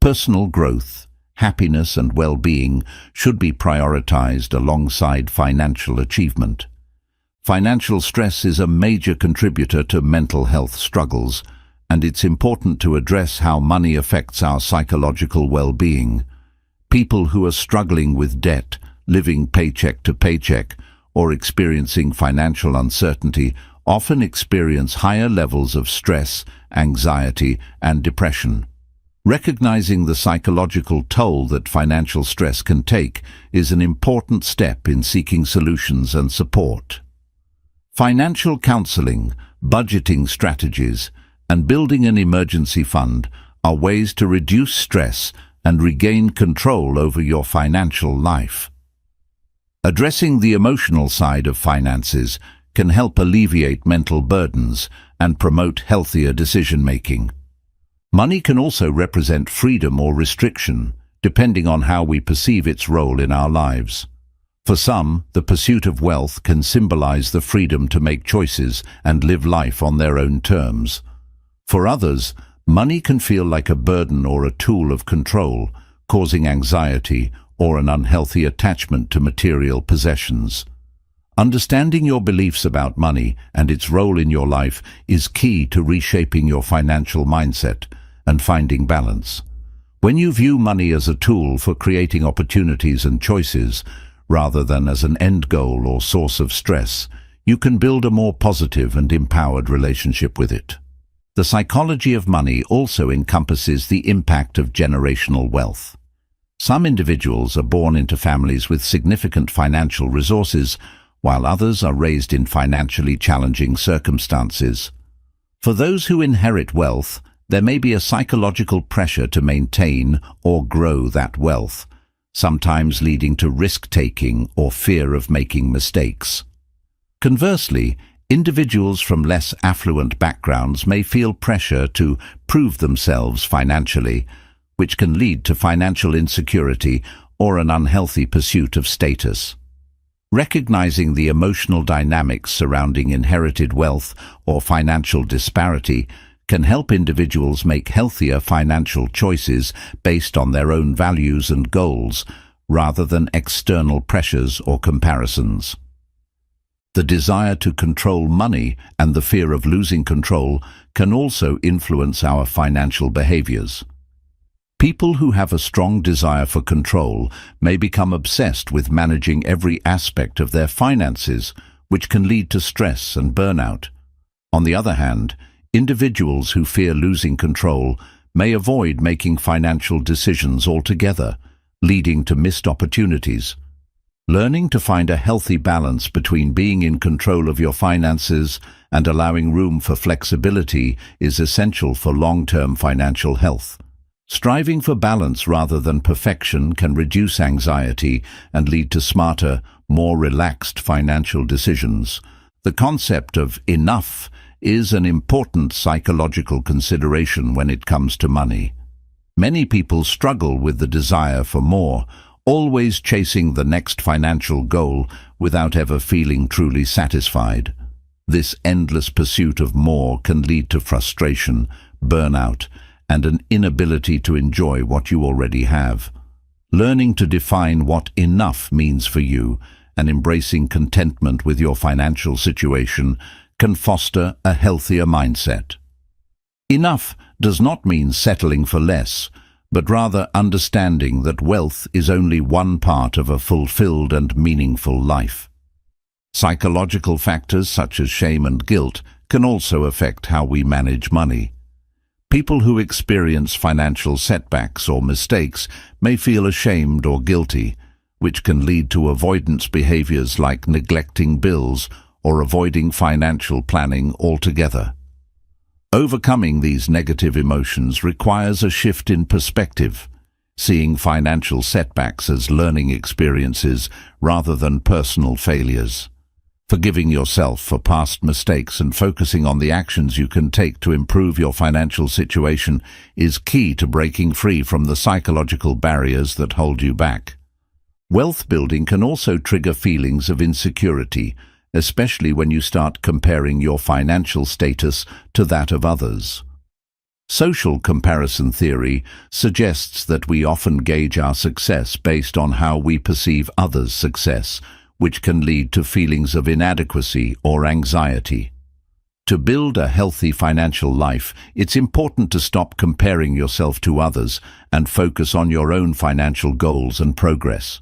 Personal growth, happiness, and well-being should be prioritized alongside financial achievement. Financial stress is a major contributor to mental health struggles, and it's important to address how money affects our psychological well-being. People who are struggling with debt, living paycheck to paycheck, or experiencing financial uncertainty often experience higher levels of stress, anxiety, and depression. Recognizing the psychological toll that financial stress can take is an important step in seeking solutions and support. Financial counseling, budgeting strategies, and building an emergency fund are ways to reduce stress and regain control over your financial life. Addressing the emotional side of finances can help alleviate mental burdens and promote healthier decision-making. Money can also represent freedom or restriction, depending on how we perceive its role in our lives. For some, the pursuit of wealth can symbolize the freedom to make choices and live life on their own terms. For others, money can feel like a burden or a tool of control, causing anxiety or an unhealthy attachment to material possessions. Understanding your beliefs about money and its role in your life is key to reshaping your financial mindset and finding balance. When you view money as a tool for creating opportunities and choices, rather than as an end goal or source of stress, you can build a more positive and empowered relationship with it. The psychology of money also encompasses the impact of generational wealth. Some individuals are born into families with significant financial resources, while others are raised in financially challenging circumstances. For those who inherit wealth, there may be a psychological pressure to maintain or grow that wealth, sometimes leading to risk-taking or fear of making mistakes. Conversely, individuals from less affluent backgrounds may feel pressure to prove themselves financially, which can lead to financial insecurity or an unhealthy pursuit of status. Recognizing the emotional dynamics surrounding inherited wealth or financial disparity can help individuals make healthier financial choices based on their own values and goals, rather than external pressures or comparisons. The desire to control money and the fear of losing control can also influence our financial behaviors. People who have a strong desire for control may become obsessed with managing every aspect of their finances, which can lead to stress and burnout. On the other hand, individuals who fear losing control may avoid making financial decisions altogether, leading to missed opportunities. Learning to find a healthy balance between being in control of your finances and allowing room for flexibility is essential for long-term financial health. Striving for balance rather than perfection can reduce anxiety and lead to smarter, more relaxed financial decisions. The concept of enough is an important psychological consideration when it comes to money. Many people struggle with the desire for more, always chasing the next financial goal without ever feeling truly satisfied. This endless pursuit of more can lead to frustration, burnout, and an inability to enjoy what you already have. Learning to define what enough means for you and embracing contentment with your financial situation can foster a healthier mindset. Enough does not mean settling for less, but rather understanding that wealth is only one part of a fulfilled and meaningful life. Psychological factors such as shame and guilt can also affect how we manage money. People who experience financial setbacks or mistakes may feel ashamed or guilty, which can lead to avoidance behaviors like neglecting bills or avoiding financial planning altogether. Overcoming these negative emotions requires a shift in perspective, seeing financial setbacks as learning experiences rather than personal failures. Forgiving yourself for past mistakes and focusing on the actions you can take to improve your financial situation is key to breaking free from the psychological barriers that hold you back. Wealth building can also trigger feelings of insecurity, especially when you start comparing your financial status to that of others. Social comparison theory suggests that we often gauge our success based on how we perceive others' success, which can lead to feelings of inadequacy or anxiety. To build a healthy financial life, it's important to stop comparing yourself to others and focus on your own financial goals and progress.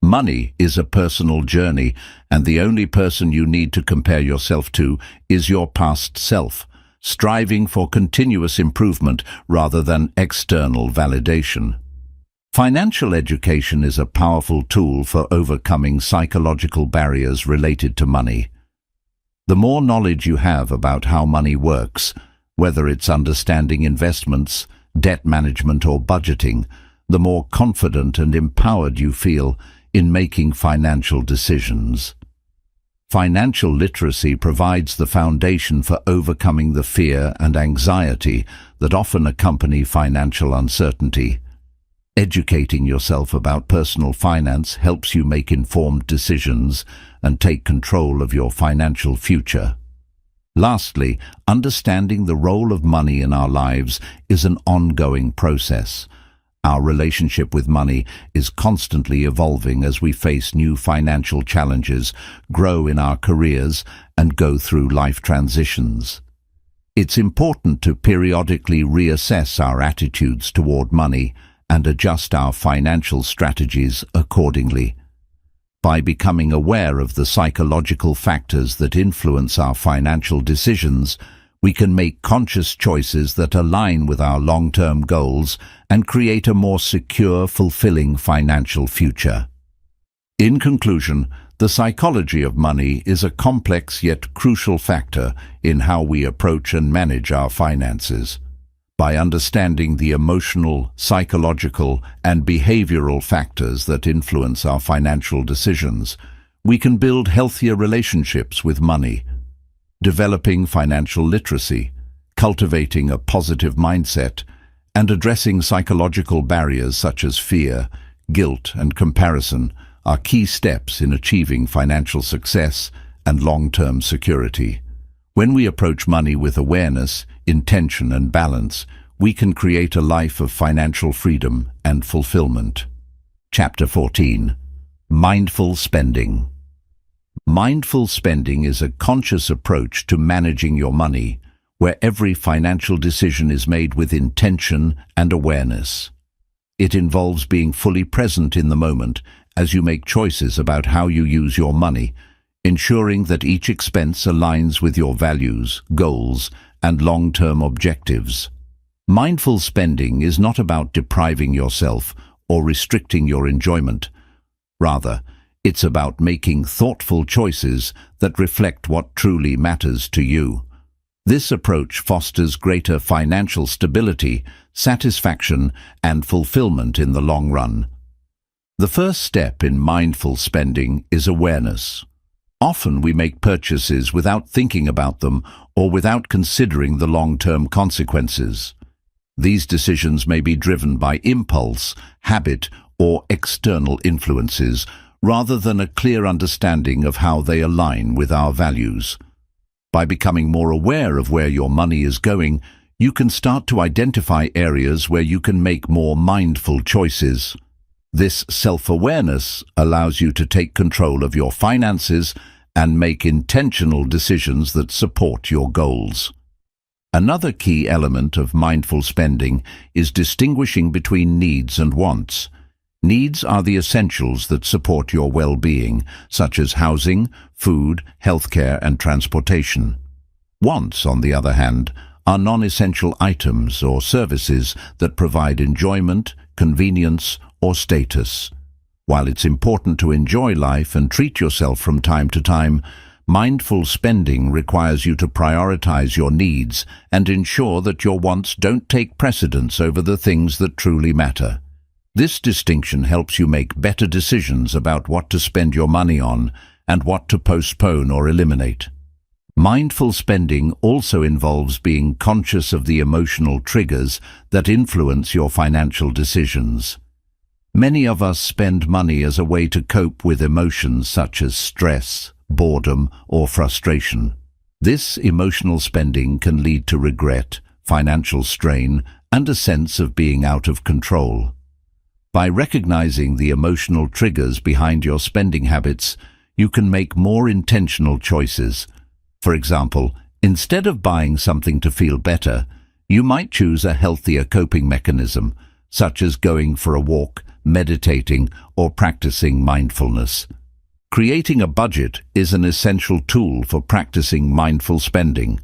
Money is a personal journey, and the only person you need to compare yourself to is your past self, striving for continuous improvement rather than external validation. Financial education is a powerful tool for overcoming psychological barriers related to money. The more knowledge you have about how money works, whether it's understanding investments, debt management, or budgeting, the more confident and empowered you feel in making financial decisions. Financial literacy provides the foundation for overcoming the fear and anxiety that often accompany financial uncertainty. Educating yourself about personal finance helps you make informed decisions and take control of your financial future. Lastly, understanding the role of money in our lives is an ongoing process. Our relationship with money is constantly evolving as we face new financial challenges, grow in our careers, and go through life transitions. It's important to periodically reassess our attitudes toward money and adjust our financial strategies accordingly. By becoming aware of the psychological factors that influence our financial decisions, we can make conscious choices that align with our long-term goals and create a more secure, fulfilling financial future. In conclusion, the psychology of money is a complex yet crucial factor in how we approach and manage our finances. By understanding the emotional, psychological, and behavioral factors that influence our financial decisions, we can build healthier relationships with money. Developing financial literacy, cultivating a positive mindset, and addressing psychological barriers such as fear, guilt, and comparison are key steps in achieving financial success and long-term security. When we approach money with awareness, intention, and balance, we can create a life of financial freedom and fulfillment. Chapter 14. Mindful Spending. Mindful spending is a conscious approach to managing your money, where every financial decision is made with intention and awareness. It involves being fully present in the moment as you make choices about how you use your money, ensuring that each expense aligns with your values, goals, and long-term objectives. Mindful spending is not about depriving yourself or restricting your enjoyment. Rather, it's about making thoughtful choices that reflect what truly matters to you. This approach fosters greater financial stability, satisfaction, and fulfillment in the long run. The first step in mindful spending is awareness. Often we make purchases without thinking about them or without considering the long-term consequences. These decisions may be driven by impulse, habit, or external influences, rather than a clear understanding of how they align with our values. By becoming more aware of where your money is going, you can start to identify areas where you can make more mindful choices. This self-awareness allows you to take control of your finances and make intentional decisions that support your goals. Another key element of mindful spending is distinguishing between needs and wants. Needs are the essentials that support your well-being, such as housing, food, healthcare, and transportation. Wants, on the other hand, are non-essential items or services that provide enjoyment, convenience, or status. While it's important to enjoy life and treat yourself from time to time, mindful spending requires you to prioritize your needs and ensure that your wants don't take precedence over the things that truly matter. This distinction helps you make better decisions about what to spend your money on and what to postpone or eliminate. Mindful spending also involves being conscious of the emotional triggers that influence your financial decisions. Many of us spend money as a way to cope with emotions such as stress, boredom, or frustration. This emotional spending can lead to regret, financial strain, and a sense of being out of control. By recognizing the emotional triggers behind your spending habits, you can make more intentional choices. For example, instead of buying something to feel better, you might choose a healthier coping mechanism, such as going for a walk, meditating, or practicing mindfulness. Creating a budget is an essential tool for practicing mindful spending.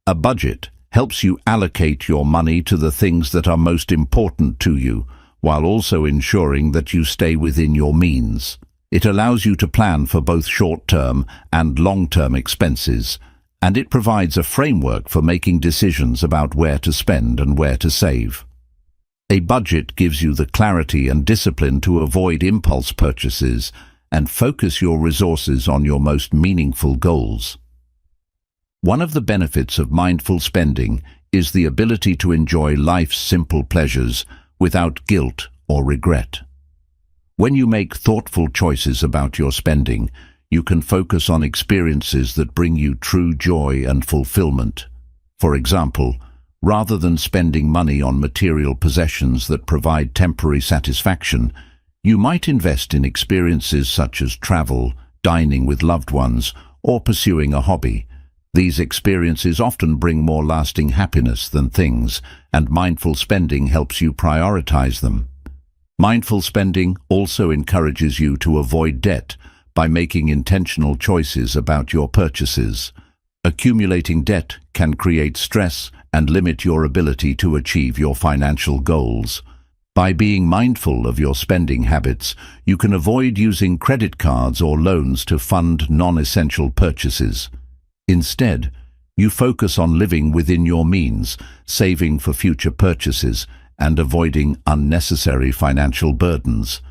A budget helps you allocate your money to the things that are most important to you, while also ensuring that you stay within your means. It allows you to plan for both short-term and long-term expenses, and it provides a framework for making decisions about where to spend and where to save. A budget gives you the clarity and discipline to avoid impulse purchases and focus your resources on your most meaningful goals. One of the benefits of mindful spending is the ability to enjoy life's simple pleasures without guilt or regret. When you make thoughtful choices about your spending, you can focus on experiences that bring you true joy and fulfillment. For example, Rather than spending money on material possessions that provide temporary satisfaction, you might invest in experiences such as travel, dining with loved ones, or pursuing a hobby. These experiences often bring more lasting happiness than things, and mindful spending helps you prioritize them. Mindful spending also encourages you to avoid debt by making intentional choices about your purchases. Accumulating debt can create stress and limit your ability to achieve your financial goals. By being mindful of your spending habits, you can avoid using credit cards or loans to fund non-essential purchases. Instead, you focus on living within your means, saving for future purchases, and avoiding unnecessary financial burdens.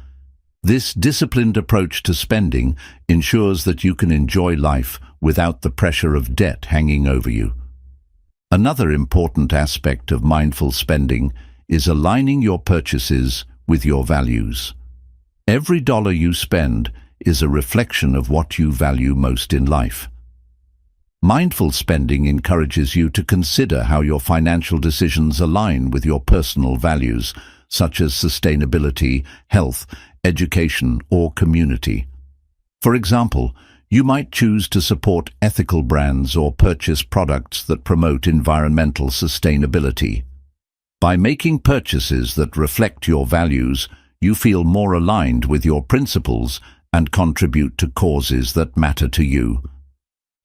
This disciplined approach to spending ensures that you can enjoy life without the pressure of debt hanging over you. Another important aspect of mindful spending is aligning your purchases with your values. Every dollar you spend is a reflection of what you value most in life. Mindful spending encourages you to consider how your financial decisions align with your personal values, such as sustainability, health, education, or community. For example, you might choose to support ethical brands or purchase products that promote environmental sustainability. By making purchases that reflect your values, you feel more aligned with your principles and contribute to causes that matter to you.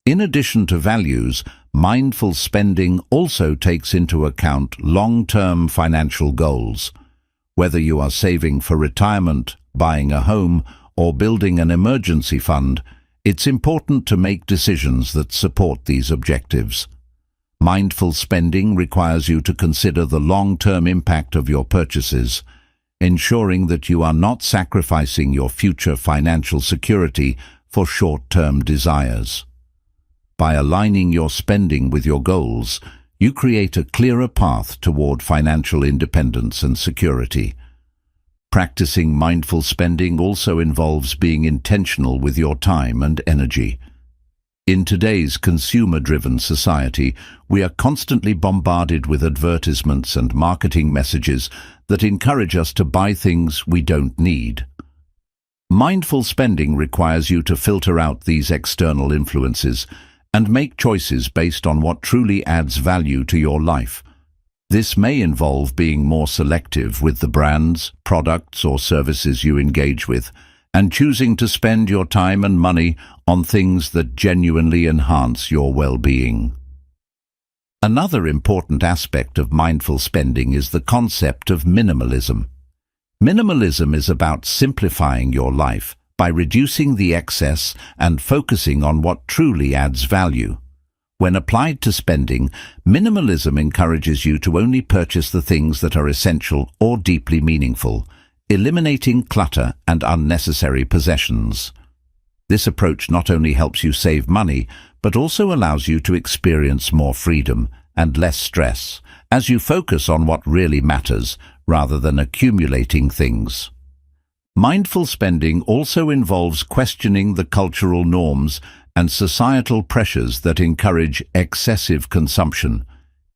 In addition to values, mindful spending also takes into account long-term financial goals. Whether you are saving for retirement, buying a home, or building an emergency fund, it's important to make decisions that support these objectives. Mindful spending requires you to consider the long-term impact of your purchases, ensuring that you are not sacrificing your future financial security for short-term desires. By aligning your spending with your goals, you create a clearer path toward financial independence and security. Practicing mindful spending also involves being intentional with your time and energy. In today's consumer-driven society, we are constantly bombarded with advertisements and marketing messages that encourage us to buy things we don't need. Mindful spending requires you to filter out these external influences and make choices based on what truly adds value to your life. This may involve being more selective with the brands, products, or services you engage with, and choosing to spend your time and money on things that genuinely enhance your well-being. Another important aspect of mindful spending is the concept of minimalism. Minimalism is about simplifying your life by reducing the excess and focusing on what truly adds value. When applied to spending, minimalism encourages you to only purchase the things that are essential or deeply meaningful, eliminating clutter and unnecessary possessions. This approach not only helps you save money, but also allows you to experience more freedom and less stress, as you focus on what really matters rather than accumulating things. Mindful spending also involves questioning the cultural norms and societal pressures that encourage excessive consumption.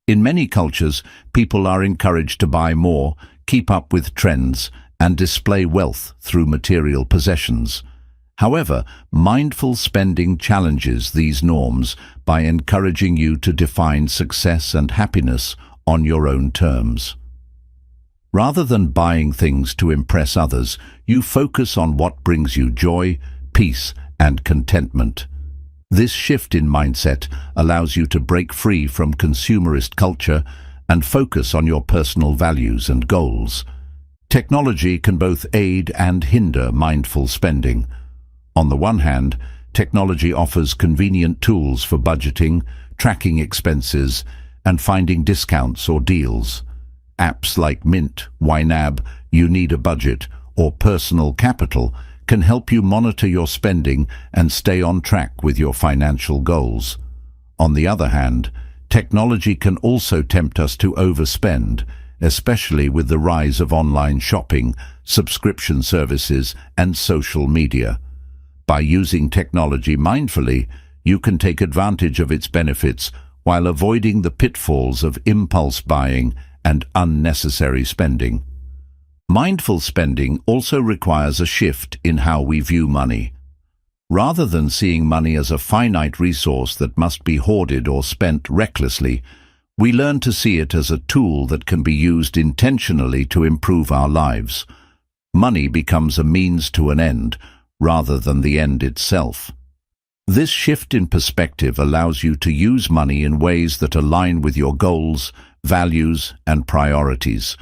In many cultures, people are encouraged to buy more, keep up with trends, and display wealth through material possessions. However, mindful spending challenges these norms by encouraging you to define success and happiness on your own terms. Rather than buying things to impress others, you focus on what brings you joy, peace, and contentment. This shift in mindset allows you to break free from consumerist culture and focus on your personal values and goals. Technology can both aid and hinder mindful spending. On the one hand, technology offers convenient tools for budgeting, tracking expenses, and finding discounts or deals. Apps like Mint, YNAB, You Need a Budget, or Personal Capital can help you monitor your spending and stay on track with your financial goals. On the other hand, technology can also tempt us to overspend, especially with the rise of online shopping, subscription services, and social media. By using technology mindfully, you can take advantage of its benefits while avoiding the pitfalls of impulse buying and unnecessary spending. Mindful spending also requires a shift in how we view money. Rather than seeing money as a finite resource that must be hoarded or spent recklessly, we learn to see it as a tool that can be used intentionally to improve our lives. Money becomes a means to an end, rather than the end itself. This shift in perspective allows you to use money in ways that align with your goals, values, and priorities,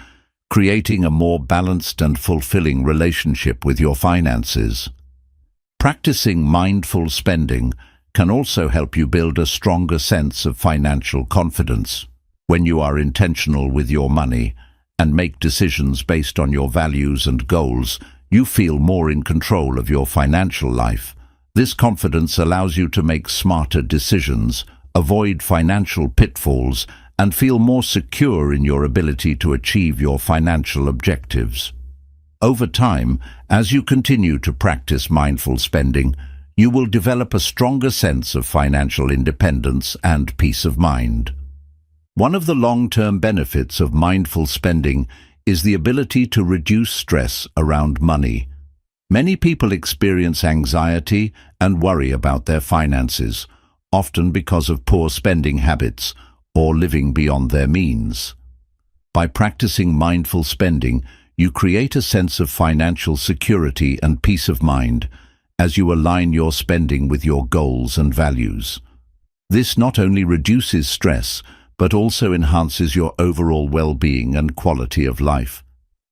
creating a more balanced and fulfilling relationship with your finances. Practicing mindful spending can also help you build a stronger sense of financial confidence. When you are intentional with your money and make decisions based on your values and goals, you feel more in control of your financial life. This confidence allows you to make smarter decisions, avoid financial pitfalls, and feel more secure in your ability to achieve your financial objectives. Over time, as you continue to practice mindful spending, you will develop a stronger sense of financial independence and peace of mind. One of the long-term benefits of mindful spending is the ability to reduce stress around money. Many people experience anxiety and worry about their finances, often because of poor spending habits or living beyond their means. By practicing mindful spending, you create a sense of financial security and peace of mind as you align your spending with your goals and values. This not only reduces stress, but also enhances your overall well-being and quality of life.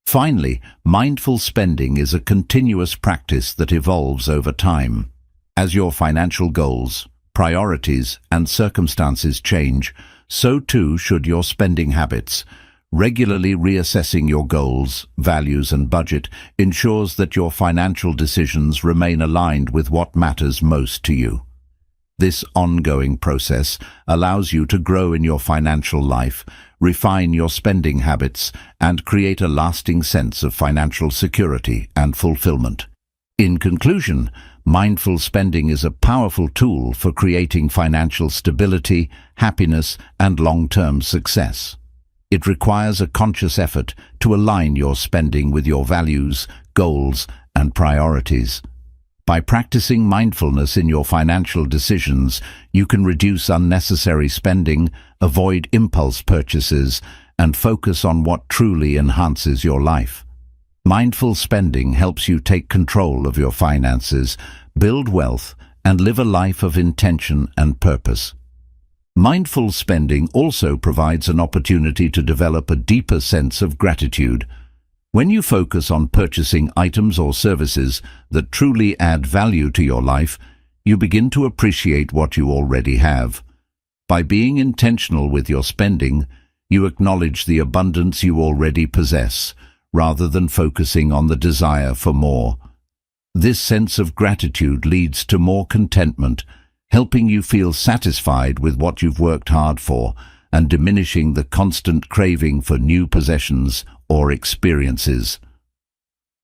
Finally, mindful spending is a continuous practice that evolves over time. As your financial goals, priorities, and circumstances change, so too should your spending habits. Regularly reassessing your goals, values, and budget ensures that your financial decisions remain aligned with what matters most to you. This ongoing process allows you to grow in your financial life, refine your spending habits, and create a lasting sense of financial security and fulfillment. In conclusion, mindful spending is a powerful tool for creating financial stability, happiness, and long-term success. It requires a conscious effort to align your spending with your values, goals, and priorities. By practicing mindfulness in your financial decisions, you can reduce unnecessary spending, avoid impulse purchases, and focus on what truly enhances your life. Mindful spending helps you take control of your finances, build wealth, and live a life of intention and purpose. Mindful spending also provides an opportunity to develop a deeper sense of gratitude. When you focus on purchasing items or services that truly add value to your life, you begin to appreciate what you already have. By being intentional with your spending, you acknowledge the abundance you already possess, rather than focusing on the desire for more. This sense of gratitude leads to more contentment, helping you feel satisfied with what you've worked hard for and diminishing the constant craving for new possessions or experiences.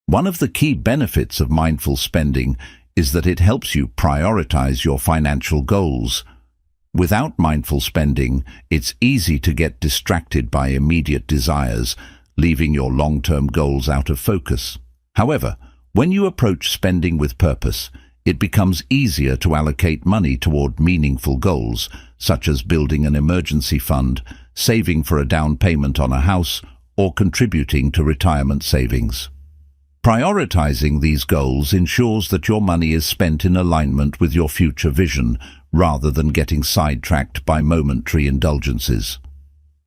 One of the key benefits of mindful spending is that it helps you prioritize your financial goals. Without mindful spending, it's easy to get distracted by immediate desires, leaving your long-term goals out of focus. However, when you approach spending with purpose, it becomes easier to allocate money toward meaningful goals, such as building an emergency fund, saving for a down payment on a house, or contributing to retirement savings. Prioritizing these goals ensures that your money is spent in alignment with your future vision, rather than getting sidetracked by momentary indulgences.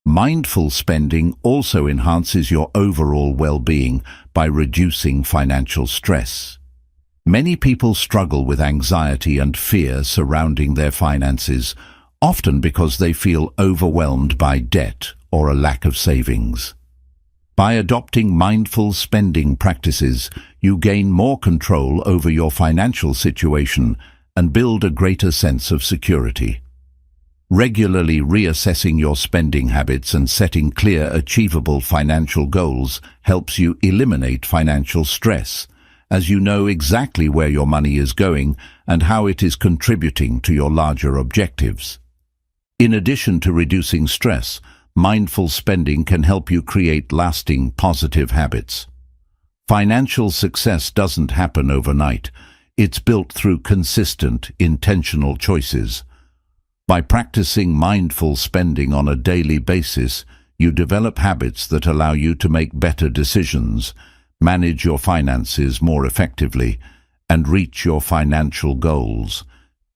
Mindful spending also enhances your overall well-being by reducing financial stress. Many people struggle with anxiety and fear surrounding their finances, often because they feel overwhelmed by debt or a lack of savings. By adopting mindful spending practices, you gain more control over your financial situation and build a greater sense of security. Regularly reassessing your spending habits and setting clear, achievable financial goals helps you eliminate financial stress, as you know exactly where your money is going and how it is contributing to your larger objectives. In addition to reducing stress, mindful spending can help you create lasting positive habits. Financial success doesn't happen overnight. It's built through consistent, intentional choices. By practicing mindful spending on a daily basis, you develop habits that allow you to make better decisions, manage your finances more effectively, and reach your financial goals.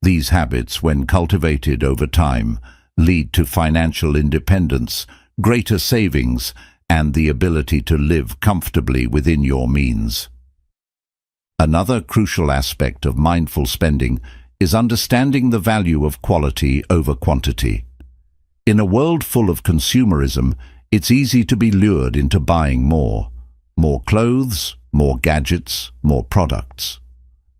These habits, when cultivated over time, lead to financial independence, greater savings, and the ability to live comfortably within your means. Another crucial aspect of mindful spending is understanding the value of quality over quantity. In a world full of consumerism, it's easy to be lured into buying more. More clothes, more gadgets, more products.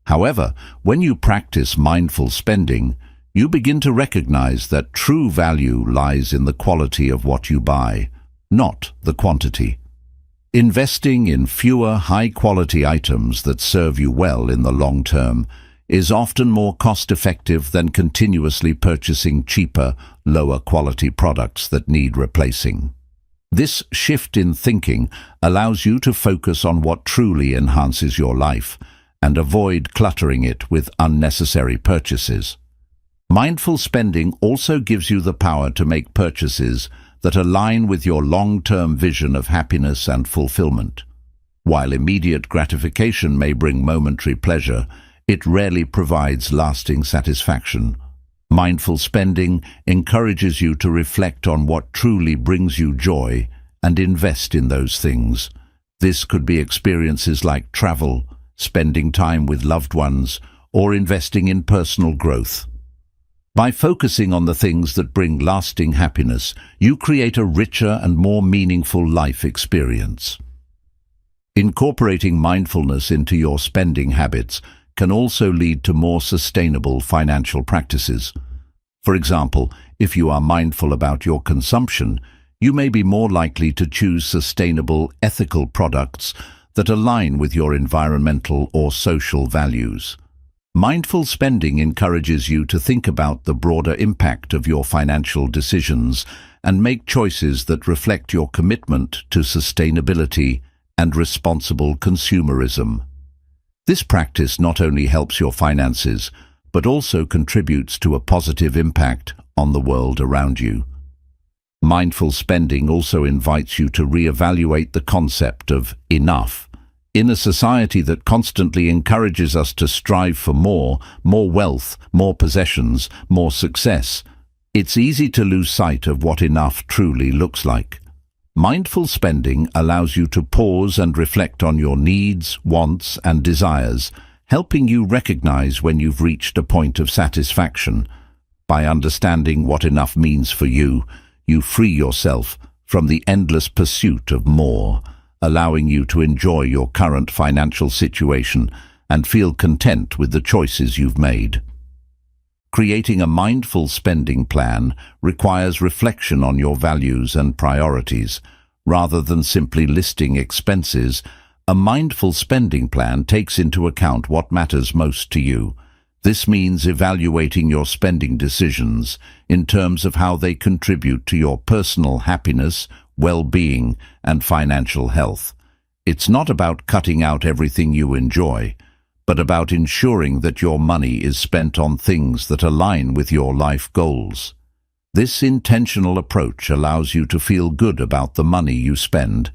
However, when you practice mindful spending, you begin to recognize that true value lies in the quality of what you buy, not the quantity. Investing in fewer high-quality items that serve you well in the long term is often more cost-effective than continuously purchasing cheaper, lower-quality products that need replacing. This shift in thinking allows you to focus on what truly enhances your life and avoid cluttering it with unnecessary purchases. Mindful spending also gives you the power to make purchases that align with your long-term vision of happiness and fulfillment. While immediate gratification may bring momentary pleasure, it rarely provides lasting satisfaction. Mindful spending encourages you to reflect on what truly brings you joy and invest in those things. This could be experiences like travel, spending time with loved ones, or investing in personal growth. By focusing on the things that bring lasting happiness, you create a richer and more meaningful life experience. Incorporating mindfulness into your spending habits can also lead to more sustainable financial practices. For example, if you are mindful about your consumption, you may be more likely to choose sustainable, ethical products that align with your environmental or social values. Mindful spending encourages you to think about the broader impact of your financial decisions and make choices that reflect your commitment to sustainability and responsible consumerism. This practice not only helps your finances, but also contributes to a positive impact on the world around you. Mindful spending also invites you to reevaluate the concept of enough. In a society that constantly encourages us to strive for more wealth, more possessions, more success, it's easy to lose sight of what enough truly looks like. Mindful spending allows you to pause and reflect on your needs, wants, and desires, helping you recognize when you've reached a point of satisfaction. By understanding what enough means for you, you free yourself from the endless pursuit of more, allowing you to enjoy your current financial situation and feel content with the choices you've made. Creating a mindful spending plan requires reflection on your values and priorities. Rather than simply listing expenses, a mindful spending plan takes into account what matters most to you. This means evaluating your spending decisions in terms of how they contribute to your personal happiness, well-being, and financial health. It's not about cutting out everything you enjoy, but about ensuring that your money is spent on things that align with your life goals. This intentional approach allows you to feel good about the money you spend,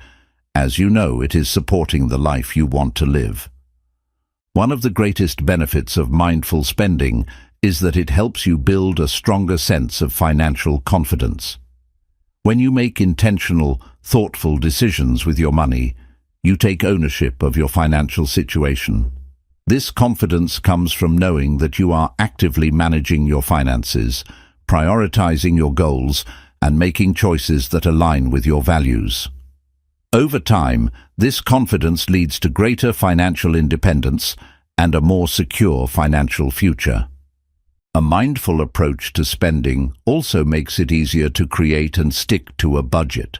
as you know it is supporting the life you want to live. One of the greatest benefits of mindful spending is that it helps you build a stronger sense of financial confidence. When you make intentional, thoughtful decisions with your money, you take ownership of your financial situation. This confidence comes from knowing that you are actively managing your finances, prioritizing your goals, and making choices that align with your values. Over time, this confidence leads to greater financial independence and a more secure financial future. A mindful approach to spending also makes it easier to create and stick to a budget.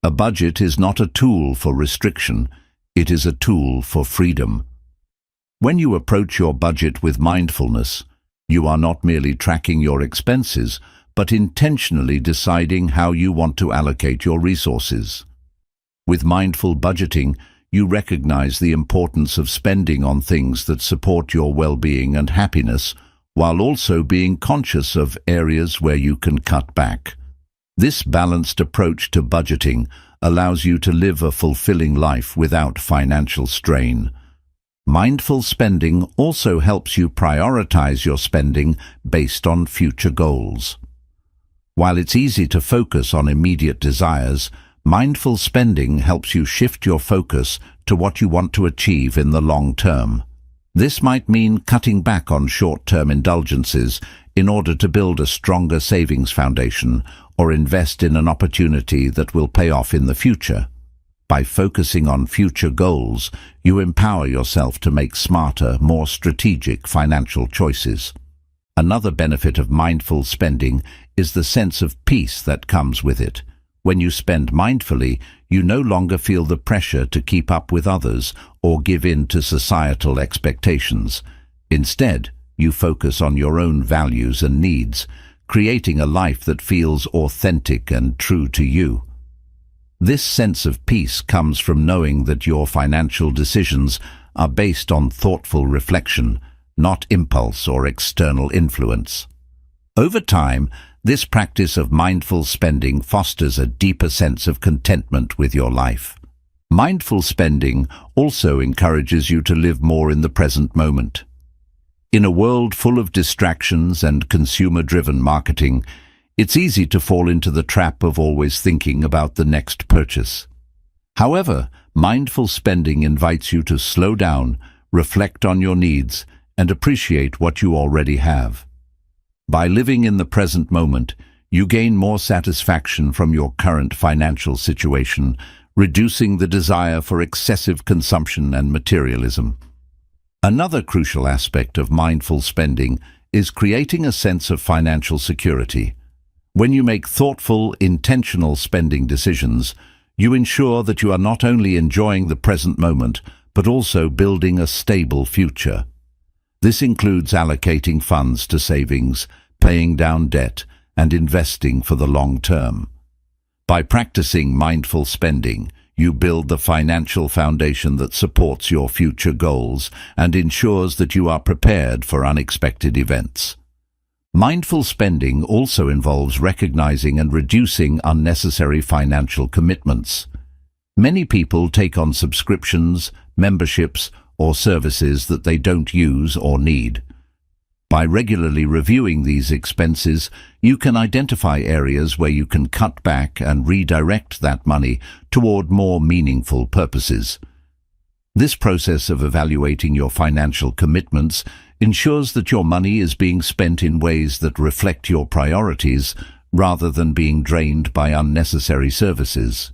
A budget is not a tool for restriction, it is a tool for freedom. When you approach your budget with mindfulness, you are not merely tracking your expenses, but intentionally deciding how you want to allocate your resources. With mindful budgeting, you recognize the importance of spending on things that support your well-being and happiness, while also being conscious of areas where you can cut back. This balanced approach to budgeting allows you to live a fulfilling life without financial strain. Mindful spending also helps you prioritize your spending based on future goals. While it's easy to focus on immediate desires, mindful spending helps you shift your focus to what you want to achieve in the long term. This might mean cutting back on short-term indulgences in order to build a stronger savings foundation or invest in an opportunity that will pay off in the future. By focusing on future goals, you empower yourself to make smarter, more strategic financial choices. Another benefit of mindful spending is the sense of peace that comes with it. When you spend mindfully, you no longer feel the pressure to keep up with others or give in to societal expectations. Instead, you focus on your own values and needs, creating a life that feels authentic and true to you. This sense of peace comes from knowing that your financial decisions are based on thoughtful reflection, not impulse or external influence. Over time, this practice of mindful spending fosters a deeper sense of contentment with your life. Mindful spending also encourages you to live more in the present moment. In a world full of distractions and consumer-driven marketing, it's easy to fall into the trap of always thinking about the next purchase. However, mindful spending invites you to slow down, reflect on your needs, and appreciate what you already have. By living in the present moment, you gain more satisfaction from your current financial situation, reducing the desire for excessive consumption and materialism. Another crucial aspect of mindful spending is creating a sense of financial security. When you make thoughtful, intentional spending decisions, you ensure that you are not only enjoying the present moment, but also building a stable future. This includes allocating funds to savings, paying down debt, and investing for the long term. By practicing mindful spending, you build the financial foundation that supports your future goals and ensures that you are prepared for unexpected events. Mindful spending also involves recognizing and reducing unnecessary financial commitments. Many people take on subscriptions, memberships, or services that they don't use or need. By regularly reviewing these expenses, you can identify areas where you can cut back and redirect that money toward more meaningful purposes. This process of evaluating your financial commitments ensures that your money is being spent in ways that reflect your priorities rather than being drained by unnecessary services.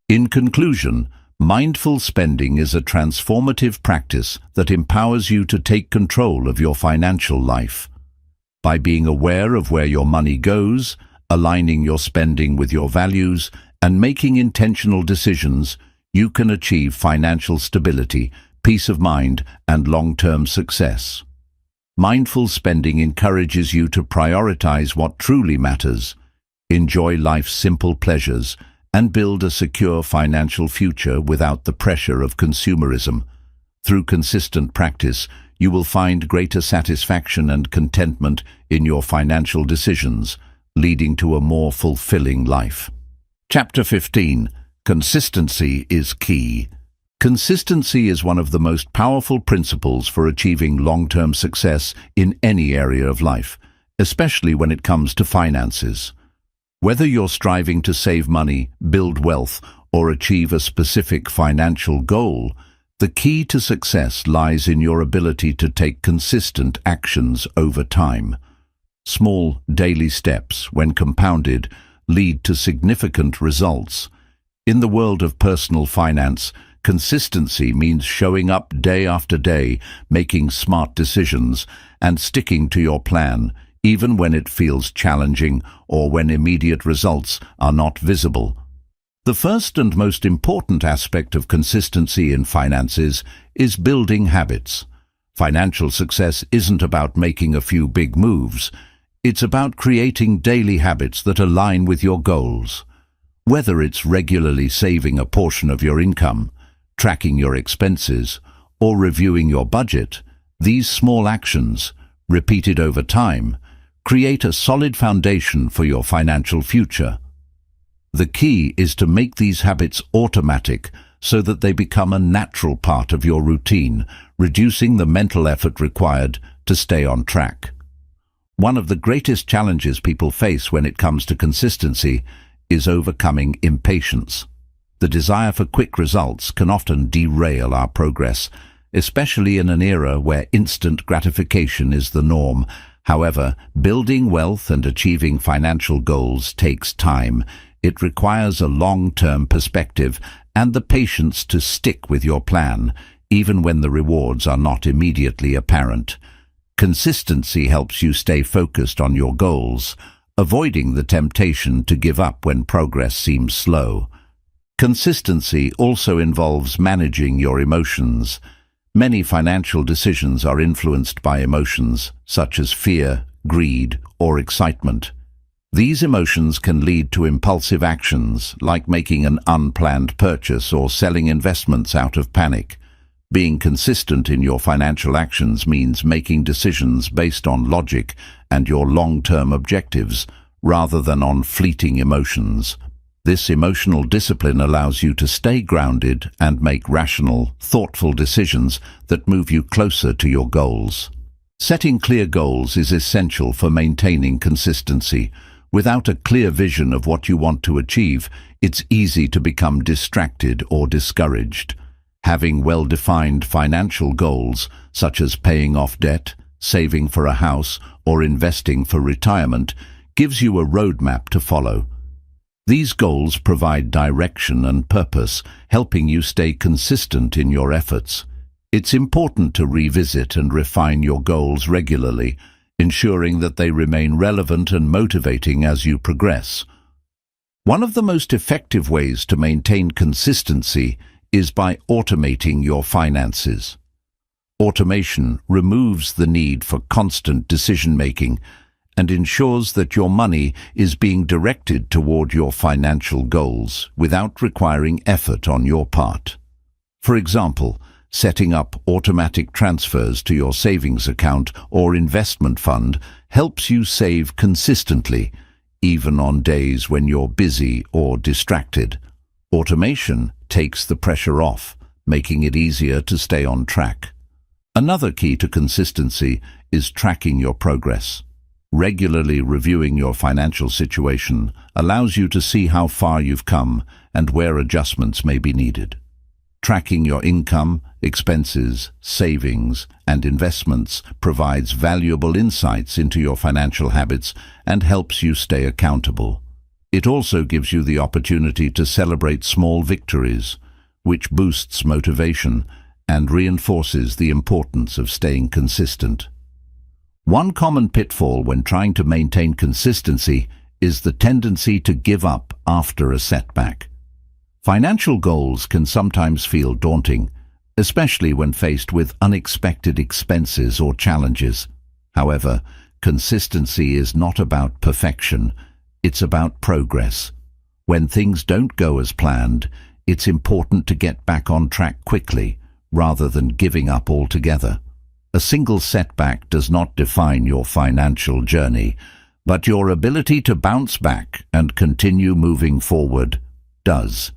In conclusion, mindful spending is a transformative practice that empowers you to take control of your financial life. By being aware of where your money goes, aligning your spending with your values, and making intentional decisions, you can achieve financial stability, peace of mind, and long-term success. Mindful spending encourages you to prioritize what truly matters, enjoy life's simple pleasures, and build a secure financial future without the pressure of consumerism. Through consistent practice, you will find greater satisfaction and contentment in your financial decisions, leading to a more fulfilling life. Chapter 15. Consistency is key. Consistency is one of the most powerful principles for achieving long-term success in any area of life, especially when it comes to finances. Whether you're striving to save money, build wealth, or achieve a specific financial goal, the key to success lies in your ability to take consistent actions over time. Small, daily steps, when compounded, lead to significant results. In the world of personal finance, consistency means showing up day after day, making smart decisions, and sticking to your plan, even when it feels challenging or when immediate results are not visible. The first and most important aspect of consistency in finances is building habits. Financial success isn't about making a few big moves. It's about creating daily habits that align with your goals. Whether it's regularly saving a portion of your income, tracking your expenses, or reviewing your budget, these small actions, repeated over time, create a solid foundation for your financial future. The key is to make these habits automatic so that they become a natural part of your routine, reducing the mental effort required to stay on track. One of the greatest challenges people face when it comes to consistency is overcoming impatience. The desire for quick results can often derail our progress, especially in an era where instant gratification is the norm. However, building wealth and achieving financial goals takes time. It requires a long-term perspective and the patience to stick with your plan, even when the rewards are not immediately apparent. Consistency helps you stay focused on your goals, avoiding the temptation to give up when progress seems slow. Consistency also involves managing your emotions. Many financial decisions are influenced by emotions, such as fear, greed, or excitement. These emotions can lead to impulsive actions, like making an unplanned purchase or selling investments out of panic. Being consistent in your financial actions means making decisions based on logic and your long-term objectives, rather than on fleeting emotions. This emotional discipline allows you to stay grounded and make rational, thoughtful decisions that move you closer to your goals. Setting clear goals is essential for maintaining consistency. Without a clear vision of what you want to achieve, it's easy to become distracted or discouraged. Having well-defined financial goals, such as paying off debt, saving for a house, or investing for retirement, gives you a roadmap to follow. These goals provide direction and purpose, helping you stay consistent in your efforts. It's important to revisit and refine your goals regularly, ensuring that they remain relevant and motivating as you progress. One of the most effective ways to maintain consistency is by automating your finances. Automation removes the need for constant decision-making and ensures that your money is being directed toward your financial goals without requiring effort on your part. For example, setting up automatic transfers to your savings account or investment fund helps you save consistently, even on days when you're busy or distracted. Automation takes the pressure off, making it easier to stay on track. Another key to consistency is tracking your progress. Regularly reviewing your financial situation allows you to see how far you've come and where adjustments may be needed. Tracking your income, expenses, savings, and investments provides valuable insights into your financial habits and helps you stay accountable. It also gives you the opportunity to celebrate small victories, which boosts motivation and reinforces the importance of staying consistent. One common pitfall when trying to maintain consistency is the tendency to give up after a setback. Financial goals can sometimes feel daunting, especially when faced with unexpected expenses or challenges. However, consistency is not about perfection. It's about progress. When things don't go as planned, it's important to get back on track quickly, rather than giving up altogether. A single setback does not define your financial journey, but your ability to bounce back and continue moving forward does.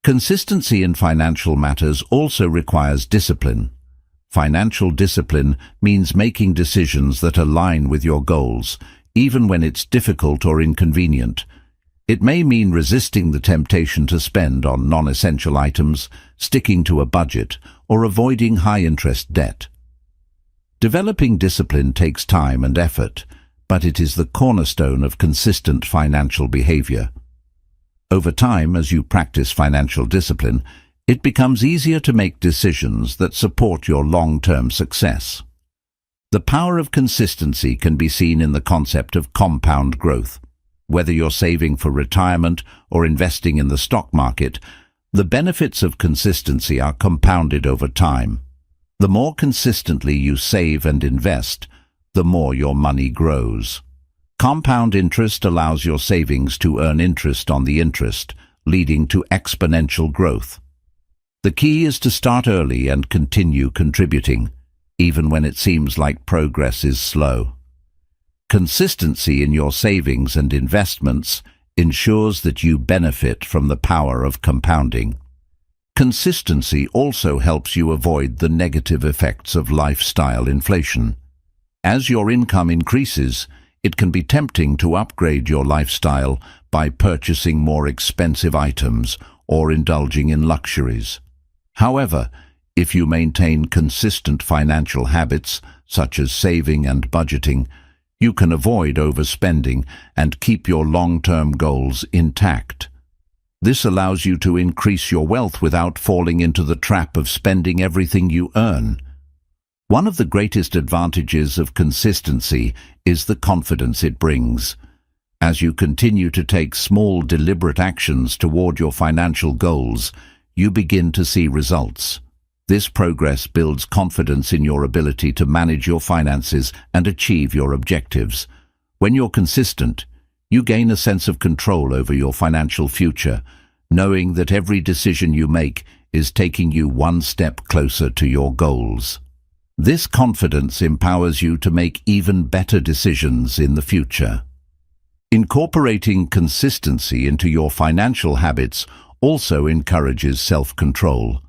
Consistency in financial matters also requires discipline. Financial discipline means making decisions that align with your goals, even when it's difficult or inconvenient. It may mean resisting the temptation to spend on non-essential items, sticking to a budget, or avoiding high-interest debt. Developing discipline takes time and effort, but it is the cornerstone of consistent financial behavior. Over time, as you practice financial discipline, it becomes easier to make decisions that support your long-term success. The power of consistency can be seen in the concept of compound growth. Whether you're saving for retirement or investing in the stock market, the benefits of consistency are compounded over time. The more consistently you save and invest, the more your money grows. Compound interest allows your savings to earn interest on the interest, leading to exponential growth. The key is to start early and continue contributing, even when it seems like progress is slow. Consistency in your savings and investments ensures that you benefit from the power of compounding. Consistency also helps you avoid the negative effects of lifestyle inflation. As your income increases, it can be tempting to upgrade your lifestyle by purchasing more expensive items or indulging in luxuries. However, if you maintain consistent financial habits, such as saving and budgeting, you can avoid overspending and keep your long-term goals intact. This allows you to increase your wealth without falling into the trap of spending everything you earn. One of the greatest advantages of consistency is the confidence it brings. As you continue to take small, deliberate actions toward your financial goals, you begin to see results. This progress builds confidence in your ability to manage your finances and achieve your objectives. When you're consistent, you gain a sense of control over your financial future, knowing that every decision you make is taking you one step closer to your goals. This confidence empowers you to make even better decisions in the future. Incorporating consistency into your financial habits also encourages self-control.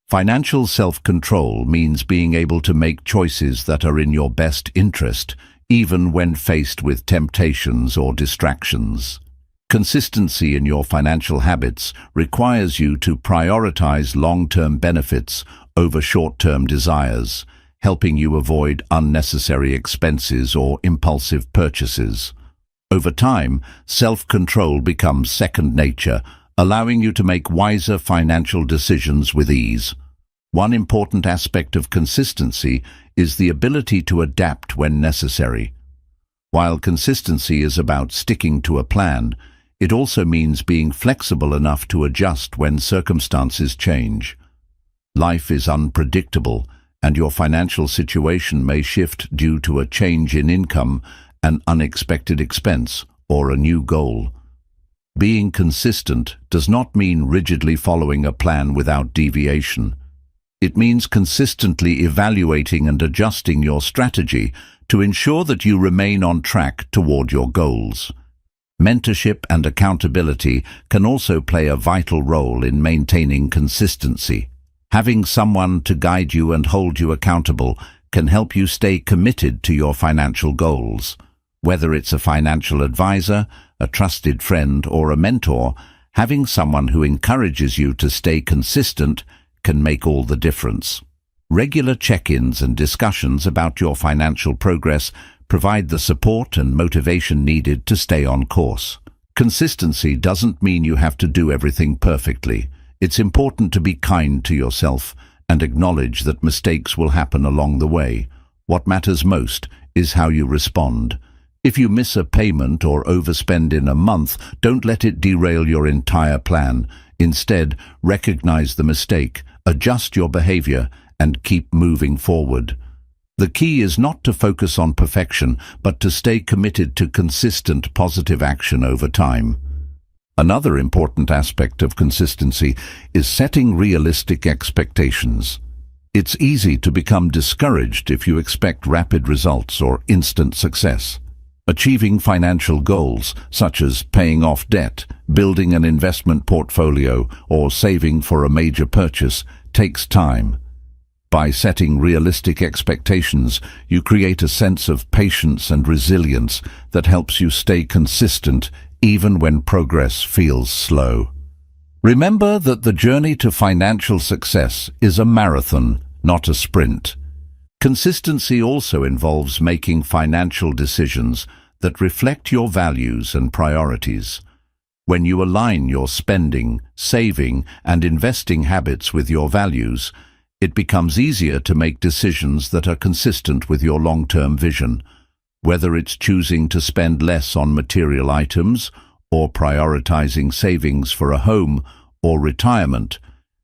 Financial self-control means being able to make choices that are in your best interest, even when faced with temptations or distractions. Consistency in your financial habits requires you to prioritize long-term benefits over short-term desires, helping you avoid unnecessary expenses or impulsive purchases. Over time, self-control becomes second nature, allowing you to make wiser financial decisions with ease. One important aspect of consistency is the ability to adapt when necessary. While consistency is about sticking to a plan, it also means being flexible enough to adjust when circumstances change. Life is unpredictable, and your financial situation may shift due to a change in income, an unexpected expense, or a new goal. Being consistent does not mean rigidly following a plan without deviation. It means consistently evaluating and adjusting your strategy to ensure that you remain on track toward your goals. Mentorship and accountability can also play a vital role in maintaining consistency. Having someone to guide you and hold you accountable can help you stay committed to your financial goals. Whether it's a financial advisor, a trusted friend, or a mentor, having someone who encourages you to stay consistent can make all the difference. Regular check-ins and discussions about your financial progress provide the support and motivation needed to stay on course. Consistency doesn't mean you have to do everything perfectly. It's important to be kind to yourself and acknowledge that mistakes will happen along the way. What matters most is how you respond. If you miss a payment or overspend in a month, don't let it derail your entire plan. Instead, recognize the mistake, adjust your behavior, and keep moving forward. The key is not to focus on perfection, but to stay committed to consistent positive action over time. Another important aspect of consistency is setting realistic expectations. It's easy to become discouraged if you expect rapid results or instant success. Achieving financial goals, such as paying off debt, building an investment portfolio, or saving for a major purchase, takes time. By setting realistic expectations, you create a sense of patience and resilience that helps you stay consistent even when progress feels slow. Remember that the journey to financial success is a marathon, not a sprint. Consistency also involves making financial decisions that reflect your values and priorities. When you align your spending, saving, and investing habits with your values, it becomes easier to make decisions that are consistent with your long-term vision. Whether it's choosing to spend less on material items or prioritizing savings for a home or retirement,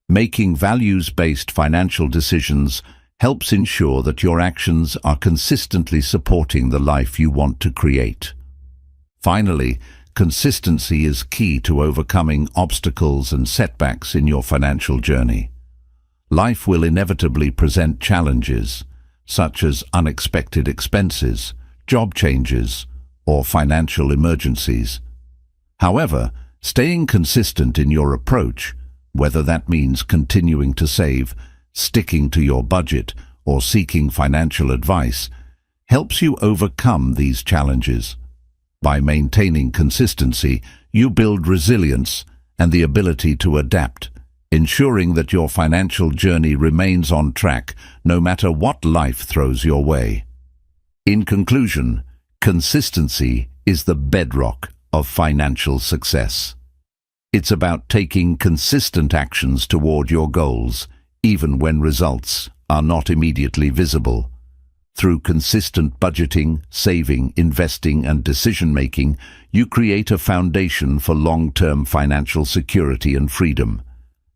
making values-based financial decisions helps ensure that your actions are consistently supporting the life you want to create. Finally, consistency is key to overcoming obstacles and setbacks in your financial journey. Life will inevitably present challenges, such as unexpected expenses, job changes, or financial emergencies. However, staying consistent in your approach, whether that means continuing to save, sticking to your budget, or seeking financial advice, helps you overcome these challenges. By maintaining consistency, you build resilience and the ability to adapt, ensuring that your financial journey remains on track no matter what life throws your way. In conclusion, consistency is the bedrock of financial success. It's about taking consistent actions toward your goals, even when results are not immediately visible. Through consistent budgeting, saving, investing, and decision-making, you create a foundation for long-term financial security and freedom.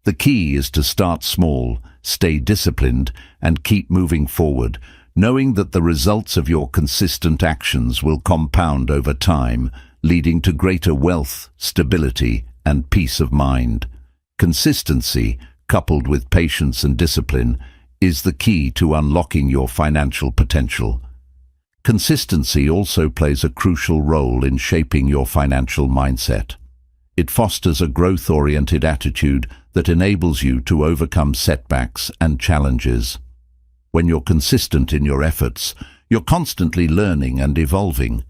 The key is to start small, stay disciplined, and keep moving forward, knowing that the results of your consistent actions will compound over time, leading to greater wealth, stability, and peace of mind. Consistency, coupled with patience and discipline, is the key to unlocking your financial potential. Consistency also plays a crucial role in shaping your financial mindset. It fosters a growth-oriented attitude that enables you to overcome setbacks and challenges. When you're consistent in your efforts, you're constantly learning and evolving.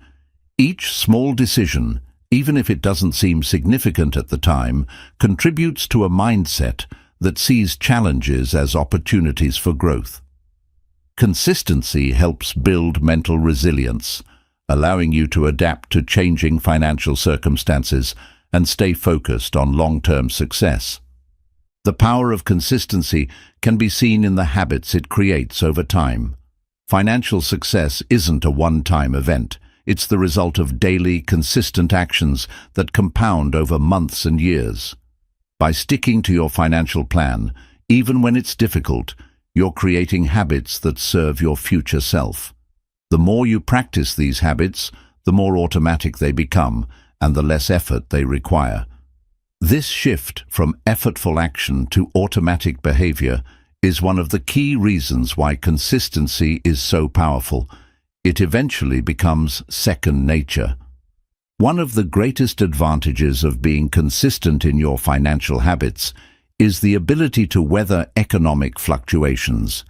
Each small decision, even if it doesn't seem significant at the time, contributes to a mindset that sees challenges as opportunities for growth. Consistency helps build mental resilience, allowing you to adapt to changing financial circumstances and stay focused on long-term success. The power of consistency can be seen in the habits it creates over time. Financial success isn't a one-time event. It's the result of daily, consistent actions that compound over months and years. By sticking to your financial plan, even when it's difficult, you're creating habits that serve your future self. The more you practice these habits, the more automatic they become and the less effort they require. This shift from effortful action to automatic behavior is one of the key reasons why consistency is so powerful. It eventually becomes second nature. One of the greatest advantages of being consistent in your financial habits is the ability to weather economic fluctuations.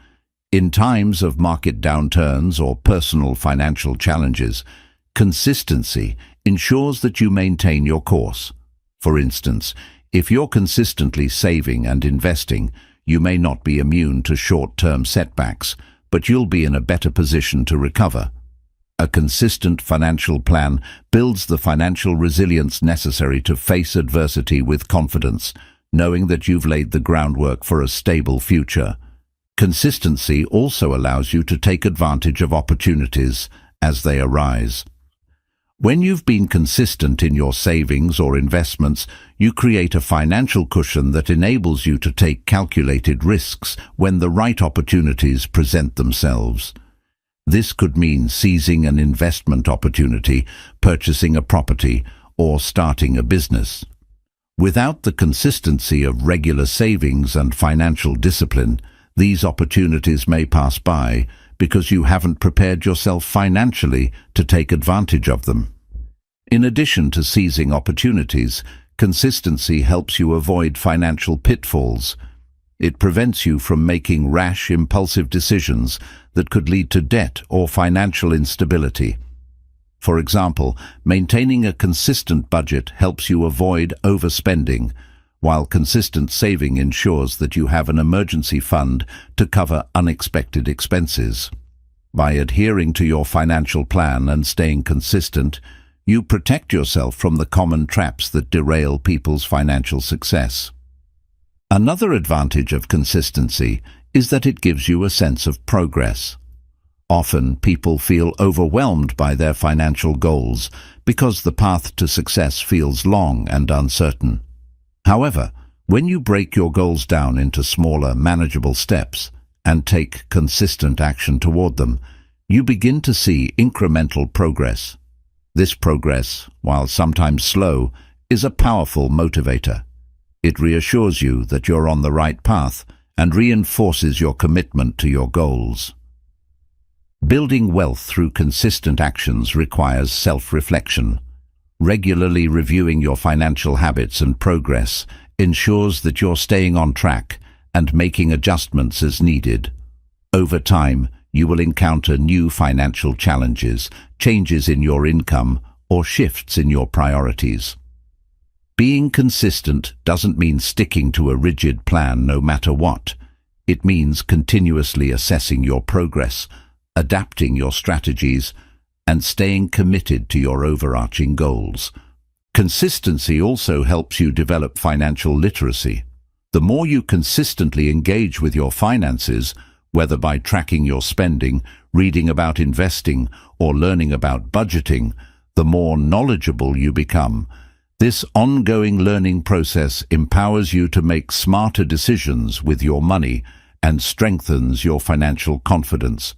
In times of market downturns or personal financial challenges, consistency ensures that you maintain your course. For instance, if you're consistently saving and investing, you may not be immune to short-term setbacks, but you'll be in a better position to recover. A consistent financial plan builds the financial resilience necessary to face adversity with confidence, knowing that you've laid the groundwork for a stable future. Consistency also allows you to take advantage of opportunities as they arise. When you've been consistent in your savings or investments, you create a financial cushion that enables you to take calculated risks when the right opportunities present themselves. This could mean seizing an investment opportunity, purchasing a property, or starting a business. Without the consistency of regular savings and financial discipline, these opportunities may pass by because you haven't prepared yourself financially to take advantage of them. In addition to seizing opportunities, consistency helps you avoid financial pitfalls. It prevents you from making rash, impulsive decisions that could lead to debt or financial instability. For example, maintaining a consistent budget helps you avoid overspending, while consistent saving ensures that you have an emergency fund to cover unexpected expenses. By adhering to your financial plan and staying consistent, you protect yourself from the common traps that derail people's financial success. Another advantage of consistency is that it gives you a sense of progress. Often, people feel overwhelmed by their financial goals because the path to success feels long and uncertain. However, when you break your goals down into smaller, manageable steps, and take consistent action toward them, you begin to see incremental progress. This progress, while sometimes slow, is a powerful motivator. It reassures you that you're on the right path and reinforces your commitment to your goals. Building wealth through consistent actions requires self-reflection. Regularly reviewing your financial habits and progress ensures that you're staying on track and making adjustments as needed. Over time, you will encounter new financial challenges, changes in your income, or shifts in your priorities. Being consistent doesn't mean sticking to a rigid plan no matter what. It means continuously assessing your progress, adapting your strategies, and staying committed to your overarching goals. Consistency also helps you develop financial literacy. The more you consistently engage with your finances, whether by tracking your spending, reading about investing, or learning about budgeting, the more knowledgeable you become. This ongoing learning process empowers you to make smarter decisions with your money and strengthens your financial confidence.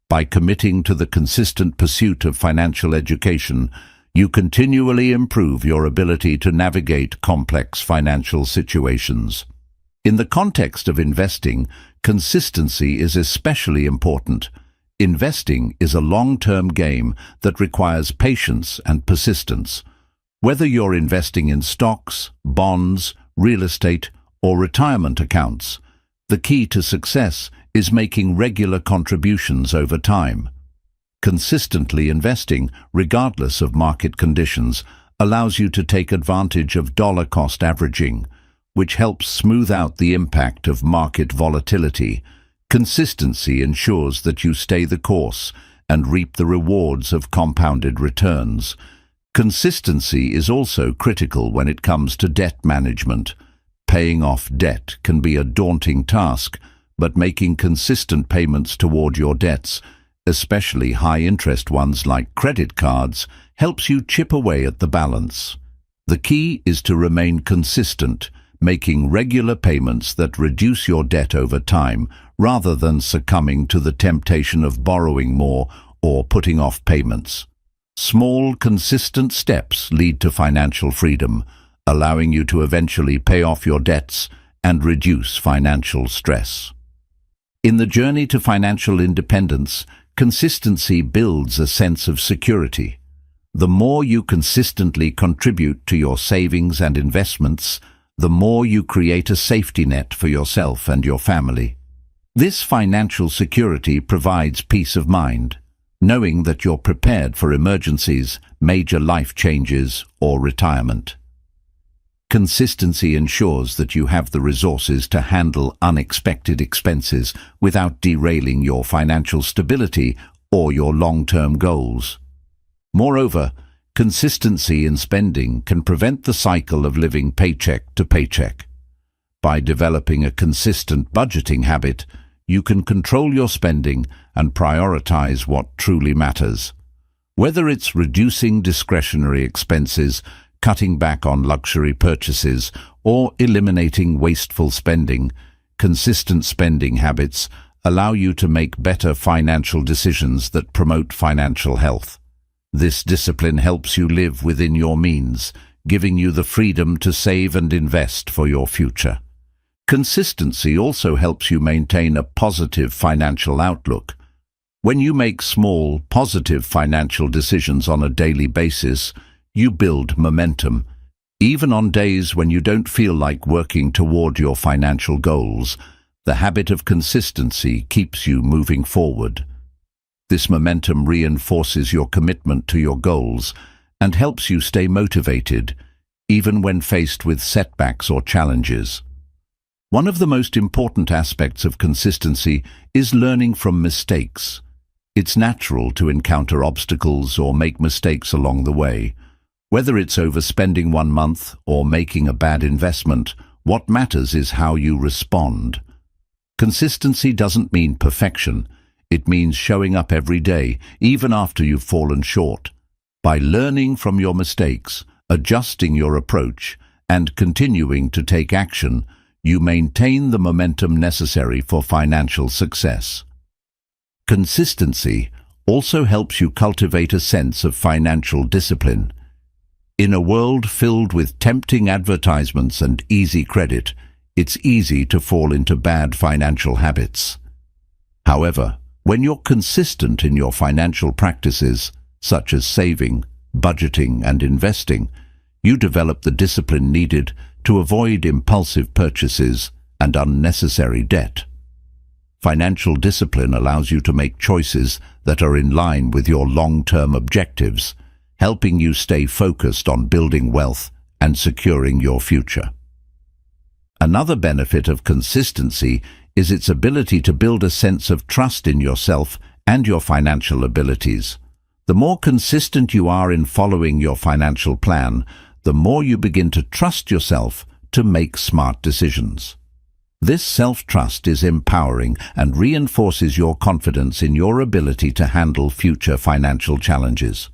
By committing to the consistent pursuit of financial education, you continually improve your ability to navigate complex financial situations. In the context of investing, consistency is especially important. Investing is a long-term game that requires patience and persistence. Whether you're investing in stocks, bonds, real estate, or retirement accounts, the key to success is making regular contributions over time. Consistently investing, regardless of market conditions, allows you to take advantage of dollar-cost averaging, which helps smooth out the impact of market volatility. Consistency ensures that you stay the course and reap the rewards of compounded returns. Consistency is also critical when it comes to debt management. Paying off debt can be a daunting task, but making consistent payments toward your debts, especially high-interest ones like credit cards, helps you chip away at the balance. The key is to remain consistent, making regular payments that reduce your debt over time, rather than succumbing to the temptation of borrowing more or putting off payments. Small, consistent steps lead to financial freedom, allowing you to eventually pay off your debts and reduce financial stress. In the journey to financial independence, consistency builds a sense of security. The more you consistently contribute to your savings and investments, the more you create a safety net for yourself and your family. This financial security provides peace of mind, knowing that you're prepared for emergencies, major life changes, or retirement. Consistency ensures that you have the resources to handle unexpected expenses without derailing your financial stability or your long-term goals. Moreover, consistency in spending can prevent the cycle of living paycheck to paycheck. By developing a consistent budgeting habit, you can control your spending and prioritize what truly matters. Whether it's reducing discretionary expenses, cutting back on luxury purchases, or eliminating wasteful spending, consistent spending habits allow you to make better financial decisions that promote financial health. This discipline helps you live within your means, giving you the freedom to save and invest for your future. Consistency also helps you maintain a positive financial outlook. When you make small, positive financial decisions on a daily basis, you build momentum. Even on days when you don't feel like working toward your financial goals, the habit of consistency keeps you moving forward. This momentum reinforces your commitment to your goals and helps you stay motivated, even when faced with setbacks or challenges. One of the most important aspects of consistency is learning from mistakes. It's natural to encounter obstacles or make mistakes along the way. Whether it's overspending 1 month or making a bad investment, what matters is how you respond. Consistency doesn't mean perfection. It means showing up every day, even after you've fallen short. By learning from your mistakes, adjusting your approach, and continuing to take action, you maintain the momentum necessary for financial success. Consistency also helps you cultivate a sense of financial discipline. In a world filled with tempting advertisements and easy credit, it's easy to fall into bad financial habits. However, when you're consistent in your financial practices, such as saving, budgeting, and investing, you develop the discipline needed to avoid impulsive purchases and unnecessary debt. Financial discipline allows you to make choices that are in line with your long-term objectives, helping you stay focused on building wealth and securing your future. Another benefit of consistency is its ability to build a sense of trust in yourself and your financial abilities. The more consistent you are in following your financial plan, the more you begin to trust yourself to make smart decisions. This self-trust is empowering and reinforces your confidence in your ability to handle future financial challenges.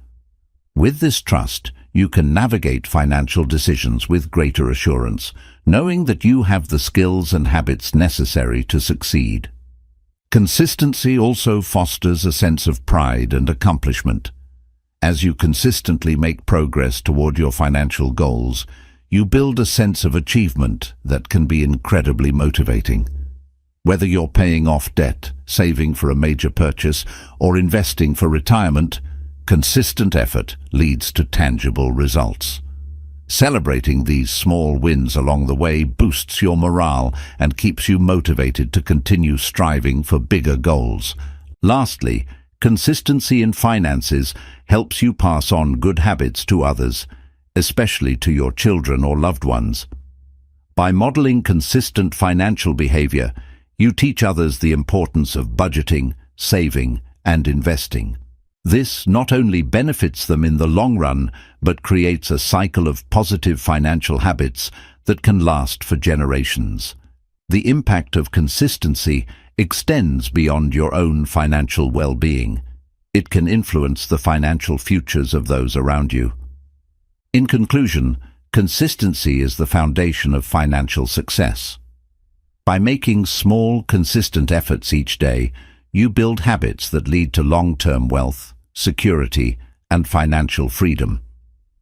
With this trust, you can navigate financial decisions with greater assurance, knowing that you have the skills and habits necessary to succeed. Consistency also fosters a sense of pride and accomplishment. As you consistently make progress toward your financial goals, you build a sense of achievement that can be incredibly motivating. Whether you're paying off debt, saving for a major purchase, or investing for retirement, consistent effort leads to tangible results. Celebrating these small wins along the way boosts your morale and keeps you motivated to continue striving for bigger goals. Lastly, consistency in finances helps you pass on good habits to others, especially to your children or loved ones. By modeling consistent financial behavior, you teach others the importance of budgeting, saving, and investing. This not only benefits them in the long run, but creates a cycle of positive financial habits that can last for generations. The impact of consistency extends beyond your own financial well-being. It can influence the financial futures of those around you. In conclusion, consistency is the foundation of financial success. By making small, consistent efforts each day, you build habits that lead to long-term wealth, security, and financial freedom.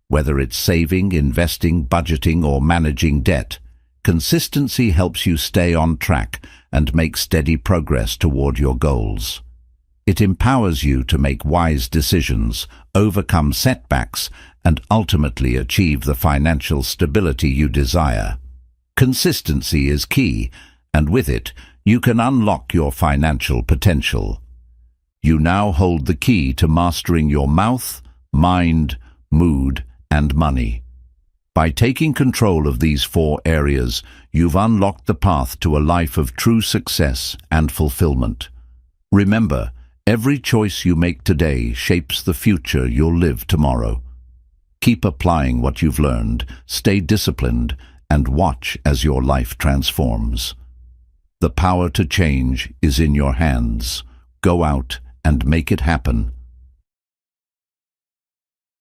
Whether it's saving, investing, budgeting, or managing debt, consistency helps you stay on track and make steady progress toward your goals. It empowers you to make wise decisions, overcome setbacks, and ultimately achieve the financial stability you desire. Consistency is key, and with it, you can unlock your financial potential. You now hold the key to mastering your mouth, mind, mood, and money. By taking control of these 4 areas, you've unlocked the path to a life of true success and fulfillment. Remember, every choice you make today shapes the future you'll live tomorrow. Keep applying what you've learned, stay disciplined, and watch as your life transforms. The power to change is in your hands. Go out and make it happen.